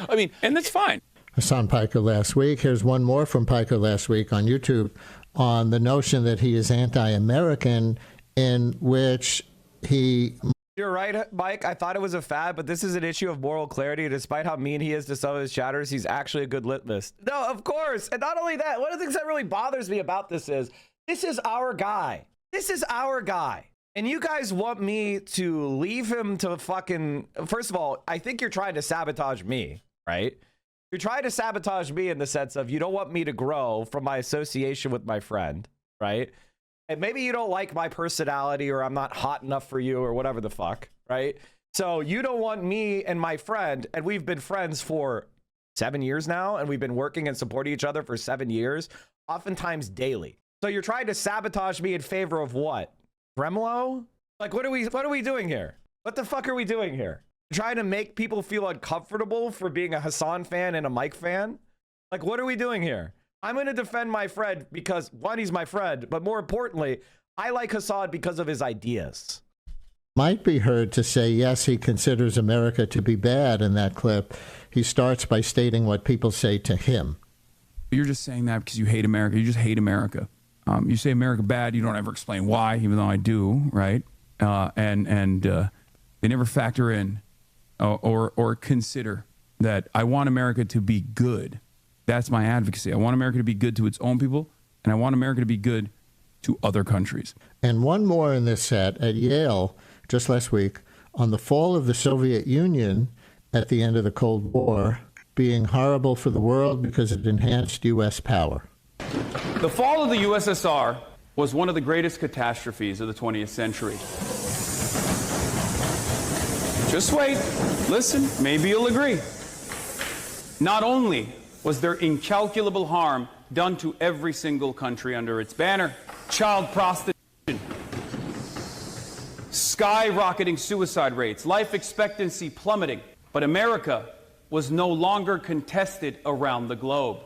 I mean, and that's fine. Hassan Piker last week. Here's one more from Piker last week on YouTube on the notion that he is anti-American, in which he... You're right, Mike. I thought it was a fad, but this is an issue of moral clarity. Despite how mean he is to some of his chatters, he's actually a good litmus. No, of course. And not only that, one of the things that really bothers me about this is our guy. This is our guy. And you guys want me to leave him to fucking... First of all, I think you're trying to sabotage me, right? You're trying to sabotage me in the sense of you don't want me to grow from my association with my friend, right? And maybe you don't like my personality, or I'm not hot enough for you, or whatever the fuck, right? So you don't want me and my friend, and we've been friends for 7 years now, and we've been working and supporting each other for 7 years, oftentimes daily. So you're trying to sabotage me in favor of what? Gremlo? Like, what are we doing here? What the fuck are we doing here? Trying to make people feel uncomfortable for being a Hassan fan and a Mike fan? Like, what are we doing here? I'm going to defend my friend because, one, he's my friend, but more importantly, I like Hassan because of his ideas. Might be heard to say, yes, he considers America to be bad in that clip. He starts by stating what people say to him. You're just saying that because you hate America. You just hate America. You say America bad, you don't ever explain why, even though I do, right? And they never factor in or consider that I want America to be good. That's my advocacy. I want America to be good to its own people, and I want America to be good to other countries. And one more in this set at Yale just last week on the fall of the Soviet Union at the end of the Cold War being horrible for the world because it enhanced U.S. power. The fall of the USSR was one of the greatest catastrophes of the 20th century. Just wait, listen, maybe you'll agree. Not only was there incalculable harm done to every single country under its banner, child prostitution, skyrocketing suicide rates, life expectancy plummeting, but America was no longer contested around the globe.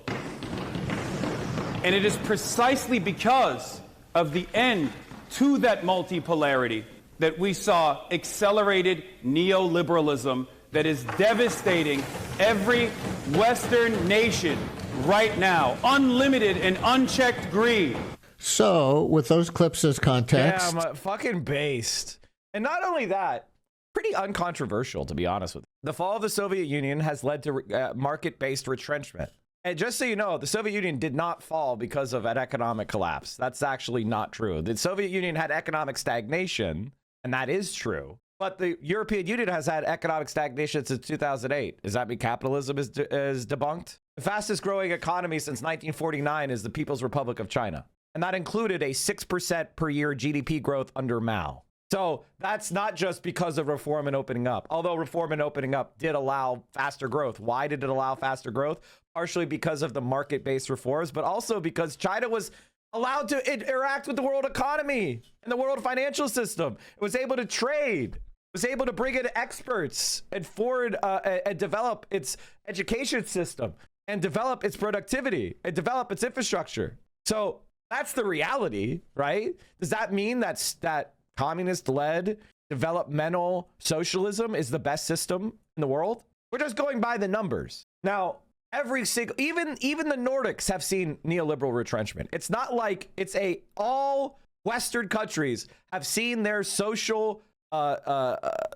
And it is precisely because of the end to that multipolarity that we saw accelerated neoliberalism that is devastating every Western nation right now. Unlimited and unchecked greed. So, with those clips as context... Yeah, I'm fucking based. And not only that, pretty uncontroversial, to be honest with you. The fall of the Soviet Union has led to market-based retrenchment. And just so you know, the Soviet Union did not fall because of an economic collapse. That's actually not true. The Soviet Union had economic stagnation, and that is true. But the European Union has had economic stagnation since 2008. Does that mean capitalism is debunked? The fastest growing economy since 1949 is the People's Republic of China. And that included a 6% per year GDP growth under Mao. So that's not just because of reform and opening up. Although reform and opening up did allow faster growth. Why did it allow faster growth? Partially because of the market-based reforms, but also because China was allowed to interact with the world economy and the world financial system. It was able to trade. Was able to bring in experts and and develop its education system and develop its productivity and develop its infrastructure. So that's the reality, right? Does that mean that communist-led developmental socialism is the best system in the world? We're just going by the numbers. Now, every single, even the Nordics have seen neoliberal retrenchment. It's not like all Western countries have seen their social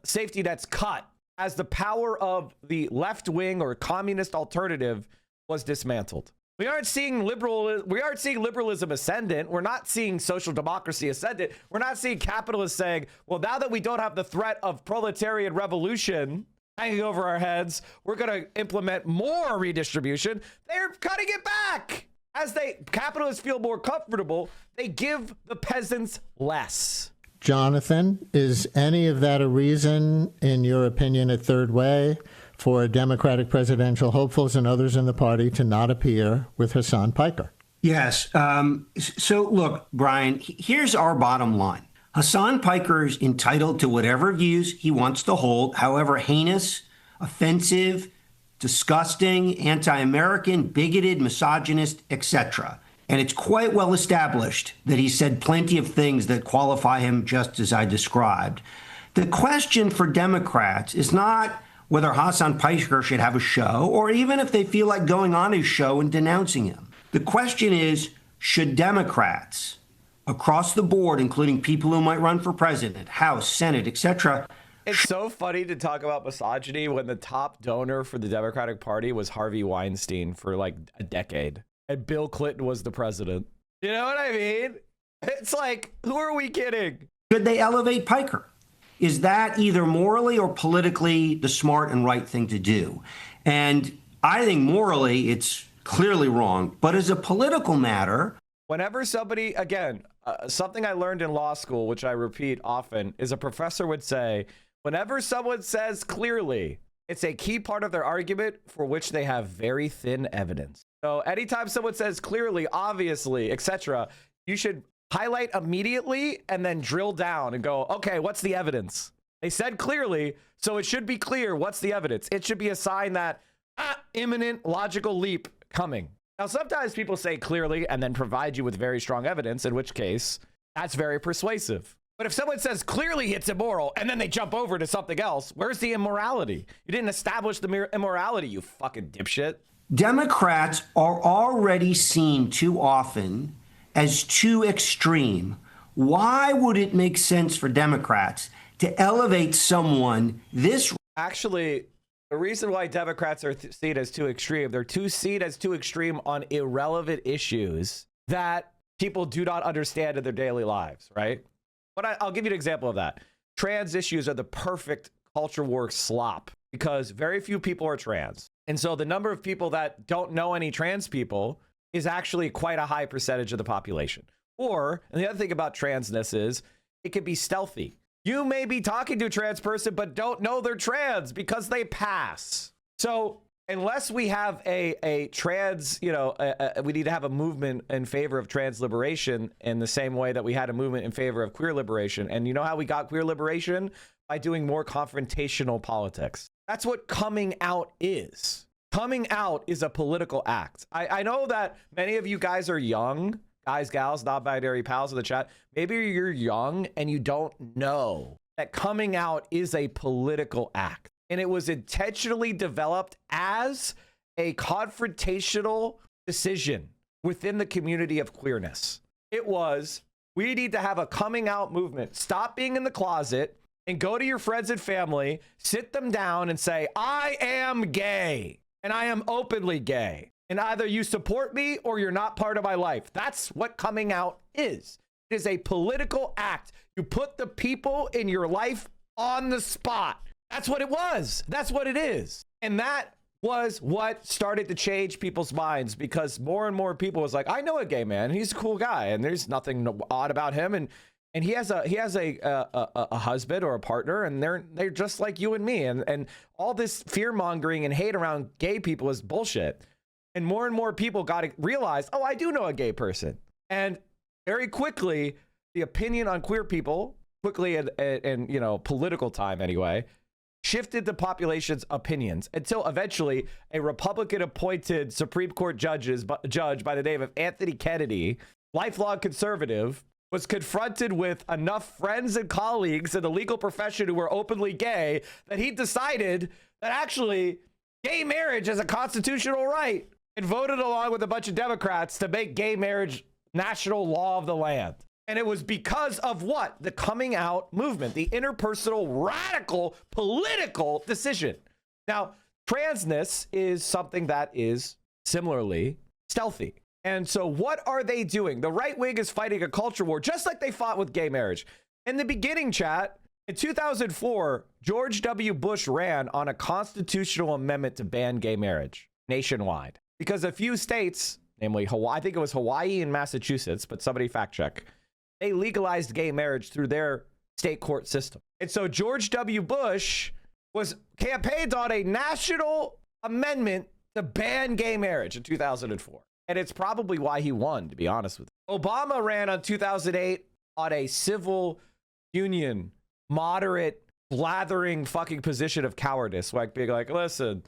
safety nets cut as the power of the left wing or communist alternative was dismantled. We aren't seeing liberalism ascendant. We're not seeing social democracy ascendant. We're not seeing capitalists saying, well, now that we don't have the threat of proletarian revolution hanging over our heads, we're going to implement more redistribution. They're cutting it back. As capitalists feel more comfortable, they give the peasants less. Jonathan, is any of that a reason, in your opinion, at Third Way, for Democratic presidential hopefuls and others in the party to not appear with Hassan Piker? Yes. So look, Brian, here's our bottom line. Hassan Piker is entitled to whatever views he wants to hold, however heinous, offensive, disgusting, anti-American, bigoted, misogynist, etc. And it's quite well established that he said plenty of things that qualify him just as I described. The question for Democrats is not whether Hassan Piker should have a show, or even if they feel like going on his show and denouncing him. The question is, should Democrats across the board, including people who might run for president, House, Senate, etc. It's so funny to talk about misogyny when the top donor for the Democratic Party was Harvey Weinstein for like a decade, and Bill Clinton was the president. You know what I mean? It's like, who are we kidding? Should they elevate Piker? Is that either morally or politically the smart and right thing to do? And I think morally it's clearly wrong. But as a political matter, whenever somebody, again, something I learned in law school, which I repeat often, is a professor would say, whenever someone says clearly, it's a key part of their argument for which they have very thin evidence. So anytime someone says clearly, obviously, etc., you should highlight immediately and then drill down and go, okay, what's the evidence? They said clearly, so it should be clear. What's the evidence? It should be a sign that imminent logical leap coming. Now, sometimes people say clearly and then provide you with very strong evidence, in which case that's very persuasive. But if someone says clearly it's immoral and then they jump over to something else, where's the immorality? You didn't establish the immorality, you fucking dipshit. Democrats are already seen too often as too extreme. Why would it make sense for Democrats to elevate someone this? Actually, the reason why Democrats are seen as too extreme, they're seen as too extreme on irrelevant issues that people do not understand in their daily lives, right? But I'll give you an example of that. Trans issues are the perfect culture war slop because very few people are trans. And so the number of people that don't know any trans people is actually quite a high percentage of the population. Or, and the other thing about transness is it can be stealthy. You may be talking to a trans person, but don't know they're trans because they pass. So unless we have a trans, we need to have a movement in favor of trans liberation in the same way that we had a movement in favor of queer liberation. And you know how we got queer liberation? By doing more confrontational politics. That's what coming out is. Coming out is a political act. I know that many of you guys are young, guys, gals, non-binary pals in the chat. Maybe you're young and you don't know that coming out is a political act. And it was intentionally developed as a confrontational decision within the community of queerness. It was, we need to have a coming out movement. Stop being in the closet and go to your friends and family, sit them down and say, I am gay. And I am openly gay. And either you support me or you're not part of my life. That's what coming out is. It is a political act. You put the people in your life on the spot. That's what it was. That's what it is. And that was what started to change people's minds because more and more people was like, I know a gay man. He's a cool guy. And there's nothing odd about him. And he has a husband or a partner, and they're just like you and me. And all this fear mongering and hate around gay people is bullshit. And more people got to realize, oh, I do know a gay person. And very quickly, the opinion on queer people, quickly in political time anyway, shifted the population's opinions until eventually a Republican-appointed Supreme Court judge by the name of Anthony Kennedy, lifelong conservative, was confronted with enough friends and colleagues in the legal profession who were openly gay that he decided that actually gay marriage is a constitutional right and voted along with a bunch of Democrats to make gay marriage national law of the land. And it was because of what? The coming out movement, the interpersonal, radical, political decision. Now, transness is something that is similarly stealthy. And so what are they doing? The right wing is fighting a culture war, just like they fought with gay marriage. In the beginning, chat, in 2004, George W. Bush ran on a constitutional amendment to ban gay marriage nationwide because a few states, namely Hawaii, I think it was Hawaii and Massachusetts, but somebody fact check, they legalized gay marriage through their state court system. And so George W. Bush was campaigned on a national amendment to ban gay marriage in 2004. And it's probably why he won, to be honest with you. Obama ran on 2008 on a civil union, moderate, blathering fucking position of cowardice, like being like, listen,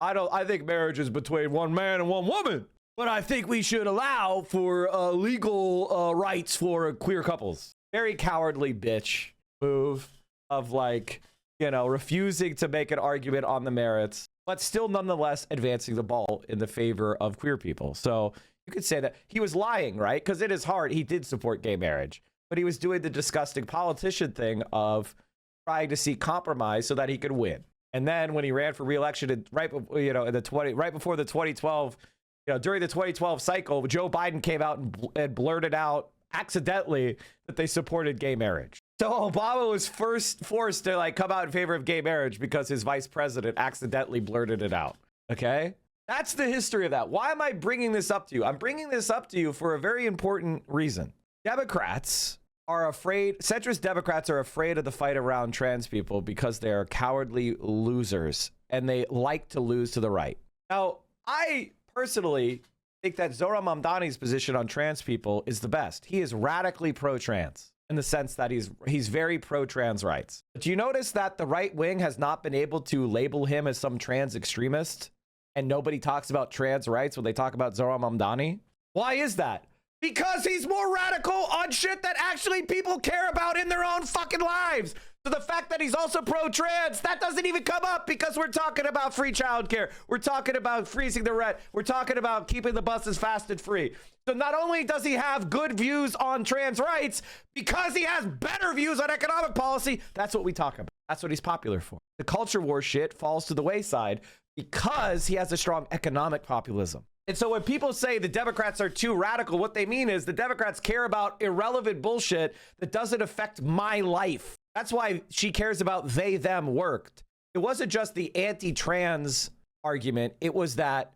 I think marriage is between one man and one woman, but I think we should allow for legal rights for queer couples. Very cowardly bitch move of like, you know, refusing to make an argument on the merits, but still nonetheless advancing the ball in the favor of queer people. So you could say that he was lying, right? Because in his heart, he did support gay marriage, but he was doing the disgusting politician thing of trying to seek compromise so that he could win. And then when he ran for re-election, right before the 2012, during the 2012 cycle, Joe Biden came out and blurted out accidentally that they supported gay marriage. So Obama was first forced to like come out in favor of gay marriage because his vice president accidentally blurted it out. Okay? That's the history of that. Why am I bringing this up to you? I'm bringing this up to you for a very important reason. Democrats are afraid, centrist Democrats are afraid of the fight around trans people because they are cowardly losers and they like to lose to the right. Now, I personally think that Zohran Mamdani's position on trans people is the best. He is radically pro-trans in the sense that he's very pro-trans rights. But do you notice that the right wing has not been able to label him as some trans extremist and nobody talks about trans rights when they talk about Zohran Mamdani? Why is that? Because he's more radical on shit that actually people care about in their own fucking lives. So the fact that he's also pro-trans, that doesn't even come up because we're talking about free childcare. We're talking about freezing the rent. We're talking about keeping the buses fast and free. So not only does he have good views on trans rights, because he has better views on economic policy, that's what we talk about. That's what he's popular for. The culture war shit falls to the wayside because he has a strong economic populism. And so when people say the Democrats are too radical, what they mean is the Democrats care about irrelevant bullshit that doesn't affect my life. That's why she cares about they, them worked. It wasn't just the anti-trans argument. It was that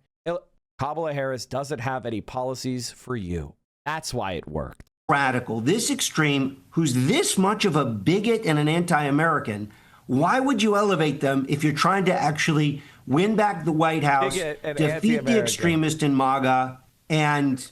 Kamala Harris doesn't have any policies for you. That's why it worked. Radical, this extreme, who's this much of a bigot and an anti-American, why would you elevate them if you're trying to actually win back the White House, defeat the extremist in MAGA, and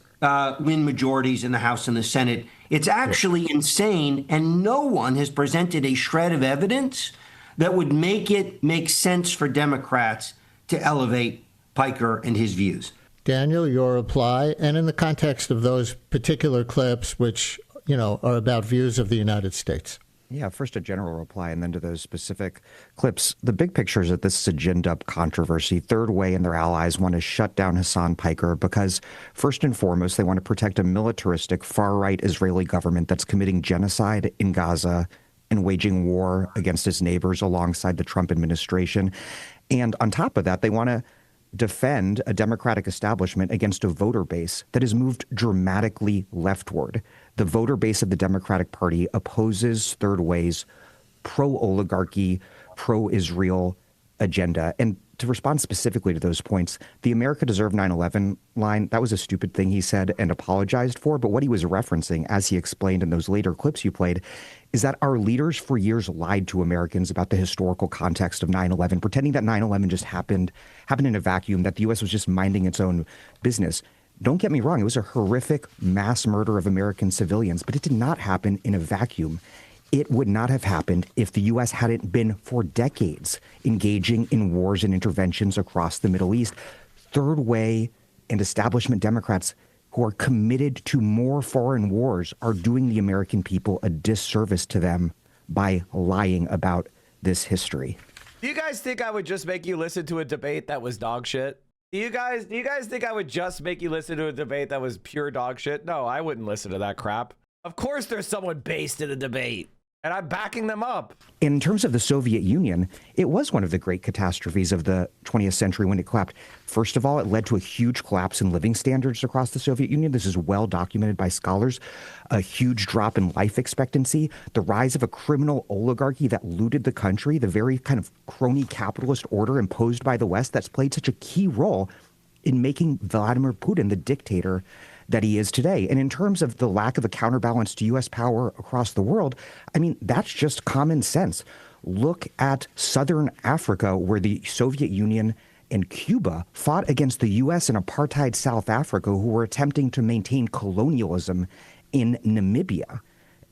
win majorities in the House and the Senate? It's actually insane, and no one has presented a shred of evidence that would make it make sense for Democrats to elevate Piker and his views. Daniel, your reply, and in the context of those particular clips, which, are about views of the United States. Yeah, first a general reply and then to those specific clips. The big picture is that this is a ginned-up controversy. Third Way and their allies want to shut down Hassan Piker because, first and foremost, they want to protect a militaristic, far-right Israeli government that's committing genocide in Gaza and waging war against its neighbors alongside the Trump administration. And on top of that, they want to defend a Democratic establishment against a voter base that has moved dramatically leftward. The voter base of the Democratic Party opposes Third Way's pro-oligarchy, pro-Israel agenda. And to respond specifically to those points, the America Deserved 9/11 line, that was a stupid thing he said and apologized for. But what he was referencing, as he explained in those later clips you played, is that our leaders for years lied to Americans about the historical context of 9/11, pretending that 9/11 just happened in a vacuum, that the U.S. was just minding its own business. Don't get me wrong, it was a horrific mass murder of American civilians, but it did not happen in a vacuum. It would not have happened if the U.S. hadn't been for decades engaging in wars and interventions across the Middle East. Third Way and establishment Democrats who are committed to more foreign wars are doing the American people a disservice to them by lying about this history. Do you guys think I would just make you listen to a debate that was dog shit? Do you guys think I would just make you listen to a debate that was pure dog shit? No, I wouldn't listen to that crap. Of course there's someone based in a debate. And I'm backing them up. In terms of the Soviet Union, it was one of the great catastrophes of the 20th century when it collapsed. First of all, it led to a huge collapse in living standards across the Soviet Union. This is well documented by scholars. A huge drop in life expectancy, the rise of a criminal oligarchy that looted the country, the very kind of crony capitalist order imposed by the West that's played such a key role in making Vladimir Putin the dictator that he is today. And in terms of the lack of a counterbalance to U.S. power across the world, I mean, that's just common sense. Look at Southern Africa, where the Soviet Union and Cuba fought against the U.S. and apartheid South Africa, who were attempting to maintain colonialism in Namibia.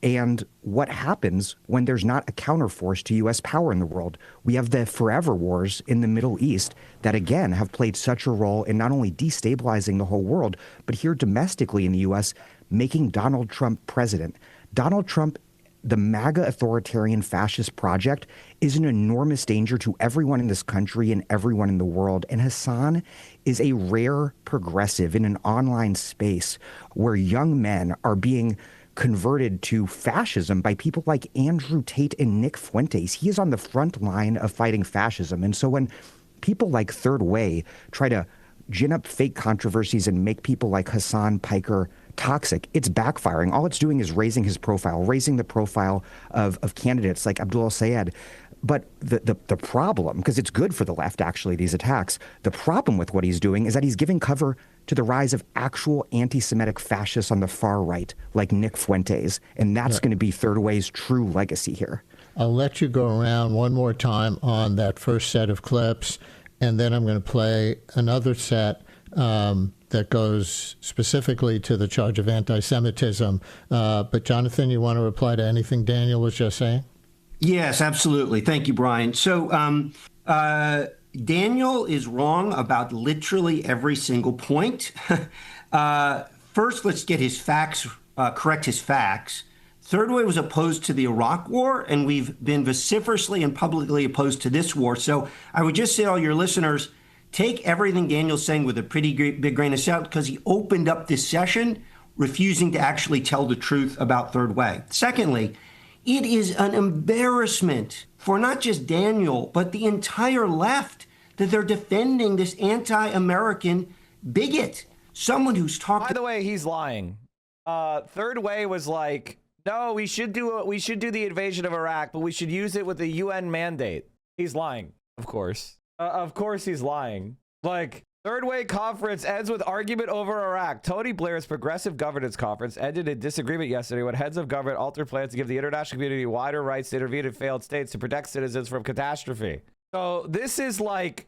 And what happens when there's not a counterforce to U.S. power in the world? We have the forever wars in the Middle East that, again, have played such a role in not only destabilizing the whole world, but here domestically in the U.S., making Donald Trump president. Donald Trump, the MAGA authoritarian fascist project, is an enormous danger to everyone in this country and everyone in the world. And Hassan is a rare progressive in an online space where young men are being converted to fascism by people like Andrew Tate and Nick Fuentes. He is on the front line of fighting fascism. And so when people like Third Way try to gin up fake controversies and make people like Hassan Piker toxic, it's backfiring. All it's doing is raising his profile, raising the profile of candidates like Abdullah Sayed. But the problem, because it's good for the left, actually, these attacks, the problem with what he's doing is that he's giving cover to the rise of actual anti-Semitic fascists on the far right, like Nick Fuentes. And that's going to be Third Way's true legacy here. I'll let you go around one more time on that first set of clips, and then I'm going to play another set that goes specifically to the charge of anti-Semitism. But Jonathan, you want to reply to anything Daniel was just saying? Yes, absolutely. Thank you, Brian. So Daniel is wrong about literally every single point. First, let's get his facts, correct his facts. Third Way was opposed to the Iraq War, and we've been vociferously and publicly opposed to this war. So I would just say to all your listeners, take everything Daniel's saying with a pretty big grain of salt, because he opened up this session refusing to actually tell the truth about Third Way. Secondly, it is an embarrassment for not just Daniel, but the entire left that they're defending this anti-American bigot, someone who's talking. By the way, he's lying. Third Way was like, no, we should do the invasion of Iraq, but we should use it with the UN mandate. He's lying, of course. Of course he's lying. Like, Third Way conference ends with argument over Iraq. Tony Blair's Progressive Governance Conference ended in disagreement yesterday when heads of government altered plans to give the international community wider rights to intervene in failed states to protect citizens from catastrophe. So this is like,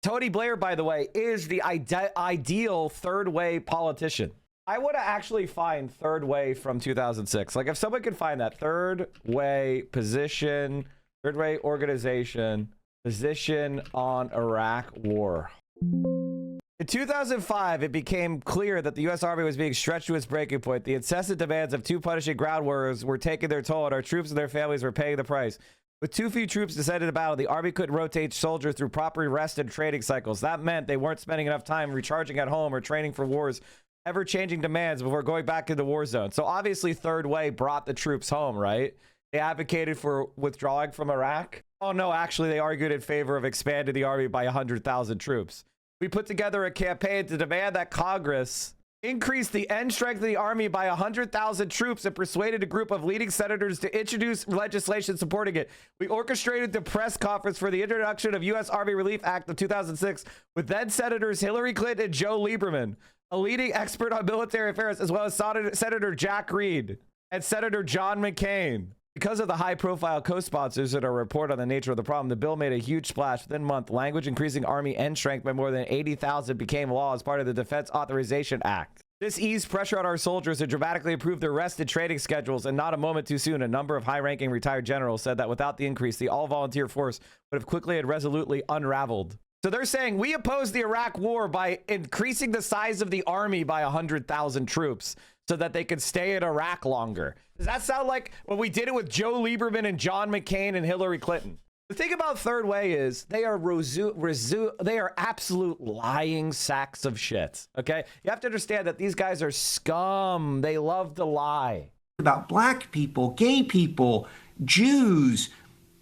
Tony Blair, by the way, is the ideal Third Way politician. I want to actually find Third Way from 2006. Like, if someone could find that Third Way position, Third Way organization, position on Iraq war. In 2005, it became clear that the U.S. Army was being stretched to its breaking point. The incessant demands of too punishing ground wars were taking their toll, and our troops and their families were paying the price. With too few troops to send into battle, the Army couldn't rotate soldiers through proper rest and training cycles. That meant they weren't spending enough time recharging at home or training for wars, ever-changing demands before going back into war zone. So obviously, Third Way brought the troops home, right? They advocated for withdrawing from Iraq. Oh, no, actually, they argued in favor of expanding the Army by 100,000 troops. We put together a campaign to demand that Congress increase the end strength of the Army by 100,000 troops and persuaded a group of leading senators to introduce legislation supporting it. We orchestrated the press conference for the introduction of U.S. Army Relief Act of 2006 with then Senators Hillary Clinton and Joe Lieberman, a leading expert on military affairs, as well as Senator Jack Reed and Senator John McCain. Because of the high-profile co-sponsors that are report on the nature of the problem, the bill made a huge splash. Within a month, language increasing Army end strength by more than 80,000 became law as part of the Defense Authorization Act. This eased pressure on our soldiers and dramatically improved their rest and training schedules, and not a moment too soon, a number of high-ranking retired generals said that without the increase, the all-volunteer force would have quickly and resolutely unraveled. So they're saying we opposed the Iraq war by increasing the size of the Army by 100,000 troops so that they could stay in Iraq longer. Does that sound like when we did it with Joe Lieberman and John McCain and Hillary Clinton? The thing about Third Way is they are absolute lying sacks of shit. Okay, you have to understand that these guys are scum. They love to lie. about black people, gay people, Jews.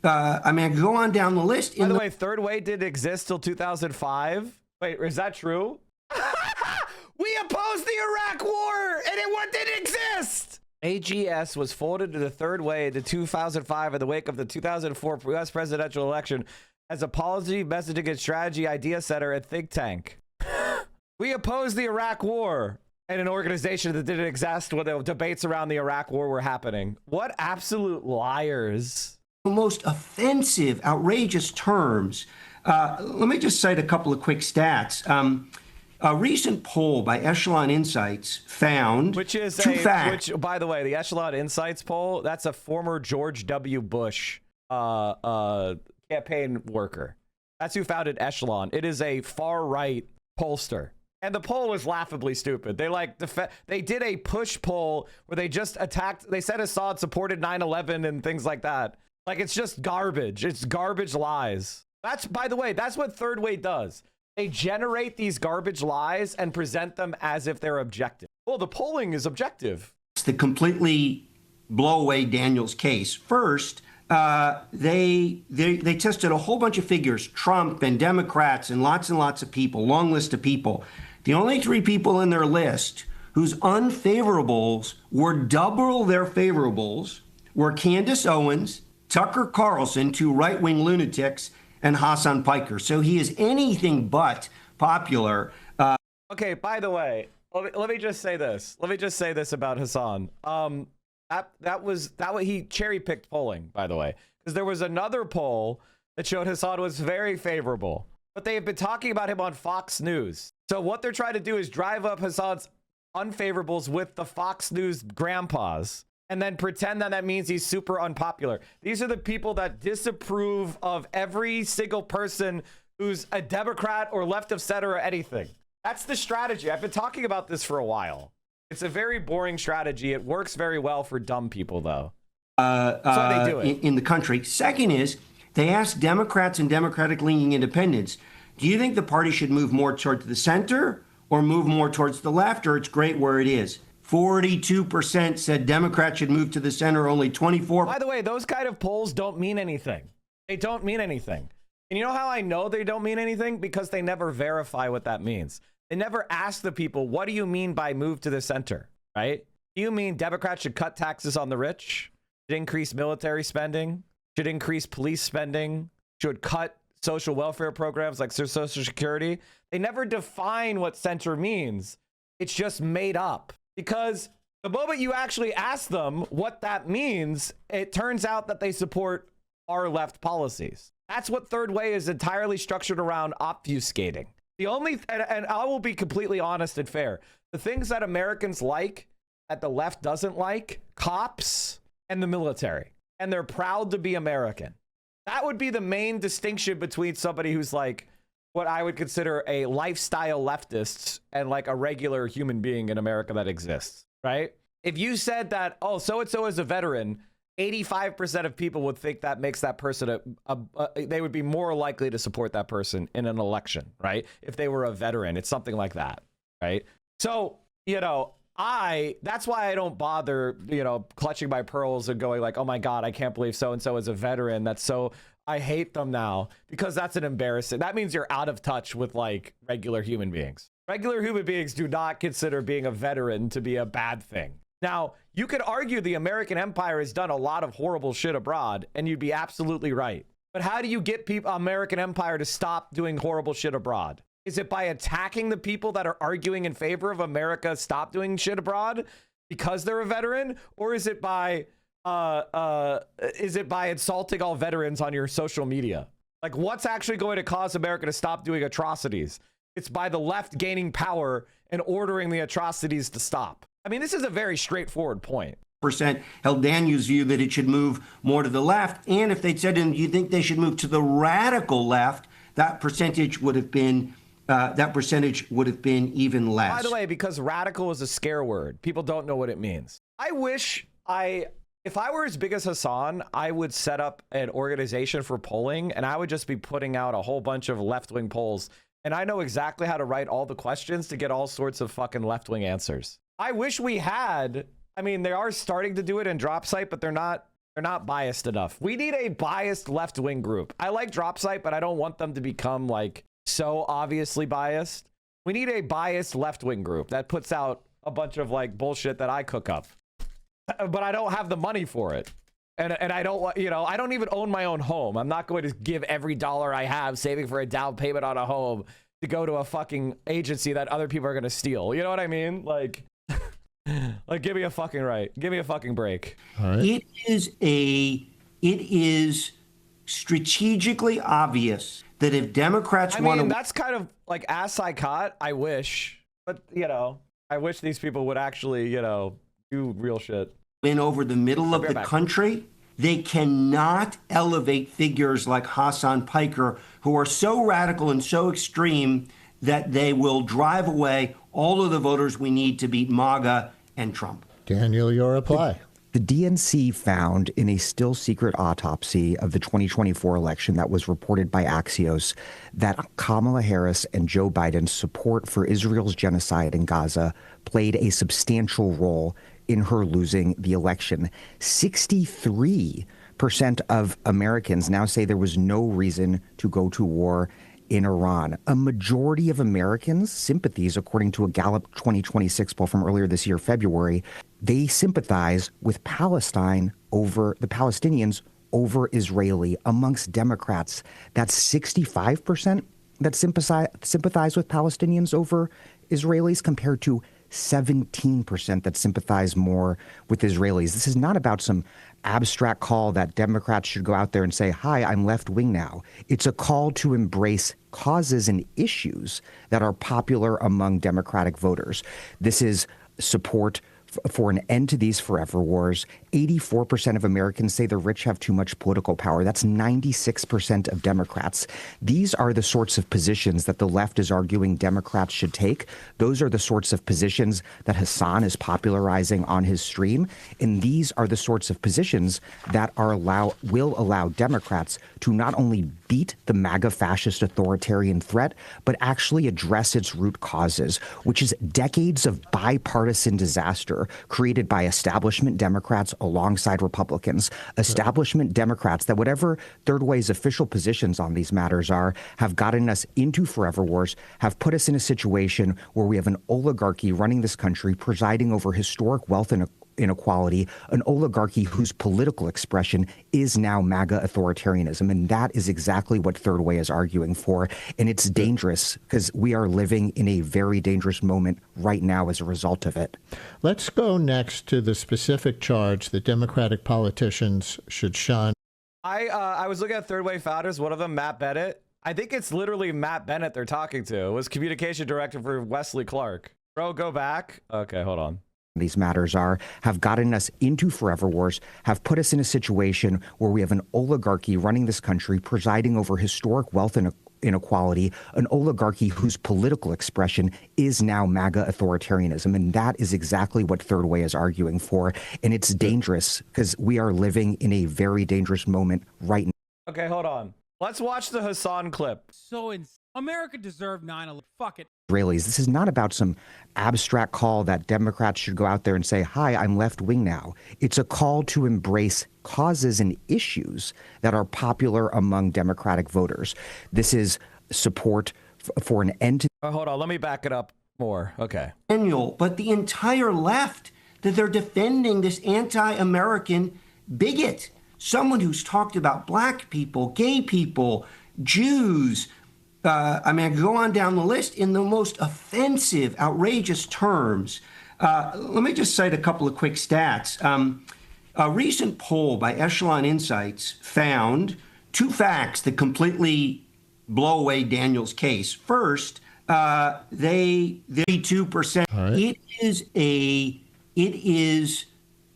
I mean, I could go on down the list. By the way, third way didn't exist till 2005. Wait, is that true? We opposed the Iraq War and it didn't exist. AGS was folded to the third way in 2005 in the wake of the 2004 U.S. presidential election as a policy, messaging, and strategy idea center and think tank. We opposed the Iraq War and an organization that didn't exist when the debates around the Iraq War were happening. What absolute liars. The most offensive, outrageous terms. Let me just cite a couple of quick stats. A recent poll by Echelon Insights found which, by the way, the Echelon Insights poll, that's a former George W. Bush campaign worker. That's who founded Echelon. It is a far-right pollster. And the poll was laughably stupid. They did a push poll where they just attacked, they said Assad supported 9/11 and things like that. Like, it's just garbage. It's garbage lies. That's, by the way, that's what Third Way does. They generate these garbage lies and present them as if they're objective. Well, the polling is objective. To completely blow away Daniel's case. First, they tested a whole bunch of figures, Trump and Democrats and lots of people, long list of people. The only 3 people in their list whose unfavorables were double their favorables were Candace Owens, Tucker Carlson, 2 right-wing lunatics, and Hassan Piker. So he is anything but popular. Okay, by the way, let me just say this. Let me just say this about Hassan. That was he cherry-picked polling, by the way, because there was another poll that showed Hassan was very favorable, but they have been talking about him on Fox News. So what they're trying to do is drive up Hassan's unfavorables with the Fox News grandpas and then pretend that means he's super unpopular. These are the people that disapprove of every single person who's a Democrat or left of center or anything. That's the strategy. I've been talking about this for a while. It's a very boring strategy. It works very well for dumb people, though. That's how they do it. In the country. Second is, they asked Democrats and Democratic-leaning independents, do you think the party should move more towards the center or move more towards the left, or it's great where it is? 42% said Democrats should move to the center, only 24%. By the way, those kind of polls don't mean anything. They don't mean anything. And you know how I know they don't mean anything? Because they never verify what that means. They never ask the people, what do you mean by move to the center, right? Do you mean Democrats should cut taxes on the rich, should increase military spending, should increase police spending, should cut social welfare programs like Social Security? They never define what center means. It's just made up. Because the moment you actually ask them what that means, it turns out that they support far left policies. That's what Third Way is entirely structured around, obfuscating. The only, and I will be completely honest and fair, the things that Americans like, that the left doesn't like, cops and the military. And they're proud to be American. That would be the main distinction between somebody who's like what I would consider a lifestyle leftist and like a regular human being in America that exists, right? If you said that, oh, so-and-so is a veteran, 85% of people would think that makes that person they would be more likely to support that person in an election, right? If they were a veteran, it's something like that, right? So, you know, that's why I don't bother, you know, clutching my pearls and going like, oh my God, I can't believe so-and-so is a veteran. I hate them now, because that's an embarrassing. That means you're out of touch with like regular human beings. Regular human beings do not consider being a veteran to be a bad thing. Now, you could argue the American empire has done a lot of horrible shit abroad, and you'd be absolutely right. But how do you get American empire to stop doing horrible shit abroad? Is it by attacking the people that are arguing in favor of America stop doing shit abroad because they're a veteran? Or is it by insulting all veterans on your social media? Like, what's actually going to cause America to stop doing atrocities? It's by the left gaining power and ordering the atrocities to stop. I mean, this is a very straightforward point. Percent held Daniel's view that it should move more to the left. And if they'd said to him, do you think they should move to the radical left, that percentage would have been even less. By the way, because radical is a scare word, people don't know what it means. I wish if I were as big as Hassan, I would set up an organization for polling, and I would just be putting out a whole bunch of left-wing polls. And I know exactly how to write all the questions to get all sorts of fucking left-wing answers. I wish we had I mean, they are starting to do it in Drop Site, but they're not biased enough. We need a biased left-wing group. I like Drop Site, but I don't want them to become like so obviously biased. We need a biased left-wing group that puts out a bunch of like bullshit that I cook up, but I don't have the money for it. And I don't, you know, I don't even own my own home. I'm not going to give every dollar I have saving for a down payment on a home to go to a fucking agency that other people are going to steal. You know what I mean? Like, like, give me a fucking right. Give me a fucking break. All right. It is strategically obvious that if Democrats want to... that's kind of like ass I caught. I wish. But, you know, I wish these people would actually, you know, do real shit. ...win over the middle of the country, they cannot elevate figures like Hassan Piker, who are so radical and so extreme that they will drive away all of the voters we need to beat MAGA and Trump. Daniel, your reply. The DNC found in a still secret autopsy of the 2024 election that was reported by Axios that Kamala Harris and Joe Biden's support for Israel's genocide in Gaza played a substantial role in her losing the election. 63% of Americans now say there was no reason to go to war in Iran. A majority of Americans' sympathies, according to a Gallup 2026 poll from earlier this year, February, they sympathize with Palestine over the Palestinians over Israeli. Amongst Democrats, that's 65% that sympathize with Palestinians over Israelis compared to 17% that sympathize more with Israelis. This is not about some abstract call that Democrats should go out there and say, hi, I'm left wing now. It's a call to embrace causes and issues that are popular among Democratic voters. This is support for an end to these forever wars. 84% of Americans say the rich have too much political power. That's 96% of Democrats. These are the sorts of positions that the left is arguing Democrats should take. Those are the sorts of positions that Hassan is popularizing on his stream. And these are the sorts of positions that will allow Democrats to not only beat the MAGA fascist authoritarian threat, but actually address its root causes, which is decades of bipartisan disaster created by establishment Democrats alongside Republicans. Establishment Democrats that whatever Third Way's official positions on these matters are, have gotten us into forever wars, have put us in a situation where we have an oligarchy running this country, presiding over historic wealth and inequality, an oligarchy whose political expression is now MAGA authoritarianism. And that is exactly what Third Way is arguing for. And it's dangerous because we are living in a very dangerous moment right now as a result of it. Let's go next to the specific charge that Democratic politicians should shun. I was looking at Third Way founders, one of them, Matt Bennett. I think it's literally Matt Bennett they're talking to. It was communication director for Wesley Clark. Bro, go back. Okay, hold on. These matters have gotten us into forever wars, have put us in a situation where we have an oligarchy running this country, presiding over historic wealth and inequality, an oligarchy whose political expression is now MAGA authoritarianism. And that is exactly what Third Way is arguing for. And it's dangerous because we are living in a very dangerous moment right now. Okay, hold on. Let's watch the Hassan clip. So America deserved 9/11. Fuck it. Israelis. This is not about some abstract call that Democrats should go out there and say, hi, I'm left wing now. It's a call to embrace causes and issues that are popular among Democratic voters. This is support for an end to... Hold on, let me back it up more. Okay. Daniel, but the entire left, that they're defending this anti-American bigot, someone who's talked about black people, gay people, Jews. I mean, I could go on down the list in the most offensive, outrageous terms. Let me just cite a couple of quick stats. A recent poll by Echelon Insights found two facts that completely blow away Daniel's case. First, they 32%. Right. It is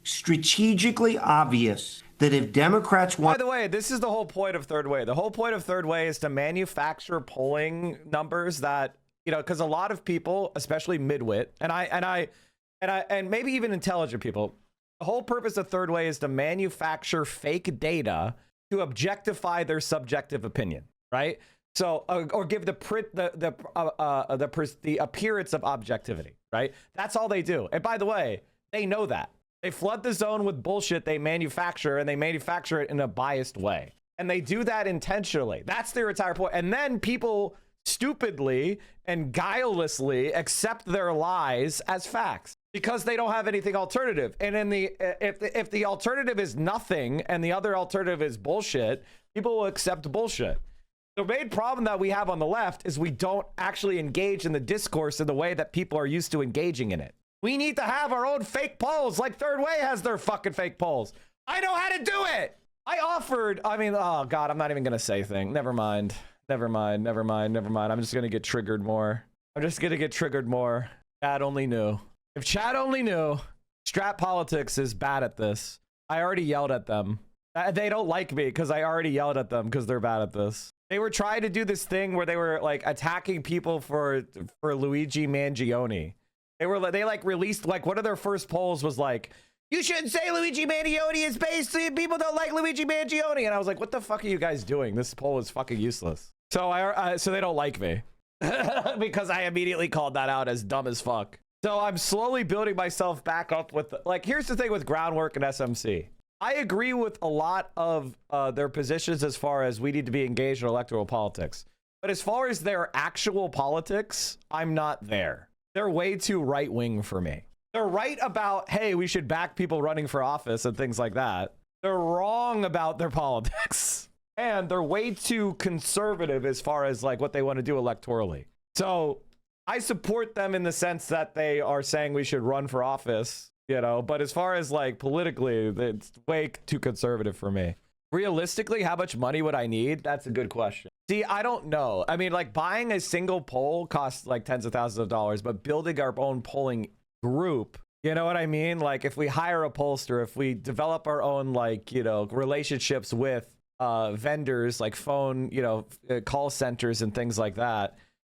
strategically obvious that if Democrats want... By the way, this is the whole point of Third Way. The whole point of Third Way is to manufacture polling numbers that, you know, because a lot of people, especially midwit, and maybe even intelligent people, the whole purpose of Third Way is to manufacture fake data to objectify their subjective opinion, right? So, or give the appearance of objectivity, right? That's all they do. And by the way, they know that. They flood the zone with bullshit they manufacture, and they manufacture it in a biased way. And they do that intentionally. That's their entire point. And then people stupidly and guilelessly accept their lies as facts because they don't have anything alternative. And in the if the alternative is nothing and the other alternative is bullshit, people will accept bullshit. The main problem that we have on the left is we don't actually engage in the discourse in the way that people are used to engaging in it. We need to have our own fake polls, like Third Way has their fucking fake polls. I know how to do it. Oh God, I'm not even gonna say thing. Never mind. I'm just gonna get triggered more. Chad only knew. If Chad only knew, Strat Politics is bad at this. I already yelled at them. They don't like me because I already yelled at them because they're bad at this. They were trying to do this thing where they were like attacking people for Luigi Mangione. They released like one of their first polls was like, you shouldn't say Luigi Mangione is based. People don't like Luigi Mangione. And I was like, what the fuck are you guys doing? This poll is fucking useless. So so they don't like me because I immediately called that out as dumb as fuck. So I'm slowly building myself back up with, like, here's the thing with Groundwork and SMC. I agree with a lot of their positions as far as we need to be engaged in electoral politics. But as far as their actual politics, I'm not there. They're way too right-wing for me. They're right about, hey, we should back people running for office and things like that. They're wrong about their politics. And they're way too conservative as far as like what they want to do electorally. So I support them in the sense that they are saying we should run for office, you know, but as far as like politically, it's way too conservative for me. Realistically, how much money would I need? That's a good question. See, I don't know. I mean, like buying a single poll costs like tens of thousands of dollars, but building our own polling group, you know what I mean? Like if we hire a pollster, if we develop our own, like, you know, relationships with vendors like phone, you know, call centers and things like that,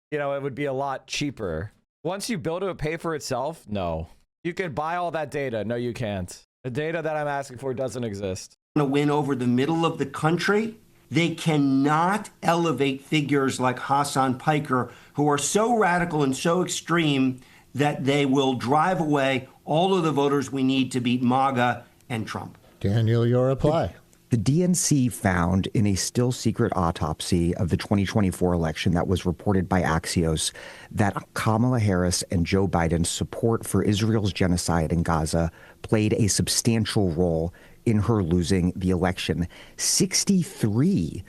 you know, it would be a lot cheaper. Once you build it and pay for itself, no. You can buy all that data. No, you can't. The data that I'm asking for doesn't exist. To win over the middle of the country, they cannot elevate figures like Hassan Piker, who are so radical and so extreme that they will drive away all of the voters we need to beat MAGA and Trump. Daniel, your reply. The DNC found in a still secret autopsy of the 2024 election that was reported by Axios that Kamala Harris and Joe Biden's support for Israel's genocide in Gaza played a substantial role in her losing the election. 63%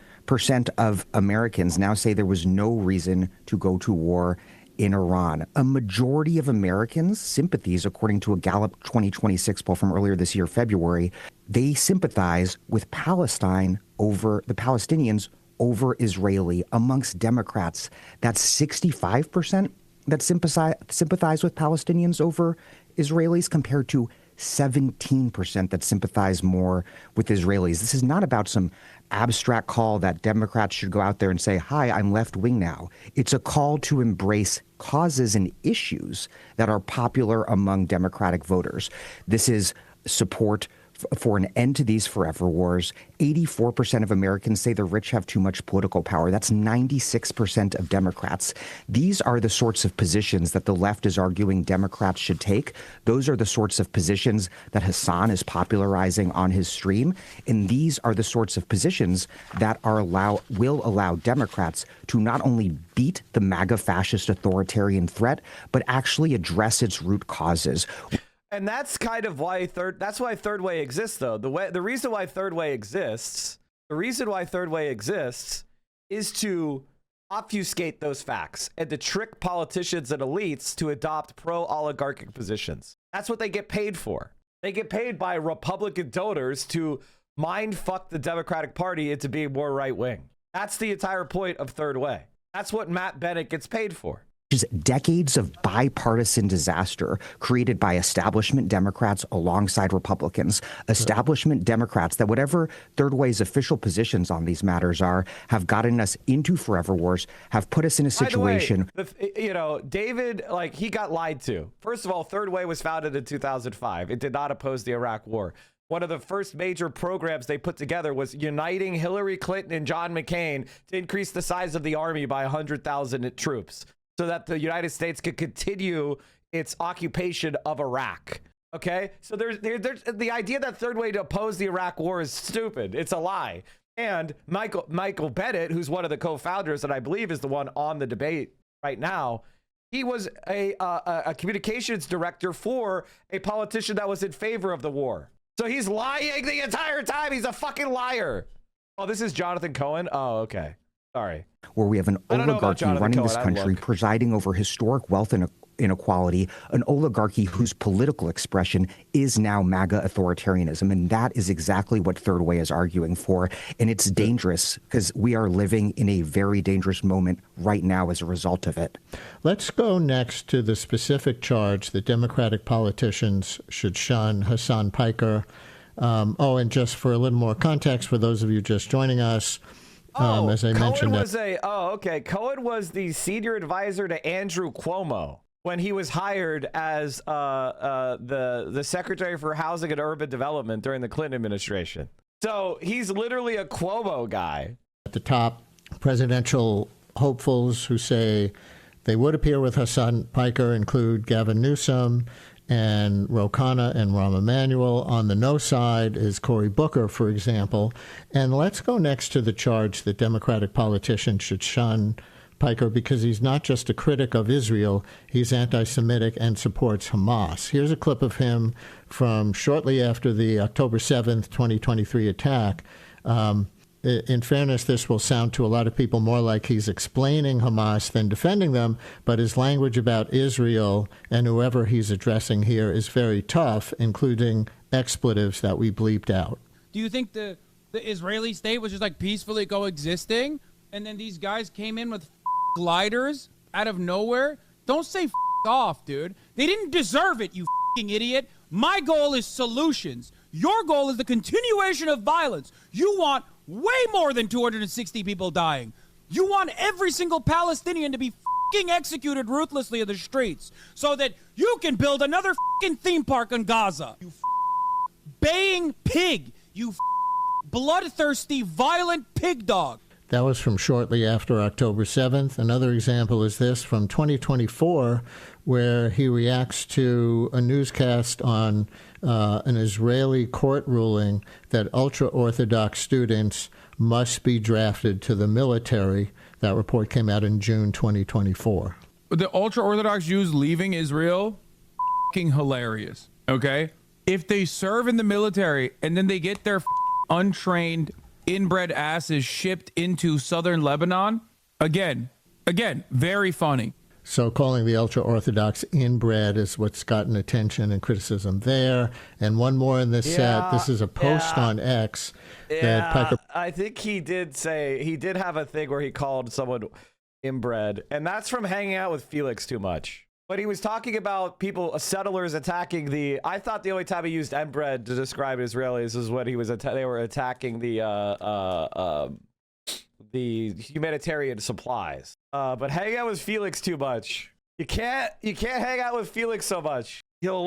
of Americans now say there was no reason to go to war in Iran. A majority of Americans' sympathies, according to a Gallup 2026 poll from earlier this year, February, they sympathize with Palestine over the Palestinians over Israeli. Amongst Democrats, that's 65% that sympathize with Palestinians over Israelis compared to 17% that sympathize more with Israelis. This is not about some abstract call that Democrats should go out there and say, hi, I'm left wing now. It's a call to embrace causes and issues that are popular among Democratic voters. This is support for an end to these forever wars. 84% of Americans say the rich have too much political power. That's 96% of Democrats. These are the sorts of positions that the left is arguing Democrats should take. Those are the sorts of positions that Hassan is popularizing on his stream. And these are the sorts of positions that will allow Democrats to not only beat the MAGA fascist authoritarian threat, but actually address its root causes. And that's kind of why Third Way exists, though. The reason why Third Way exists is to obfuscate those facts and to trick politicians and elites to adopt pro-oligarchic positions. That's what they get paid for. They get paid by Republican donors to mind fuck the Democratic Party into being more right-wing. That's the entire point of Third Way. That's what Matt Bennett gets paid for. Is decades of bipartisan disaster created by establishment Democrats alongside Republicans. Establishment Democrats that whatever Third Way's official positions on these matters are, have gotten us into forever wars, have put us in a situation. By the way, you know, David, like, he got lied to. First of all, Third Way was founded in 2005. It did not oppose the Iraq War. One of the first major programs they put together was uniting Hillary Clinton and John McCain to increase the size of the army by 100,000 troops, so that the United States could continue its occupation of Iraq. Okay, so there's the idea that third way to oppose the Iraq war is stupid. It's a lie. And Michael Bennett, who's one of the co-founders and I believe is the one on the debate right now, he was a communications director for a politician that was in favor of the war. So he's lying the entire time. He's a fucking liar. Oh, this is Jonathan Cohen. Oh, okay. Sorry. Where we have an oligarchy running this country, presiding over historic wealth and inequality, an oligarchy whose political expression is now MAGA authoritarianism. And that is exactly what Third Way is arguing for. And it's dangerous because we are living in a very dangerous moment right now as a result of it. Let's go next to the specific charge that Democratic politicians should shun Hassan Piker. And just for a little more context, for those of you just joining us, as I mentioned, Cohen was the senior advisor to Andrew Cuomo when he was hired as the Secretary for Housing and Urban Development during the Clinton administration. So he's literally a Cuomo guy. At the top, presidential hopefuls who say they would appear with Hassan Piker include Gavin Newsom and Ro Khanna and Rahm Emanuel. On the no side is Cory Booker, for example. And let's go next to the charge that Democratic politicians should shun Piker because he's not just a critic of Israel, he's anti-Semitic and supports Hamas. Here's a clip of him from shortly after the October 7th, 2023 attack. In fairness, this will sound to a lot of people more like he's explaining Hamas than defending them, but his language about Israel and whoever he's addressing here is very tough, including expletives that we bleeped out. Do you think the Israeli state was just like peacefully coexisting, and then these guys came in with gliders out of nowhere? Don't say off, dude. They didn't deserve it, you idiot. My goal is solutions. Your goal is the continuation of violence. You want way more than 260 people dying. You want every single Palestinian to be executed ruthlessly in the streets so that you can build another theme park in Gaza. You baying pig. You bloodthirsty, violent pig dog. That was from shortly after October 7th. Another example is this from 2024, where he reacts to a newscast on an Israeli court ruling that ultra-Orthodox students must be drafted to the military. That report came out in June 2024. The ultra-Orthodox Jews leaving Israel, hilarious, okay? If they serve in the military and then they get their untrained inbred asses shipped into southern Lebanon, again, very funny. So calling the ultra-Orthodox inbred is what's gotten attention and criticism there. And one more in this set. This is a post on X that Piker... I think he did have a thing where he called someone inbred, and that's from hanging out with Felix too much. But he was talking about settlers attacking I thought the only time he used inbred to describe Israelis was when they were attacking the humanitarian supplies. But hang out with Felix too much. You can't hang out with Felix so much. He'll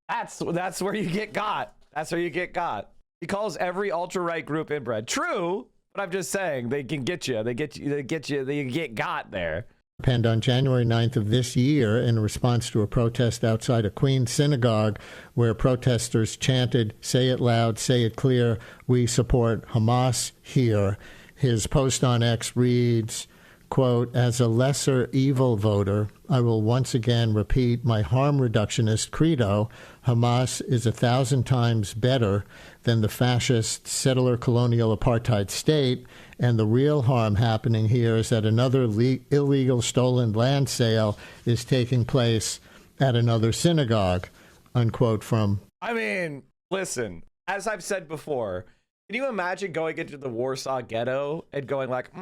that's where you get got. That's where you get got. He calls every ultra-right group inbred. True, but I'm just saying they can get you. They get got there. Happened on January 9th of this year in response to a protest outside a Queens synagogue where protesters chanted, "Say it loud, say it clear, we support Hamas here." His post on X reads, quote, "As a lesser evil voter, I will once again repeat my harm reductionist credo. Hamas is 1,000 times better than the fascist settler colonial apartheid state. And the real harm happening here is that another illegal stolen land sale is taking place at another synagogue," unquote from... I mean, listen, as I've said before, can you imagine going into the Warsaw Ghetto and going like,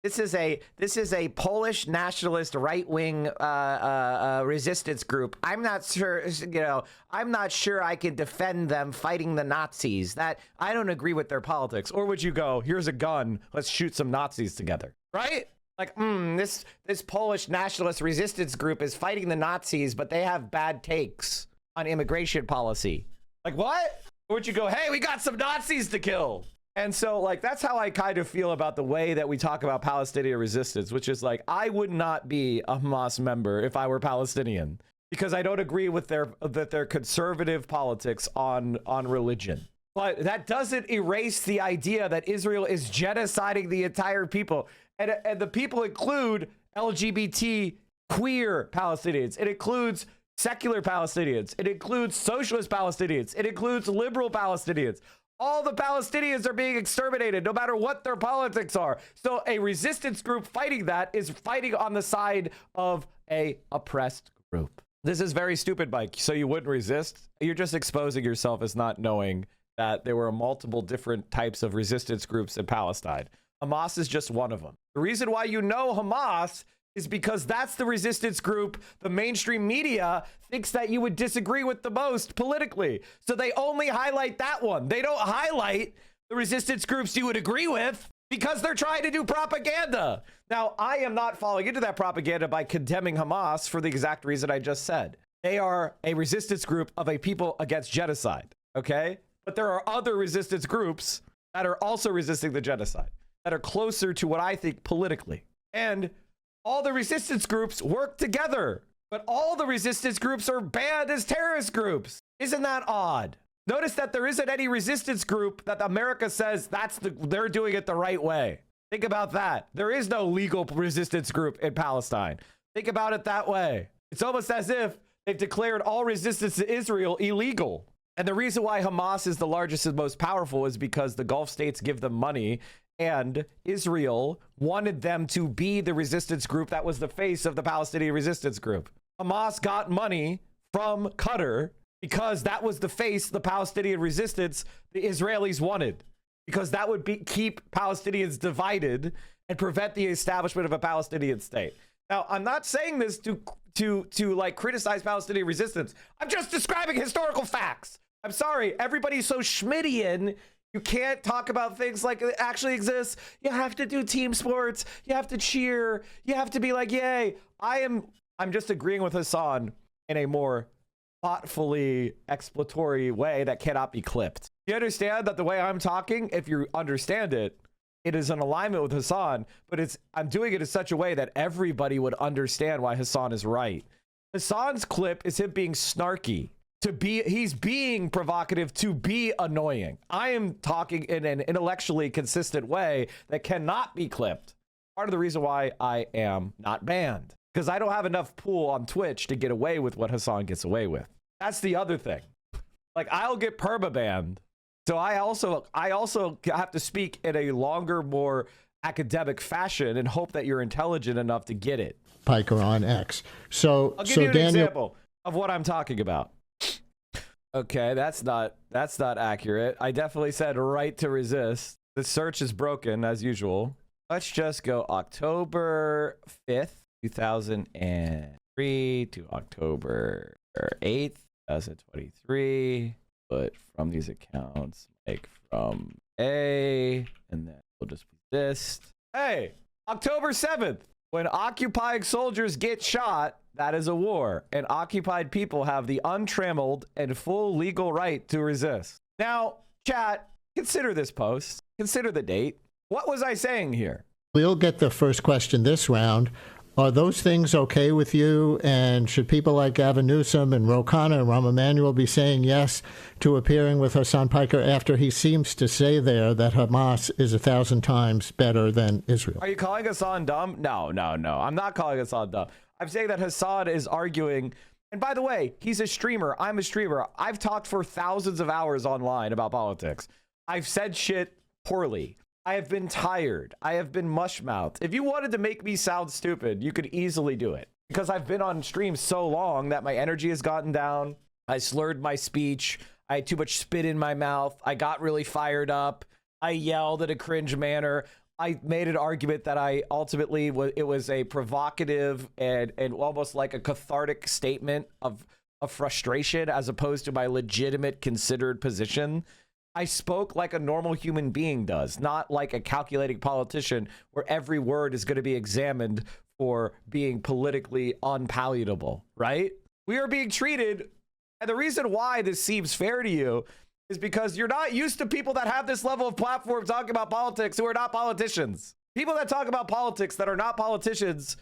this is a Polish nationalist right-wing resistance group. I'm not sure, I'm not sure I can defend them fighting the Nazis. That I don't agree with their politics. Or would you go, here's a gun, let's shoot some Nazis together, right? Like, this Polish nationalist resistance group is fighting the Nazis, but they have bad takes on immigration policy. Like, what? Or would you go, hey, we got some Nazis to kill? And so, like, that's how I kind of feel about the way that we talk about Palestinian resistance, which is like, I would not be a Hamas member if I were Palestinian. because I don't agree with their conservative politics on religion. But that doesn't erase the idea that Israel is genociding the entire people. And the people include LGBT queer Palestinians. It includes secular Palestinians. It includes socialist Palestinians. It includes liberal Palestinians. All the Palestinians are being exterminated, no matter what their politics are. So a resistance group fighting that is fighting on the side of a oppressed group. This is very stupid, Mike. So you wouldn't resist? You're just exposing yourself as not knowing that there were multiple different types of resistance groups in Palestine. Hamas is just one of them. The reason why you know Hamas is because that's the resistance group the mainstream media thinks that you would disagree with the most politically. So they only highlight that one. They don't highlight the resistance groups you would agree with because they're trying to do propaganda. Now, I am not falling into that propaganda by condemning Hamas for the exact reason I just said. They are a resistance group of a people against genocide, okay? But there are other resistance groups that are also resisting the genocide, that are closer to what I think politically. And all the resistance groups work together, but all the resistance groups are banned as terrorist groups. Isn't that odd? Notice that there isn't any resistance group that America says they're doing it the right way. Think about that. There is no legal resistance group in Palestine. Think about it that way. It's almost as if they've declared all resistance to Israel illegal. And the reason why Hamas is the largest and most powerful is because the Gulf states give them money, and Israel wanted them to be the resistance group that was the face of the Palestinian resistance group. Hamas got money from Qatar because that was the face of the Palestinian resistance the Israelis wanted, because that would keep Palestinians divided and prevent the establishment of a Palestinian state. Now, I'm not saying this to like criticize Palestinian resistance. I'm just describing historical facts. I'm sorry, everybody's so Schmittian. You can't talk about things like it actually exists. You have to do team sports. You have to cheer. You have to be like, yay. I'm just agreeing with Hassan in a more thoughtfully exploratory way that cannot be clipped. You understand that the way I'm talking, if you understand it, it is in alignment with Hassan, but I'm doing it in such a way that everybody would understand why Hassan is right. Hassan's clip is him being snarky. He's being provocative to be annoying. I am talking in an intellectually consistent way that cannot be clipped. Part of the reason why I am not banned, because I don't have enough pull on Twitch to get away with what Hassan gets away with. That's the other thing. Like, I'll get permabanned. So I also have to speak in a longer, more academic fashion and hope that you're intelligent enough to get it. Piker on X. So I'll give you an example of what I'm talking about. Okay, that's not accurate. I definitely said right to resist. The search is broken as usual. Let's just go October 5th, 2003 to October 8th, 2023. But from these accounts, like from A, and then we'll just resist. Hey, October 7th, when occupying soldiers get shot, that is a war, and occupied people have the untrammeled and full legal right to resist. Now, chat, consider this post. Consider the date. What was I saying here? We'll get the first question this round. Are those things okay with you? And should people like Gavin Newsom and Ro Khanna and Rahm Emanuel be saying yes to appearing with Hassan Piker after he seems to say there that Hamas is 1,000 times better than Israel? Are you calling Hassan dumb? No. I'm not calling Hassan dumb. I'm saying that Hassan is arguing. And by the way, he's a streamer. I'm a streamer. I've talked for thousands of hours online about politics. I've said shit poorly. I have been tired. I have been mush-mouthed. If you wanted to make me sound stupid, you could easily do it. Because I've been on stream so long that my energy has gotten down. I slurred my speech. I had too much spit in my mouth. I got really fired up. I yelled in a cringe manner. I made an argument that it was a provocative and almost like a cathartic statement of frustration as opposed to my legitimate considered position. I spoke like a normal human being does, not like a calculating politician where every word is going to be examined for being politically unpalatable, right? We are being treated, and the reason why this seems fair to you is because you're not used to people that have this level of platform talking about politics who are not politicians. People that talk about politics that are not politicians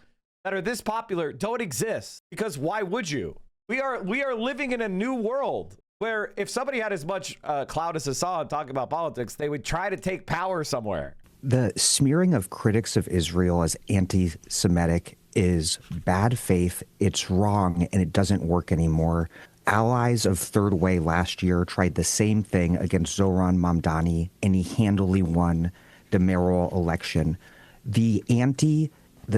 that are this popular don't exist, because why would you? We are living in a new world where if somebody had as much clout as Hassan talking about politics, they would try to take power somewhere. The smearing of critics of Israel as anti-Semitic is bad faith, it's wrong, and it doesn't work anymore. Allies of Third Way last year tried the same thing against Zoran Mamdani, and he handily won the mayoral election. The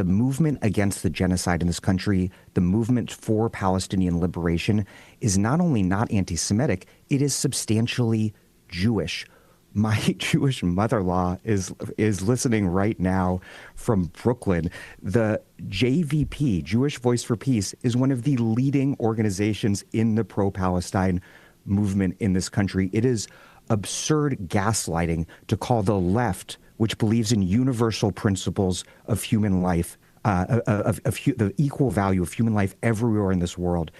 movement against the genocide in this country, the movement for Palestinian liberation, is not only not anti-Semitic, it is substantially Jewish. My Jewish mother-in-law is listening right now from Brooklyn. The JVP, Jewish Voice for Peace, is one of the leading organizations in the pro-Palestine movement in this country. It is absurd gaslighting to call the left, which believes in universal principles of human life, the equal value of human life everywhere in this world,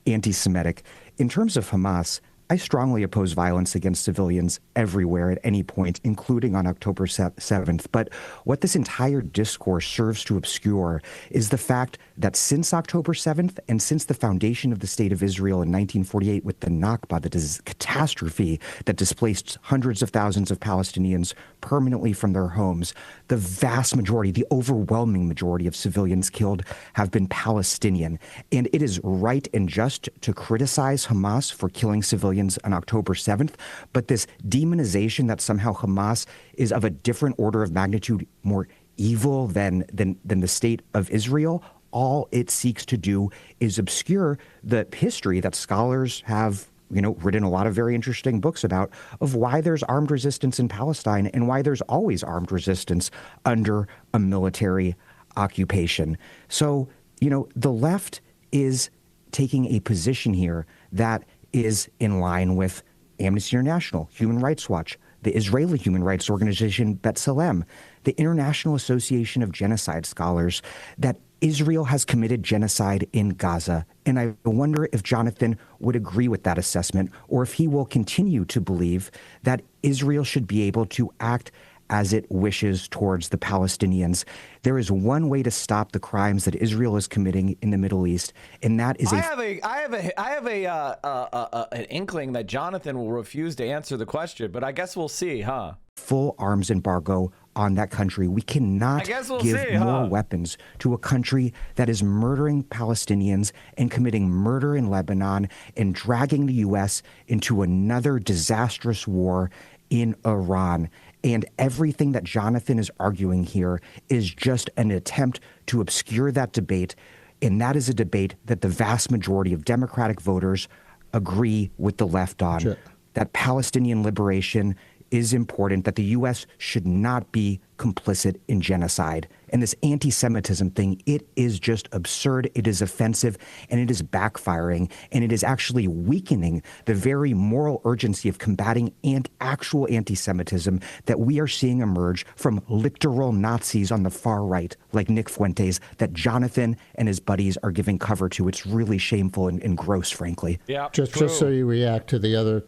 anti-Semitic. In terms of Hamas, I strongly oppose violence against civilians everywhere at any point, including on October 7th. But what this entire discourse serves to obscure is the fact that since October 7th and since the foundation of the State of Israel in 1948 with the Nakba, the catastrophe that displaced hundreds of thousands of Palestinians permanently from their homes, the vast majority, the overwhelming majority of civilians killed have been Palestinian. And it is right and just to criticize Hamas for killing civilians on October 7th, but this demonization that somehow Hamas is of a different order of magnitude more evil than the state of Israel, all it seeks to do is obscure the history that scholars have written a lot of very interesting books about, of why there's armed resistance in Palestine and why there's always armed resistance under a military occupation. So, the left is taking a position here that is in line with Amnesty International, Human Rights Watch, the Israeli human rights organization B'Tselem, the International Association of Genocide Scholars, that Israel has committed genocide in Gaza. And I wonder if Jonathan would agree with that assessment, or if he will continue to believe that Israel should be able to act as it wishes towards the Palestinians. There is one way to stop the crimes that Israel is committing in the Middle East, and that is I have an inkling that Jonathan will refuse to answer the question, but I guess we'll see, huh? Full arms embargo on that country. We cannot give more weapons to a country that is murdering Palestinians and committing murder in Lebanon and dragging the U.S. into another disastrous war in Iran. And everything that Jonathan is arguing here is just an attempt to obscure that debate. And that is a debate that the vast majority of Democratic voters agree with the left on. Sure. That Palestinian liberation is important, that the U.S. should not be complicit in genocide. And this anti-Semitism thing, it is just absurd, it is offensive, and it is backfiring, and it is actually weakening the very moral urgency of combating actual anti-Semitism that we are seeing emerge from literal Nazis on the far right, like Nick Fuentes, that Jonathan and his buddies are giving cover to. It's really shameful and gross, frankly. Yeah, just so you react to the other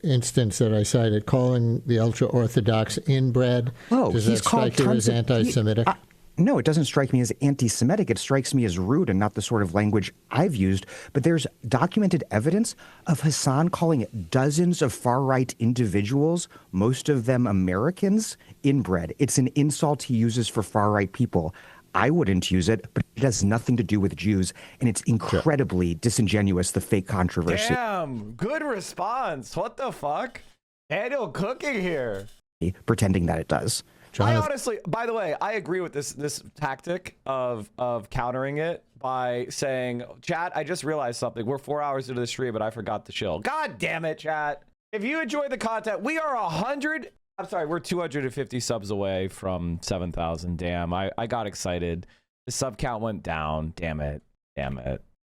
instance that I cited, calling the ultra-Orthodox inbred. Oh, does that strike you as anti-Semitic? No, it doesn't strike me as anti-Semitic. It strikes me as rude and not the sort of language I've used. But there's documented evidence of Hassan calling dozens of far-right individuals, most of them Americans, inbred. It's an insult he uses for far-right people. I wouldn't use it, but it has nothing to do with Jews, and it's incredibly disingenuous, the fake controversy. Damn, good response. What the fuck? Daniel cooking here. Pretending that it does. I honestly, by the way, I agree with this tactic of countering it by saying, chat, I just realized something. We're 4 hours into the stream, but I forgot to chill. God damn it, chat. If you enjoy the content, we are 250 subs away from 7,000. Damn, I got excited. The sub count went down. Damn it.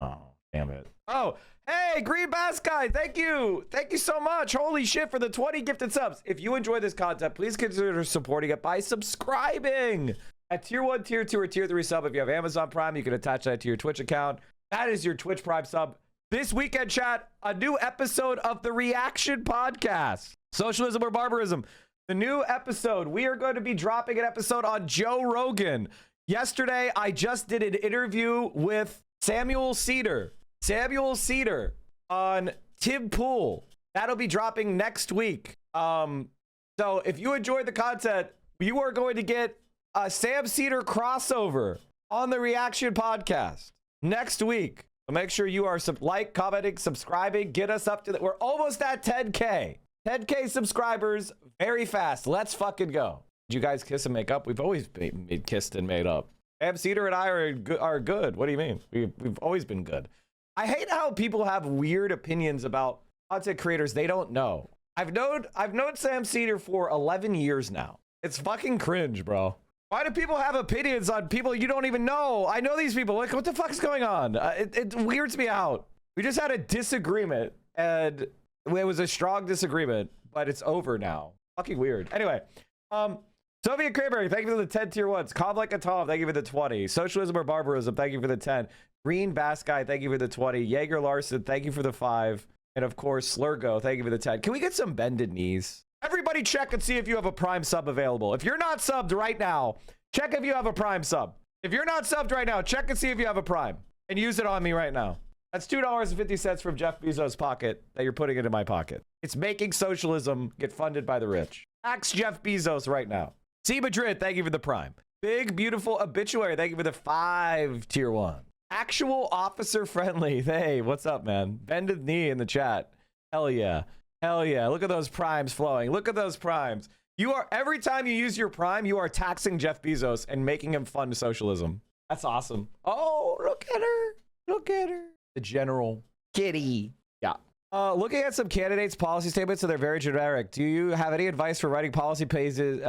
Oh, damn it. Oh, hey, Green Bass Guy, thank you so much. Holy shit, for the 20 gifted subs. If you enjoy this content, please consider supporting it by subscribing at tier 1, tier 2, or tier 3 sub. If you have Amazon Prime, you can attach that to your Twitch account. That is your Twitch Prime sub. This weekend, chat, a new episode of the Reaction Podcast, Socialism or Barbarism. The new episode, we are going to be dropping an episode on Joe Rogan. Yesterday, I just did an interview with Samuel SEDER. Samuel SEDER on Tim Pool. That'll be dropping next week. So if you enjoyed the content, you are going to get a Sam SEDER crossover on the Reaction Podcast next week. So make sure you are commenting, subscribing, get us up to we're almost at 10K. 10K subscribers very fast. Let's fucking go. Did you guys kiss and make up? We've always been kissed and made up. Sam SEDER and I are good. What do you mean? We've always been good. I hate how people have weird opinions about content creators they don't know. I've known Sam SEDER for 11 years now. It's fucking cringe, bro. Why do people have opinions on people you don't even know? I know these people. Like, what the fuck is going on? It weirds me out. We just had a disagreement, and it was a strong disagreement, but it's over now. Fucking weird. Anyway, Soviet Kramer, thank you for the 10 tier ones. Cobb like a Tom, thank you for the 20. Socialism or Barbarism, thank you for the 10. Green Bass Guy, thank you for the 20. Jaeger Larson, thank you for the 5. And of course, Slurgo, thank you for the 10. Can we get some bended knees? Everybody check and see if you have a Prime sub available. If you're not subbed right now, check if you have a Prime sub. If you're not subbed right now, check and see if you have a Prime. And use it on me right now. That's $2.50 from Jeff Bezos' pocket that you're putting into my pocket. It's making socialism get funded by the rich. Ask Jeff Bezos right now. C. Madrid, thank you for the Prime. Big, beautiful obituary, thank you for the 5 tier 1. Actual officer friendly. Hey, what's up, man? Bended knee in the chat. Hell yeah. Hell yeah. Look at those primes flowing. Look at those primes. You are, every time you use your Prime, you are taxing Jeff Bezos and making him fund socialism. That's awesome. Oh, look at her. Look at her. The General Kitty. Yeah. Looking at some candidates' policy statements, so they're very generic. Do you have any advice for writing policy pages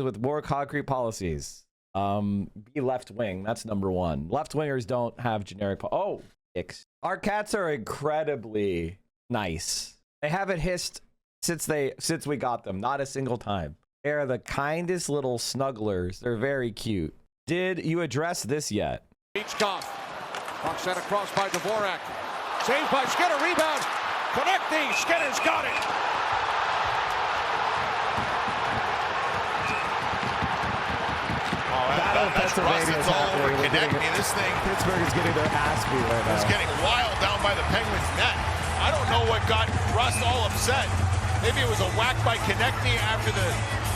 with more concrete policies? Be left wing. That's number 1. Left wingers don't have generic. Our cats are incredibly nice. They haven't hissed since we got them. Not a single time. They are the kindest little snugglers. They're very cute. Did you address this yet? Goff. Puck sent across by Dvorak. Saved by Skinner. Rebound. Connecting. Skinner's got it. That's rust. It's all over Konechny. This thing. Pittsburgh is getting their ass beat right now. It's getting wild down by the Penguins' net. I don't know what got Rust all upset. Maybe it was a whack by Konechny after the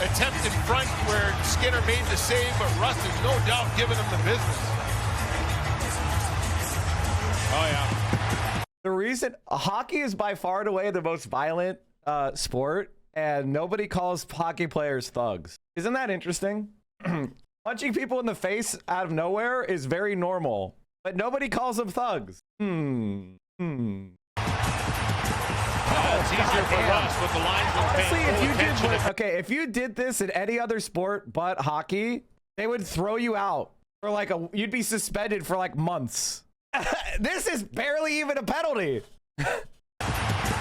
attempt in front where Skinner made the save, but Rust is no doubt giving him the business. Oh, yeah. The reason hockey is by far and away the most violent sport, and nobody calls hockey players thugs. Isn't that interesting? Punching people in the face out of nowhere is very normal, but nobody calls them thugs. Oh, it's easier for Rust with the linesman paying if you did this in any other sport but hockey, they would throw you out for you'd be suspended for like months. This is barely even a penalty.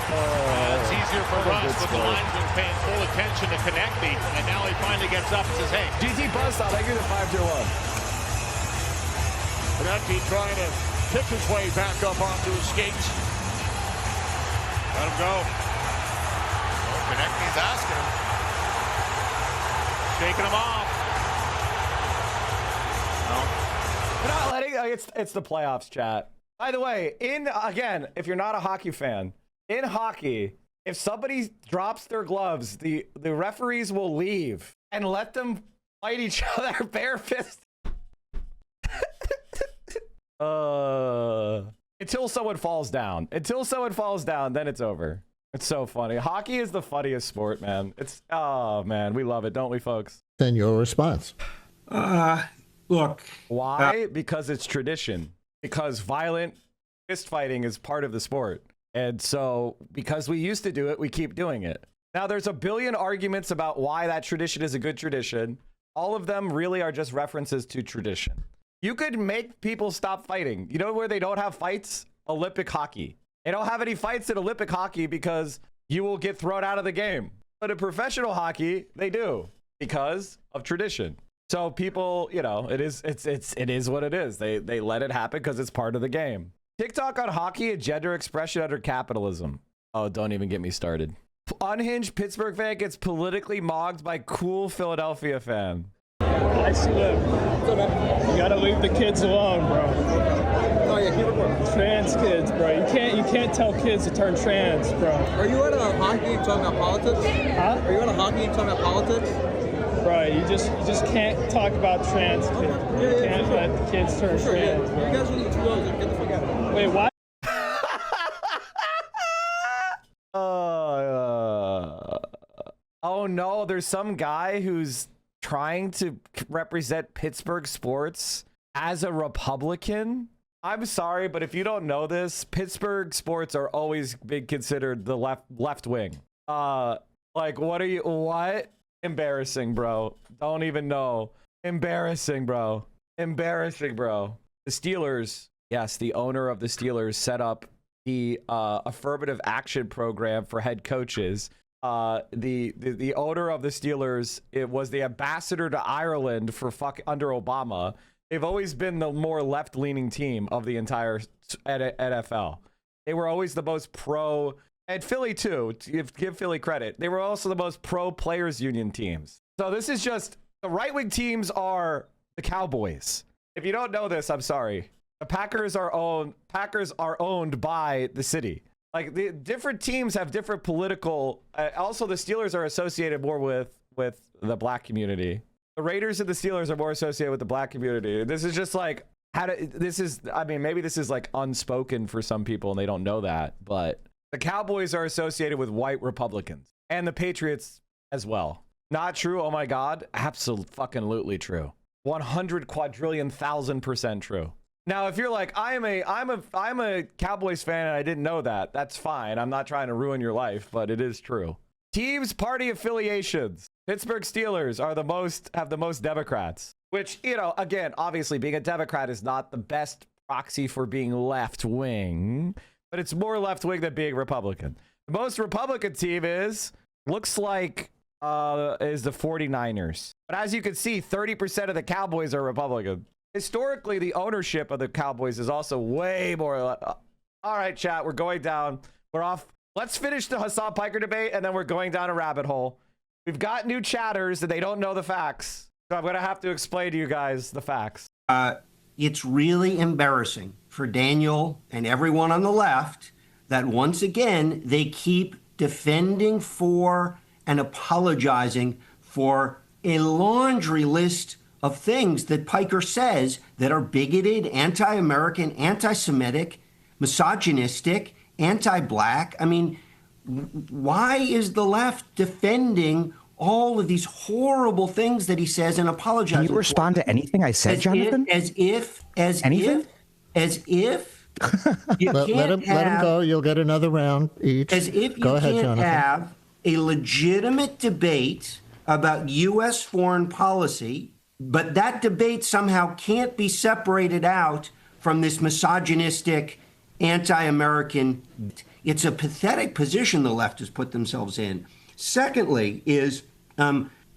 It's easier for Rust with the linesman paying full attention to Konechny, and now he finally gets up and says, hey. GT Buzzsaw, thank you to 5 to 1. Konechny trying to pick his way back up onto his skates. Let him go. Oh, Konechny's asking him. Shaking him off. We're not letting, it's the playoffs, chat. By the way, if you're not a hockey fan, in hockey, if somebody drops their gloves, the referees will leave and let them fight each other barefisted. Until someone falls down. Until someone falls down, then it's over. It's so funny. Hockey is the funniest sport, man. Oh man, we love it, don't we, folks? Then your response. Look. Why? Because it's tradition. Because violent fist fighting is part of the sport. And so, because we used to do it, we keep doing it. Now, there's a billion arguments about why that tradition is a good tradition. All of them really are just references to tradition. You could make people stop fighting. You know where they don't have fights? Olympic hockey. They don't have any fights in Olympic hockey because you will get thrown out of the game. But in professional hockey, they do because of tradition. So people, it is what it is. They let it happen because it's part of the game. TikTok on hockey, a gender expression under capitalism. Oh, don't even get me started. Unhinged Pittsburgh fan gets politically mocked by cool Philadelphia fan. I see them. You gotta leave the kids alone, bro. Oh yeah, keep recording. Trans kids, bro. You can't tell kids to turn trans, bro. Are you at a hockey game talking about politics? Huh? Are you at a hockey game talking about politics? Bro, you just can't talk about trans kids. You can't let the kids turn trans. Bro. You guys are the two O's. Get the fuck out of here. Wait, why? Oh no, there's some guy who's trying to represent Pittsburgh sports as a Republican. I'm sorry, but if you don't know this, Pittsburgh sports are always been considered the left wing. Like, what? Embarrassing, bro. Don't even know. Embarrassing, bro. Embarrassing, bro. The Steelers, yes, the owner of the Steelers set up the affirmative action program for head coaches. The owner of the Steelers, it was the ambassador to Ireland for under Obama. They've always been the more left-leaning team of the entire NFL. They were always the most pro, and Philly too. Give Philly credit. They were also the most pro players union teams. So this is just the right-wing teams are the Cowboys. If you don't know this, I'm sorry. The Packers are owned by the city. Like, the different teams have different political. Also, the Steelers are associated more with the black community. The Raiders and the Steelers are more associated with the black community. This is just like maybe this is like unspoken for some people and they don't know that, but the Cowboys are associated with white Republicans and the Patriots as well. Not true? Oh my God. Absolutely true. 100 quadrillion thousand% true. Now, if you're like, I'm a Cowboys fan and I didn't know that, that's fine. I'm not trying to ruin your life, but it is true. Teams, party affiliations. Pittsburgh Steelers have the most Democrats, which, again, obviously being a Democrat is not the best proxy for being left wing, but it's more left wing than being Republican. The most Republican team looks like is the 49ers. But as you can see, 30% of the Cowboys are Republican. Historically, the ownership of the Cowboys is also way more. All right, chat, we're going down. We're off. Let's finish the Hassan Piker debate, and then we're going down a rabbit hole. We've got new chatters and they don't know the facts. So I'm going to have to explain to you guys the facts. It's really embarrassing for Daniel and everyone on the left that once again, they keep defending for and apologizing for a laundry list of things that Piker says that are bigoted, anti-American, anti-Semitic, misogynistic, anti-black. I mean, why is the left defending all of these horrible things that he says and apologizing? Can you respond to anything I said, Jonathan? As if let him go. You'll get another round each. As if you can't have a legitimate debate about U.S. foreign policy, but that debate somehow can't be separated out from this misogynistic, anti-American. It's a pathetic position the left has put themselves in. Secondly is,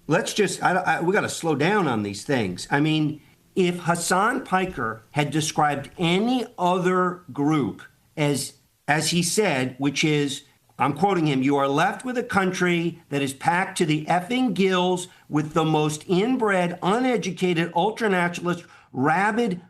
let's just, we got to slow down on these things. I mean, if Hassan Piker had described any other group as he said, which is, I'm quoting him, you are left with a country that is packed to the effing gills with the most inbred, uneducated, ultranationalist, rabid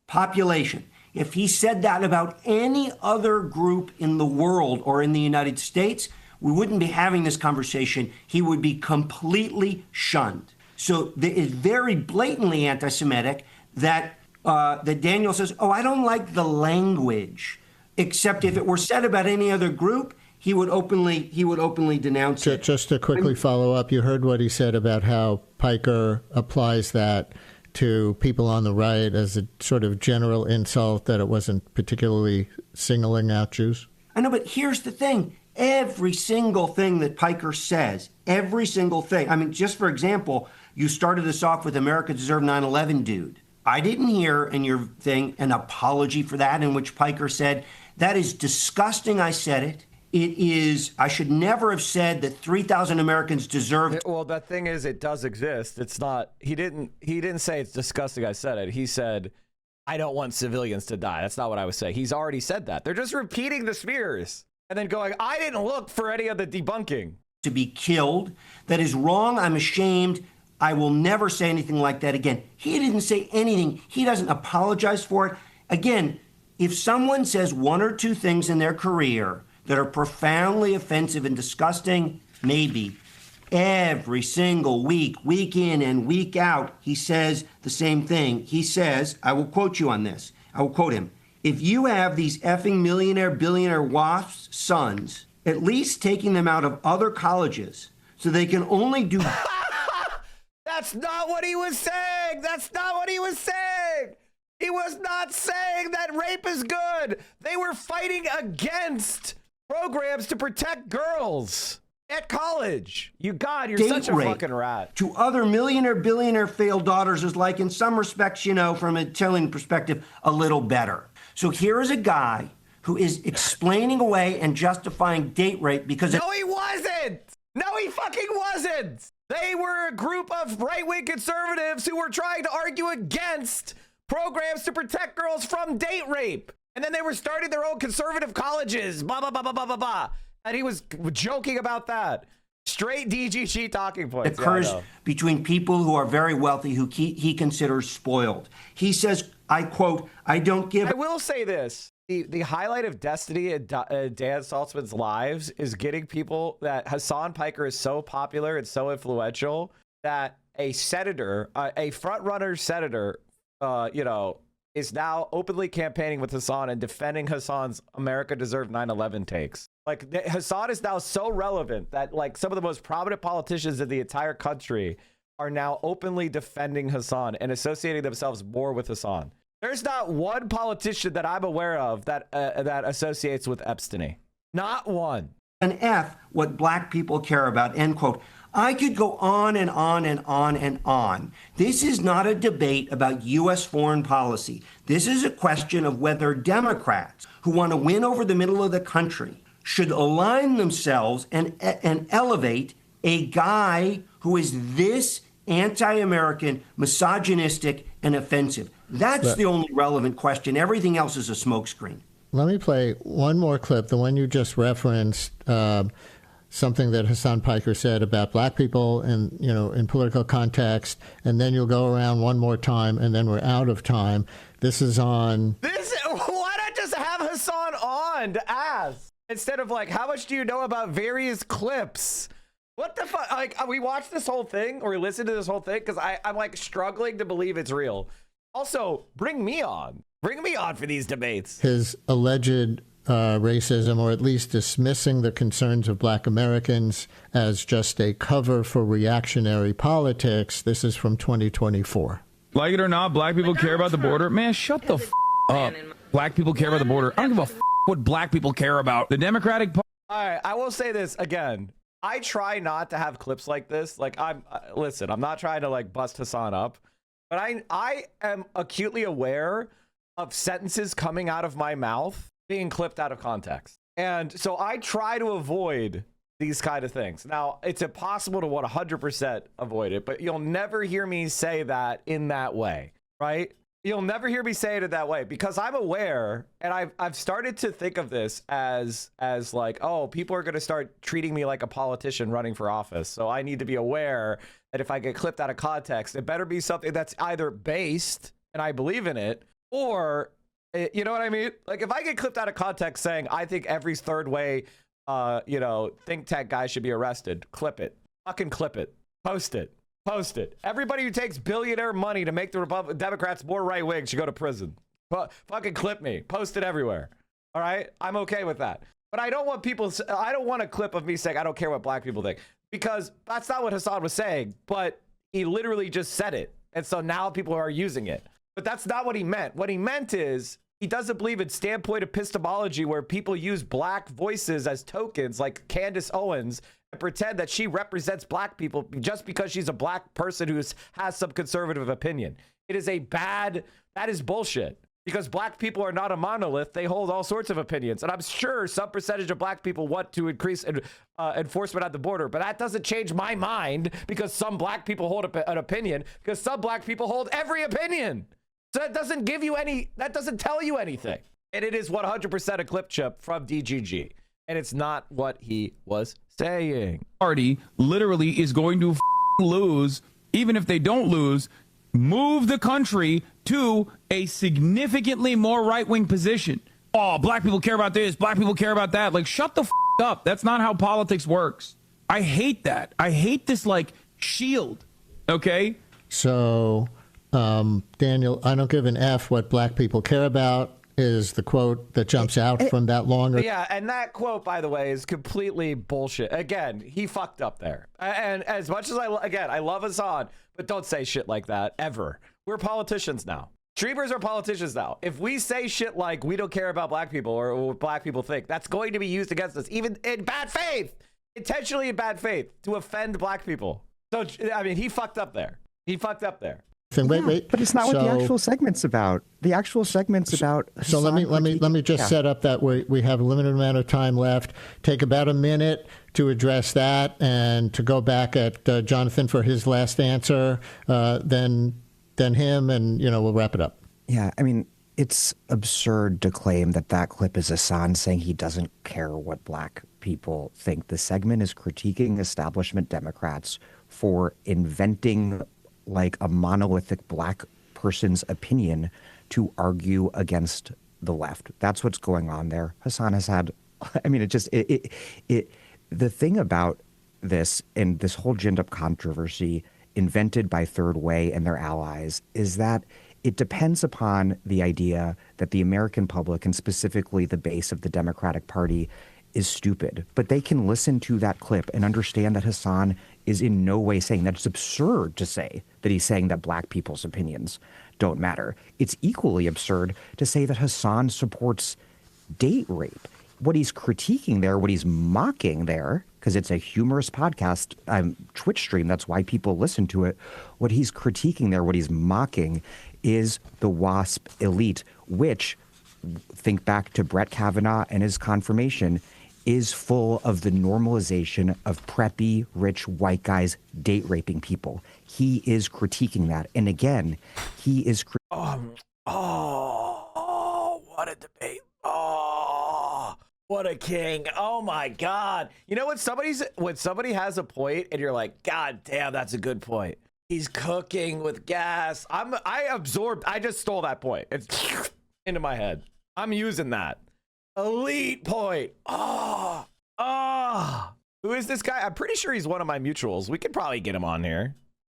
population. If he said that about any other group in the world or in the United States, we wouldn't be having this conversation. He would be completely shunned. So it is very blatantly anti-Semitic that Daniel says, oh, I don't like the language, except if it were said about any other group, he would openly denounce it. Just to quickly follow up, you heard what he said about how Piker applies that to people on the right as a sort of general insult, that it wasn't particularly singling out Jews? I know, but here's the thing. Every single thing that Piker says, every single thing. I mean, just for example, you started us off with America deserved 9/11, dude. I didn't hear in your thing an apology for that in which Piker said, that is disgusting, I said it. It is, I should never have said that 3,000 Americans deserve. Well, the thing is, it does exist. It's not, he didn't say it's disgusting, I said it. He said, I don't want civilians to die. That's not what I was saying. He's already said that. They're just repeating the smears and then going, I didn't look for any of the debunking. To be killed. That is wrong. I'm ashamed. I will never say anything like that again. He didn't say anything. He doesn't apologize for it. Again, if someone says one or two things in their career that are profoundly offensive and disgusting, maybe. Every single week, week in and week out, he says the same thing. He says, I will quote you on this. I will quote him. If you have these effing millionaire, billionaire WASP sons, at least taking them out of other colleges so they can only do... That's not what he was saying. That's not what he was saying. He was not saying that rape is good. They were fighting against programs to protect girls at college. You're such a fucking rat. To other millionaire, billionaire failed daughters is like, in some respects, you know, from a Italian perspective, a little better. So here is a guy who is explaining away and justifying date rape because... No, he wasn't. No, he fucking wasn't. They were a group of right-wing conservatives who were trying to argue against programs to protect girls from date rape. And then they were starting their own conservative colleges, blah, blah, blah, blah, blah, blah, blah. And he was joking about that. Straight DGG talking points. Occurs between people who are very wealthy, who he considers spoiled. He says, I quote, I don't give... I will say this. The highlight of destiny in Dan Saltzman's lives is getting people that Hassan Piker is so popular and so influential that a senator, a front-runner senator, is now openly campaigning with Hassan and defending Hassan's America Deserved 9/11 takes. Like, Hassan is now so relevant that, like, some of the most prominent politicians in the entire country are now openly defending Hassan and associating themselves more with Hassan. There's not one politician that I'm aware of that associates with Epstein. Not one. An F, what black people care about, end quote. I could go on and on and on and on. This is not a debate about U.S. foreign policy. This is a question of whether Democrats who want to win over the middle of the country should align themselves and elevate a guy who is this anti-American, misogynistic, and offensive. That's the only relevant question. Everything else is a smokescreen. Let me play one more clip, the one you just referenced, something that Hassan Piker said about black people and, you know, in political context, and then you'll go around one more time, and then we're out of time. This is on... Why not just have Hassan on to ask? Instead of like, how much do you know about various clips? What the fuck? Like, we watched this whole thing or listened to this whole thing because I'm like struggling to believe it's real. Also, bring me on. Bring me on for these debates. His alleged racism, or at least dismissing the concerns of black Americans as just a cover for reactionary politics. This is from 2024. Like it or not, black people care about the border. Man, shut the up. Black people care about the border. I don't give a what black people care about. The Democratic Party. All right, I will say this again. I try not to have clips like this. Like, listen, I'm not trying to like bust Hassan up, but I am acutely aware of sentences coming out of my mouth being clipped out of context. And so I try to avoid these kind of things. Now, it's impossible to 100% avoid it, but you'll never hear me say that in that way, right? You'll never hear me say it in that way because I'm aware, and I've started to think of this as like, oh, people are going to start treating me like a politician running for office. So I need to be aware that if I get clipped out of context, it better be something that's either based and I believe in it, or, you know what I mean? Like, if I get clipped out of context saying I think every third way, think tank guy should be arrested, clip it. Fucking clip it. Post it. Post it. Everybody who takes billionaire money to make the Democrats more right wing should go to prison. Fucking clip me. Post it everywhere. All right? I'm okay with that. But I don't want a clip of me saying I don't care what black people think, because that's not what Hassan was saying, but he literally just said it. And so now people are using it. But that's not what he meant. What he meant is he doesn't believe in standpoint epistemology where people use black voices as tokens, like Candace Owens, and pretend that she represents black people just because she's a black person who has some conservative opinion. That is bullshit, because black people are not a monolith. They hold all sorts of opinions. And I'm sure some percentage of black people want to increase enforcement at the border, but that doesn't change my mind because some black people hold an opinion, because some black people hold every opinion. So that doesn't tell you anything. And it is 100% a clip chip from DGG. And it's not what he was saying. Party literally is going to lose even if they don't lose, move the country to a significantly more right-wing position. Oh, black people care about this, black people care about that. Like, shut the up. That's not how politics works. I hate that. I hate this, like, shield, okay? So, Daniel, I don't give an F what black people care about is the quote that jumps out from that longer. Yeah, and that quote, by the way, is completely bullshit. Again, he fucked up there. And as much as I love Hassan, but don't say shit like that ever. We're politicians now. Streamers are politicians now. If we say shit like we don't care about black people or what black people think, that's going to be used against us, even in bad faith, intentionally in bad faith, to offend black people. So, I mean, he fucked up there. He fucked up there. Wait, but it's not what the actual segment's about. The actual segment's about. So let me just set up that we have a limited amount of time left. Take about a minute to address that, and to go back at Jonathan for his last answer. Then him, and we'll wrap it up. Yeah, I mean, it's absurd to claim that clip is Hassan saying he doesn't care what black people think. The segment is critiquing establishment Democrats for inventing like a monolithic black person's opinion to argue against the left. That's what's going on there. Hassan has had, I mean, the thing about this and this whole ginned up controversy invented by Third Way and their allies is that it depends upon the idea that the American public, and specifically the base of the Democratic Party, is stupid. But they can listen to that clip and understand that Hassan is in no way saying that. It's absurd to say that he's saying that black people's opinions don't matter. It's equally absurd to say that Hassan supports date rape. What he's critiquing there, what he's mocking there, because it's a humorous podcast, Twitch stream, that's why people listen to it. What he's critiquing there, what he's mocking is the WASP elite, which, think back to Brett Kavanaugh and his confirmation, is full of the normalization of preppy, rich white guys date raping people. He is critiquing that. And again, he is... what a debate. What a king. Oh my God. You know when somebody has a point and you're like, God damn, that's a good point. He's cooking with gas. I just stole that point. It's into my head. I'm using that. Elite point. Who is this guy? I'm pretty sure he's one of my mutuals. We could probably get him on here.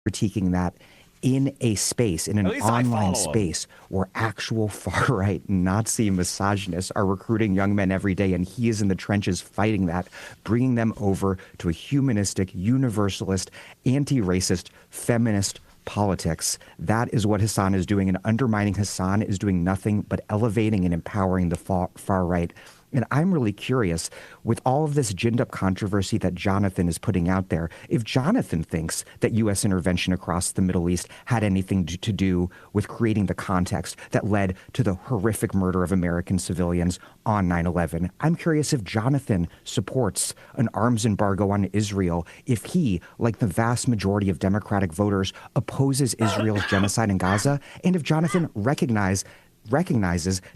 Critiquing that in a space, in an online space where actual far-right Nazi misogynists are recruiting young men every day, and he is in the trenches fighting that, bringing them over to a humanistic, universalist, anti-racist, feminist politics. That is what Hassan is doing, and undermining Hassan is doing nothing but elevating and empowering the far right. And I'm really curious, with all of this ginned up controversy that Jonathan is putting out there, if Jonathan thinks that U.S. intervention across the Middle East had anything to do with creating the context that led to the horrific murder of American civilians on 9/11. I'm curious if Jonathan supports an arms embargo on Israel, if he, like the vast majority of Democratic voters, opposes Israel's genocide in Gaza, and if Jonathan recognizes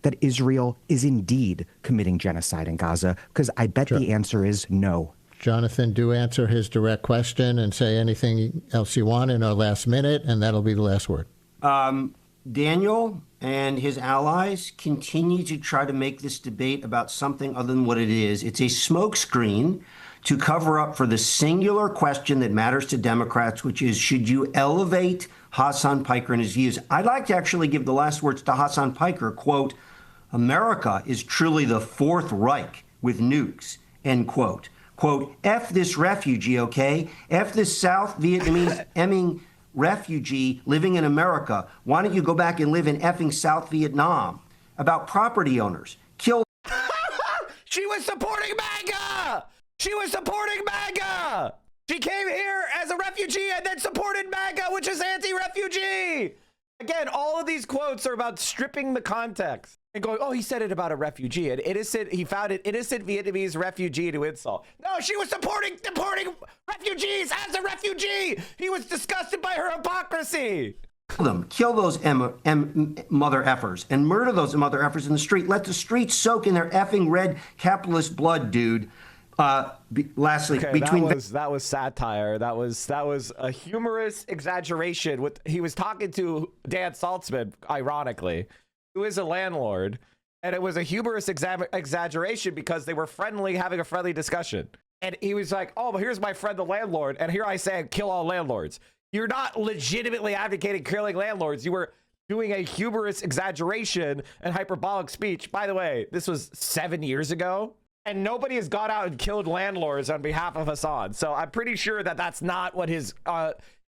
that Israel is indeed committing genocide in Gaza, because I bet the answer is no. Jonathan, do answer his direct question and say anything else you want in our last minute, and that'll be the last word. Daniel and his allies continue to try to make this debate about something other than what it is. It's a smokescreen to cover up for the singular question that matters to Democrats, which is, should you elevate Hassan Piker and his views? I'd like to actually give the last words to Hassan Piker, quote, America is truly the Fourth Reich with nukes, end quote. Quote, F this refugee, okay? F this South Vietnamese emming refugee living in America. Why don't you go back and live in effing South Vietnam? About property owners. Kill. She was supporting MAGA! She was supporting MAGA! She came here as a refugee and then supported MAGA, which is anti-refugee. Again, all of these quotes are about stripping the context and going, oh, he said it about a refugee. He found an innocent Vietnamese refugee to insult. No, she was supporting deporting refugees as a refugee. He was disgusted by her hypocrisy. Kill those mother effers and murder those mother effers in the street. Let the streets soak in their effing red capitalist blood, dude. Lastly, Okay, that was satire. That was a humorous exaggeration. He was talking to Dan Saltzman, ironically, who is a landlord, and it was a humorous exaggeration because they were having a friendly discussion. And he was like, "Oh, but here's my friend, the landlord, and here I say, kill all landlords." You're not legitimately advocating killing landlords. You were doing a humorous exaggeration and hyperbolic speech. By the way, this was 7 years ago. And nobody has gone out and killed landlords on behalf of Hassan. So I'm pretty sure that that's not what his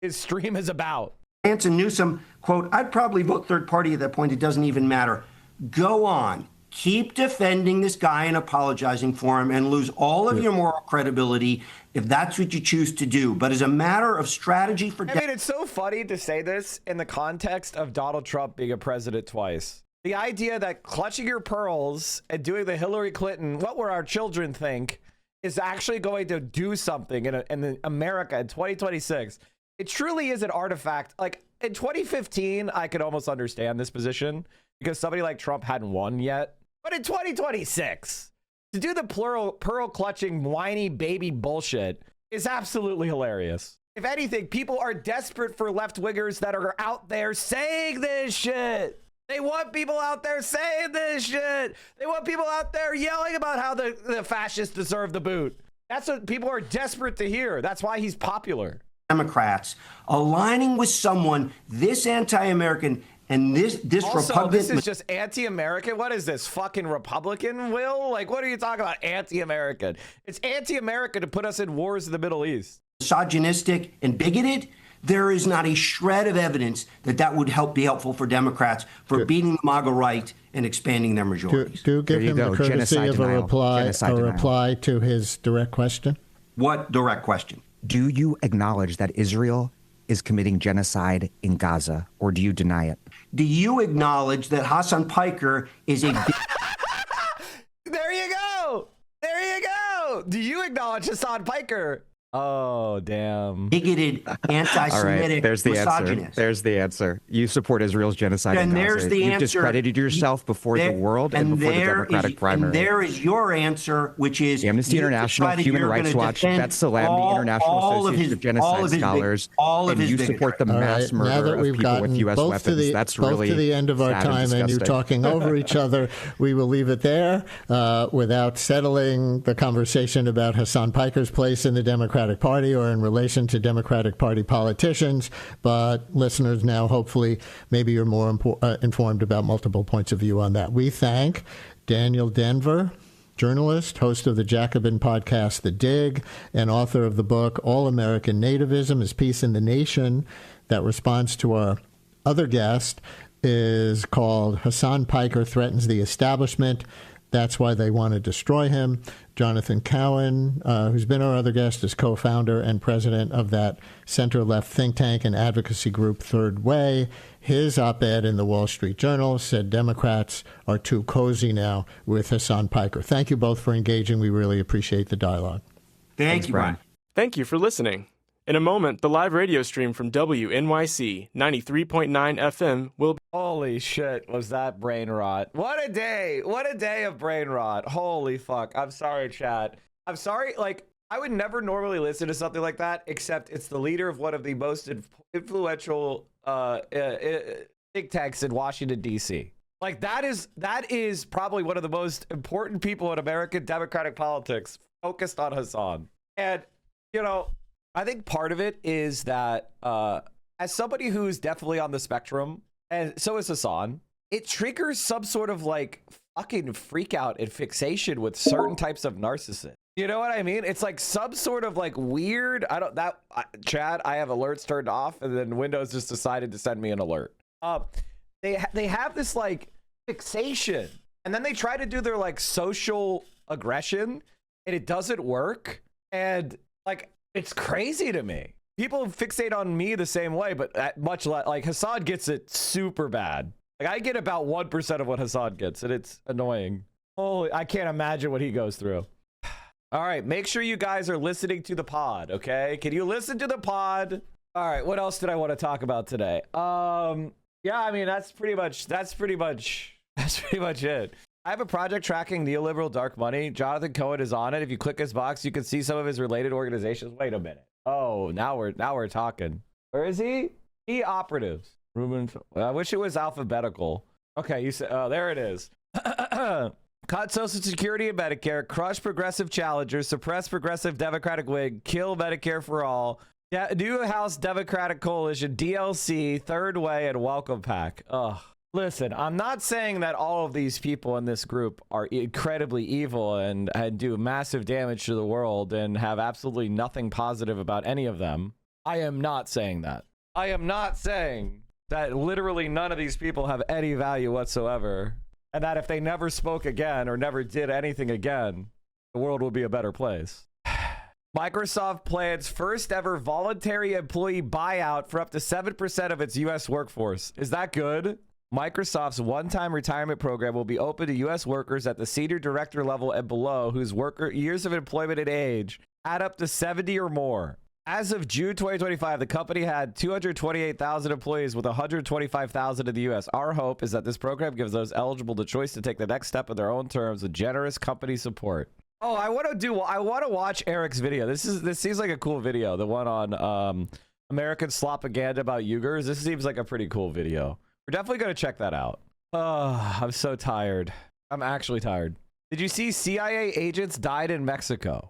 stream is about. Vance and Newsom, quote, "I'd probably vote third party at that point. It doesn't even matter." Go on. Keep defending this guy and apologizing for him and lose all of your moral credibility if that's what you choose to do. But as a matter of strategy for... I mean, it's so funny to say this in the context of Donald Trump being a president twice. The idea that clutching your pearls and doing the Hillary Clinton, what will our children think, is actually going to do something in America in 2026. It truly is an artifact. Like in 2015, I could almost understand this position because somebody like Trump hadn't won yet. But in 2026, to do the pearl clutching, whiny baby bullshit is absolutely hilarious. If anything, people are desperate for left wingers that are out there saying this shit. They want people out there saying this shit. They want people out there yelling about how the fascists deserve the boot. That's what people are desperate to hear. That's why he's popular. Democrats aligning with someone this anti-American and this also, Republican. This is just anti-American. What is this, fucking Republican, Will? Like, what are you talking about, anti-American? It's anti-American to put us in wars in the Middle East. Misogynistic and bigoted. There is not a shred of evidence that would be helpful for Democrats for beating the MAGA right and expanding their majorities. Do give him the courtesy of a reply to his direct question. What direct question? Do you acknowledge that Israel is committing genocide in Gaza, or do you deny it? Do you acknowledge that Hassan Piker is a... There you go! There you go! Do you acknowledge Hassan Piker? Oh, damn. Bigoted, anti-Semitic, all right, there's the misogynist. answer. There's the answer. You support Israel's genocide in Gaza. There's the You've answer. discredited yourself before the world and before the Democratic primary. And there is your answer, which is... Amnesty International, Human Rights Watch, Beth Salem, the International Association of Genocide Scholars, and you support the mass murder of people with U.S. weapons. That's really both to the end of our time, and you talking over each other. We will leave it there without settling the conversation about Hassan Piker's place in the Democratic Party or in relation to Democratic Party politicians. But listeners now, hopefully, maybe you're more informed about multiple points of view on that. We thank Daniel Denver, journalist, host of the Jacobin podcast, The Dig, and author of the book, All American Nativism is Peace in the Nation, that responds to our other guest is called Hassan Piker Threatens the Establishment. That's why they want to destroy him. Jonathan Cowan, who's been our other guest, is co-founder and president of that center-left think tank and advocacy group Third Way. His op-ed in the Wall Street Journal said Democrats are too cozy now with Hassan Piker. Thank you both for engaging. We really appreciate the dialogue. Thanks, Brian. Thank you for listening. In a moment, the live radio stream from WNYC 93.9 FM will be... Holy shit, was that brain rot. What a day. What a day of brain rot. Holy fuck. I'm sorry, chat. I'm sorry. Like, I would never normally listen to something like that, except it's the leader of one of the most influential think tanks in Washington, D.C. Like, that is probably one of the most important people in American Democratic politics focused on Hassan. And, you know, I think part of it is that as somebody who's definitely on the spectrum, and so is Hassan, it triggers some sort of like fucking freak out and fixation with certain types of narcissists. You know what I mean? It's like some sort of like weird, Chad, I have alerts turned off and then Windows just decided to send me an alert. They have this like fixation and then they try to do their like social aggression and it doesn't work. And like, it's crazy to me. People fixate on me the same way, but much less. Like Hassan gets it super bad. Like I get about 1% of what Hassan gets, and it's annoying. Holy, I can't imagine what he goes through. All right, make sure you guys are listening to the pod, okay? Can you listen to the pod? All right, what else did I want to talk about today? Yeah, I mean that's pretty much it. I have a project tracking neoliberal dark money. Jonathan Cohen is on it. If you click his box, you can see some of his related organizations. Wait a minute. Oh, now we're talking. Where is he? E-operatives. Ruben. I wish it was alphabetical. Okay, you said. Oh, there it is. Cut Social Security and Medicare. Crush progressive challengers. Suppress progressive Democratic wing. Kill Medicare for all. New House Democratic Coalition. DLC. Third Way and Welcome Pack. Ugh. Listen, I'm not saying that all of these people in this group are incredibly evil and do massive damage to the world and have absolutely nothing positive about any of them. I am not saying that. I am not saying that literally none of these people have any value whatsoever, and that if they never spoke again or never did anything again, the world will be a better place. Microsoft plans first ever voluntary employee buyout for up to 7% of its U.S. workforce. Is that good? Microsoft's one-time retirement program will be open to U.S. workers at the senior director level and below whose years of employment and age add up to 70 or more. As of June 2025, the company had 228,000 employees with 125,000 in the U.S. Our hope is that this program gives those eligible the choice to take the next step in their own terms with generous company support. Oh, I want to watch Eric's video. This seems like a cool video. The one on American slopaganda about Uyghurs. This seems like a pretty cool video. We're definitely going to check that out. Oh, I'm so tired. I'm actually tired. Did you see CIA agents died in Mexico?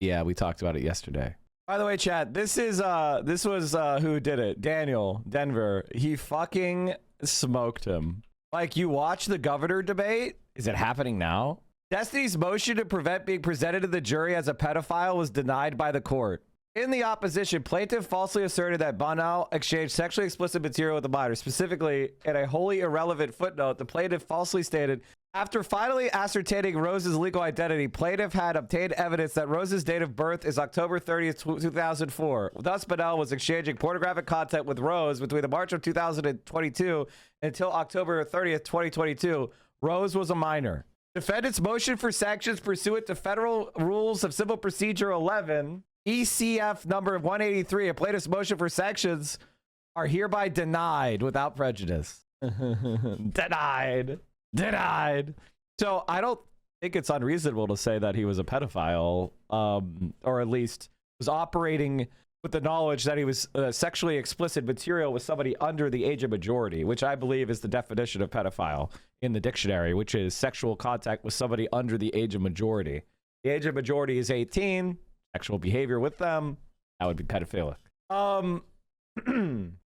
Yeah, we talked about it yesterday. By the way, chat, this was who did it? Daniel Denver. He fucking smoked him. Like, you watch the governor debate? Is it happening now? Destiny's motion to prevent being presented to the jury as a pedophile was denied by the court. In the opposition, plaintiff falsely asserted that Bonal exchanged sexually explicit material with the minor. Specifically, in a wholly irrelevant footnote, the plaintiff falsely stated, after finally ascertaining Rose's legal identity, plaintiff had obtained evidence that Rose's date of birth is October 30th, 2004. Thus, Bonal was exchanging pornographic content with Rose between the March of 2022 until October 30th, 2022. Rose was a minor. Defendant's motion for sanctions pursuant to Federal Rules of Civil Procedure 11, ECF number 183, a plaintiff's motion for sanctions are hereby denied without prejudice. Denied. So I don't think it's unreasonable to say that he was a pedophile, or at least was operating with the knowledge that he was sexually explicit material with somebody under the age of majority, which I believe is the definition of pedophile in the dictionary, which is sexual contact with somebody under the age of majority. The age of majority is 18. Sexual behavior with them, that would be pedophilic.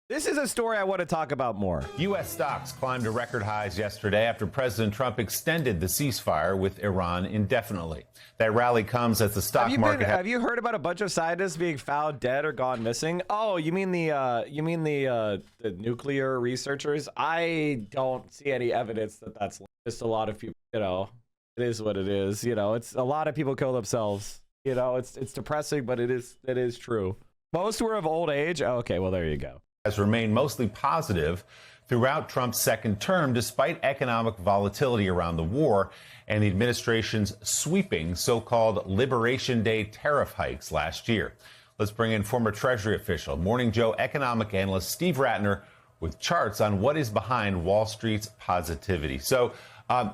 This is a story I want to talk about more. U.S. stocks climbed to record highs yesterday after President Trump extended the ceasefire with Iran indefinitely. That rally comes as the stock market. Have you heard about a bunch of scientists being found dead or gone missing? Oh, you mean the nuclear researchers? I don't see any evidence that that's just a lot of people. You know, it is what it is. You know, it's a lot of people kill themselves. You know, it's depressing, but it is true. Most were of old age. Oh, okay, well, there you go. Has remained mostly positive throughout Trump's second term, despite economic volatility around the war and the administration's sweeping so-called Liberation Day tariff hikes last year. Let's bring in former Treasury official, Morning Joe economic analyst Steve Ratner with charts on what is behind Wall Street's positivity. So,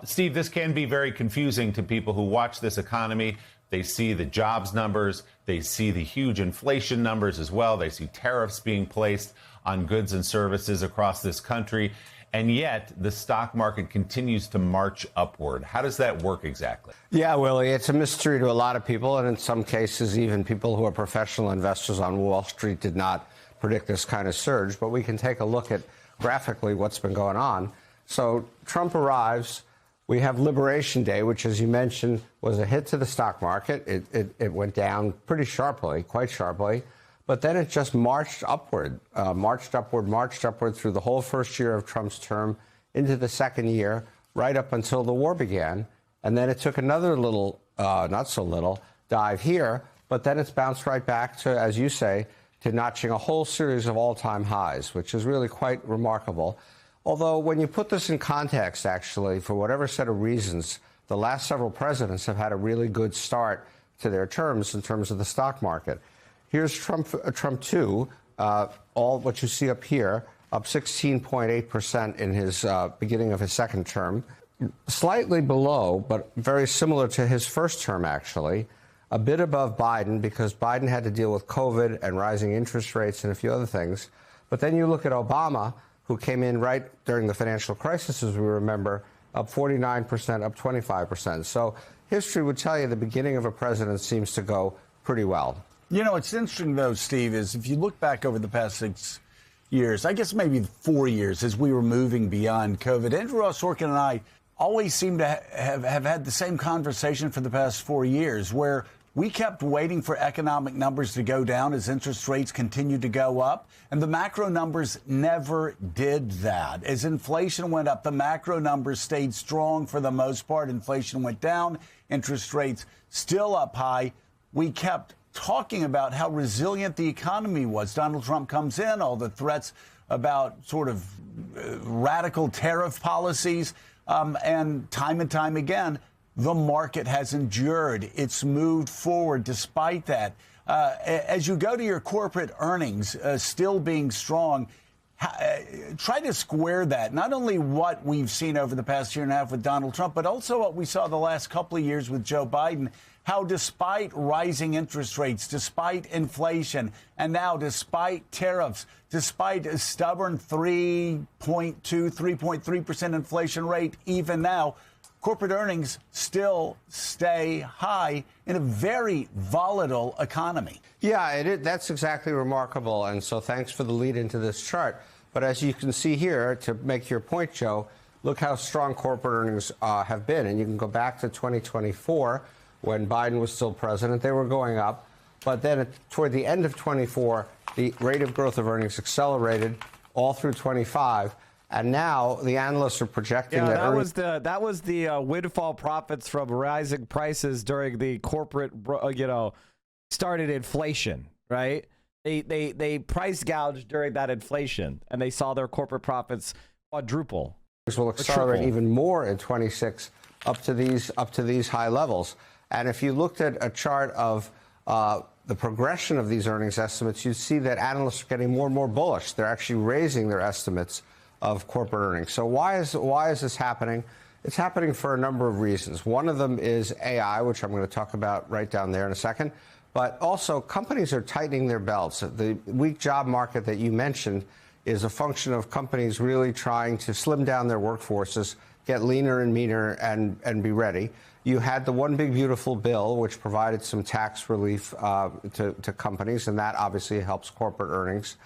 Steve, this can be very confusing to people who watch this economy. They see the jobs numbers. They see the huge inflation numbers as well. They see tariffs being placed on goods and services across this country. And yet the stock market continues to march upward. How does that work exactly? Yeah, Willie, it's a mystery to a lot of people. And in some cases, even people who are professional investors on Wall Street did not predict this kind of surge. But we can take a look at graphically what's been going on. So Trump arrives. We have Liberation Day, which, as you mentioned, was a hit to the stock market. It went down pretty sharply, quite sharply. But then it just marched upward through the whole first year of Trump's term into the second year, right up until the war began. And then it took another little, not so little, dive here. But then it's bounced right back to, as you say, to notching a whole series of all-time highs, which is really quite remarkable. Although when you put this in context, actually, for whatever set of reasons, the last several presidents have had a really good start to their terms in terms of the stock market. Here's Trump 2, all what you see up here, up 16.8% in his beginning of his second term. slightly below, but very similar to his first term, actually. A bit above Biden because Biden had to deal with COVID and rising interest rates and a few other things. But then you look at Obama, who came in right during the financial crisis, as we remember, up 49%, up 25%. So history would tell you the beginning of a president seems to go pretty well. You know, what's interesting, though, Steve, is if you look back over the past 6 years, I guess maybe 4 years as we were moving beyond COVID, Andrew Ross Sorkin and I always seem to have had the same conversation for the past 4 years, where we kept waiting for economic numbers to go down as interest rates continued to go up, and the macro numbers never did that. As inflation went up, the macro numbers stayed strong for the most part. Inflation went down, interest rates still up high. We kept talking about how resilient the economy was. Donald Trump comes in, all the threats about sort of radical tariff policies, and time again, the market has endured. It's moved forward despite that. As you go to your corporate earnings still being strong, try to square that. Not only what we've seen over the past year and a half with Donald Trump, but also what we saw the last couple of years with Joe Biden. How despite rising interest rates, despite inflation, and now despite tariffs, despite a stubborn 3.3% inflation rate, even now, corporate earnings still stay high in a very volatile economy. Yeah, that's exactly remarkable. And so thanks for the lead into this chart. But as you can see here, to make your point, Joe, look how strong corporate earnings have been. And you can go back to 2024 when Biden was still president. They were going up. But then toward the end of 24, the rate of growth of earnings accelerated all through 25. And now the analysts are projecting that was the windfall profits from rising prices during the corporate, started inflation, right? They price gouged during that inflation, and they saw their corporate profits quadruple. Will accelerate even more in 26 up to these high levels. And if you looked at a chart of the progression of these earnings estimates, you'd see that analysts are getting more and more bullish. They're actually raising their estimates of corporate earnings. So why is this happening? It's happening for a number of reasons. One of them is AI, which I'm going to talk about right down there in a second. But also, companies are tightening their belts. The weak job market that you mentioned is a function of companies really trying to slim down their workforces, get leaner and meaner, and be ready. You had the One Big Beautiful Bill, which provided some tax relief to companies, and that obviously helps corporate earnings.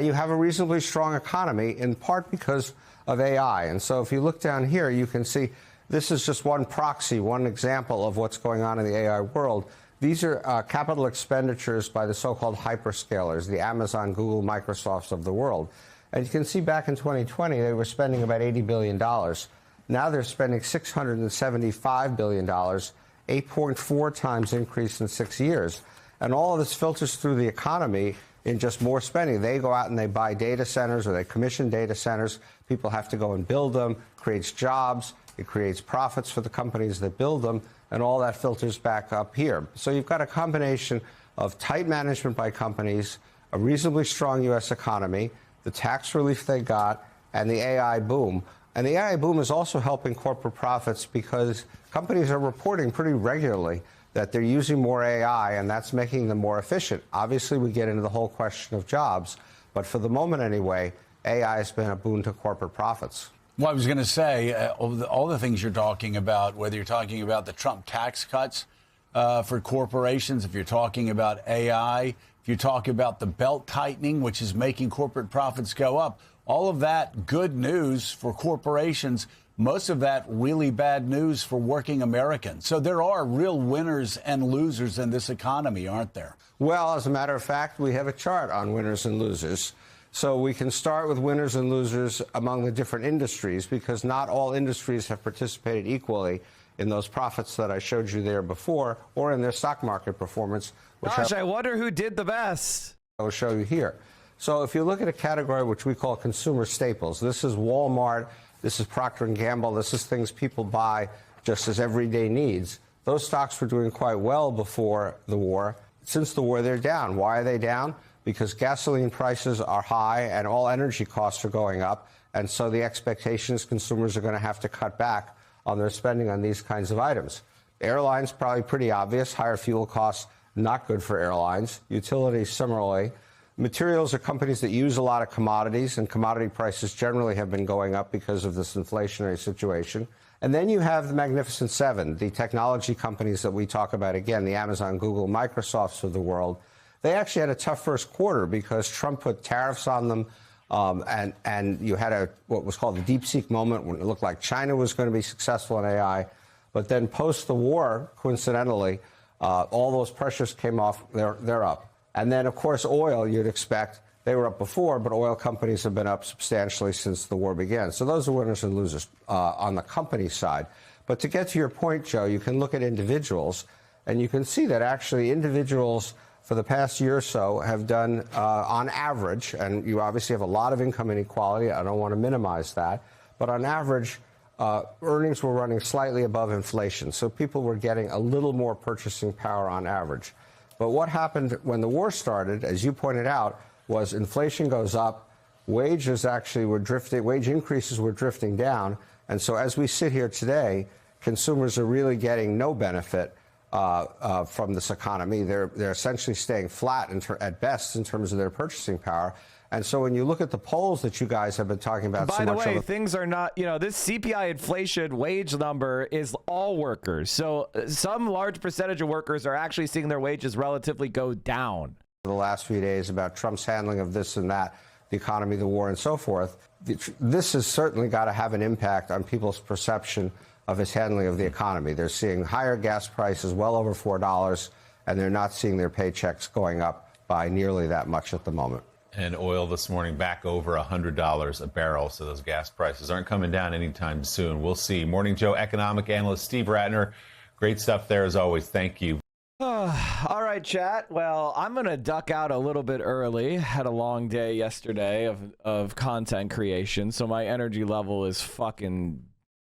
You have a reasonably strong economy, in part because of AI. And so if you look down here, you can see this is just one proxy, one example of what's going on in the AI world. These are capital expenditures by the so-called hyperscalers, the Amazon, Google, Microsofts of the world. And you can see back in 2020, they were spending about $80 billion. Now they're spending $675 billion, 8.4 times increase in 6 years. And all of this filters through the economy in just more spending. They go out and they buy data centers, or they commission data centers. People have to go and build them, creates jobs, it creates profits for the companies that build them, and all that filters back up here. So you've got a combination of tight management by companies, a reasonably strong U.S. economy, the tax relief they got, and the AI boom. And the AI boom is also helping corporate profits because companies are reporting pretty regularly that they're using more AI, and that's making them more efficient. Obviously, we get into the whole question of jobs, but for the moment anyway, AI has been a boon to corporate profits. Well, I was going to say, all the things you're talking about, whether you're talking about the Trump tax cuts for corporations, if you're talking about AI, if you talk about the belt tightening, which is making corporate profits go up, all of that good news for corporations, most of that really bad news for working Americans. So there are real winners and losers in this economy, aren't there? Well, as a matter of fact, we have a chart on winners and losers. So we can start with winners and losers among the different industries, because not all industries have participated equally in those profits that I showed you there before, or in their stock market performance. Gosh, I wonder who did the best. I will show you here. So if you look at a category which we call consumer staples, this is Walmart, this is Procter & Gamble, this is things people buy just as everyday needs. Those stocks were doing quite well before the war. Since the war, they're down. Why are they down? Because gasoline prices are high and all energy costs are going up. And so the expectation is consumers are going to have to cut back on their spending on these kinds of items. Airlines, probably pretty obvious. Higher fuel costs, not good for airlines. Utilities, similarly. Materials are companies that use a lot of commodities, and commodity prices generally have been going up because of this inflationary situation. And then you have the Magnificent Seven, the technology companies that we talk about, again, the Amazon, Google, Microsofts of the world. They actually had a tough first quarter because Trump put tariffs on them, and you had what was called the DeepSeek moment when it looked like China was going to be successful in AI. But then post the war, coincidentally, all those pressures came off. They're up. And then, of course, oil, you'd expect. They were up before, but oil companies have been up substantially since the war began. So those are winners and losers on the company side. But to get to your point, Joe, you can look at individuals, and you can see that actually individuals for the past year or so have done, on average, and you obviously have a lot of income inequality. I don't want to minimize that. But on average, earnings were running slightly above inflation. So people were getting a little more purchasing power on average. But what happened when the war started, as you pointed out, was inflation goes up, wage increases were drifting down, and so as we sit here today, consumers are really getting no benefit from this economy. They're essentially staying flat at best in terms of their purchasing power. And so when you look at the polls that you guys have been talking about By the way, things are not, this CPI inflation wage number is all workers. So some large percentage of workers are actually seeing their wages relatively go down. The last few days about Trump's handling of this and that, the economy, the war, and so forth. This has certainly got to have an impact on people's perception of his handling of the economy. They're seeing higher gas prices, well over $4, and they're not seeing their paychecks going up by nearly that much at the moment. And oil this morning back over $100 a barrel, so those gas prices aren't coming down anytime soon. We'll see. Morning Joe economic analyst Steve Ratner. Great stuff there as always. Thank you. All right, chat. Well, I'm going to duck out a little bit early. Had a long day yesterday of content creation, so my energy level is fucking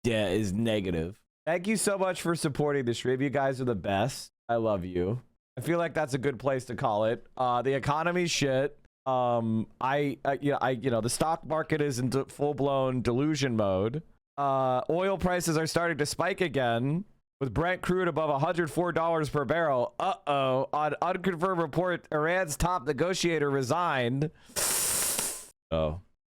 is negative. Thank you so much for supporting the stream. You guys are the best. I love you. I feel like that's a good place to call it. The economy's shit. The stock market is in full-blown delusion mode. Oil prices are starting to spike again, with Brent crude above $104 per barrel. On unconfirmed report, Iran's top negotiator resigned.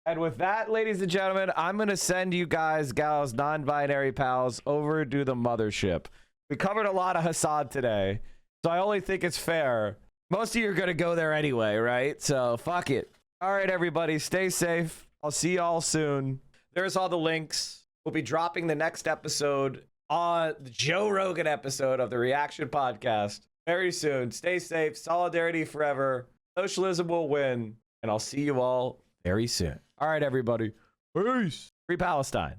And with that, ladies and gentlemen, I'm going to send you guys, gals, non-binary pals, over to the mothership. We covered a lot of Hassad today, so I only think it's fair. Most of you are going to go there anyway, right? So fuck it. All right, everybody, stay safe. I'll see y'all soon. There's all the links. We'll be dropping the next episode on the Joe Rogan episode of the Reaction Podcast very soon. Stay safe. Solidarity forever. Socialism will win. And I'll see you all very soon. All right, everybody. Peace. Free Palestine.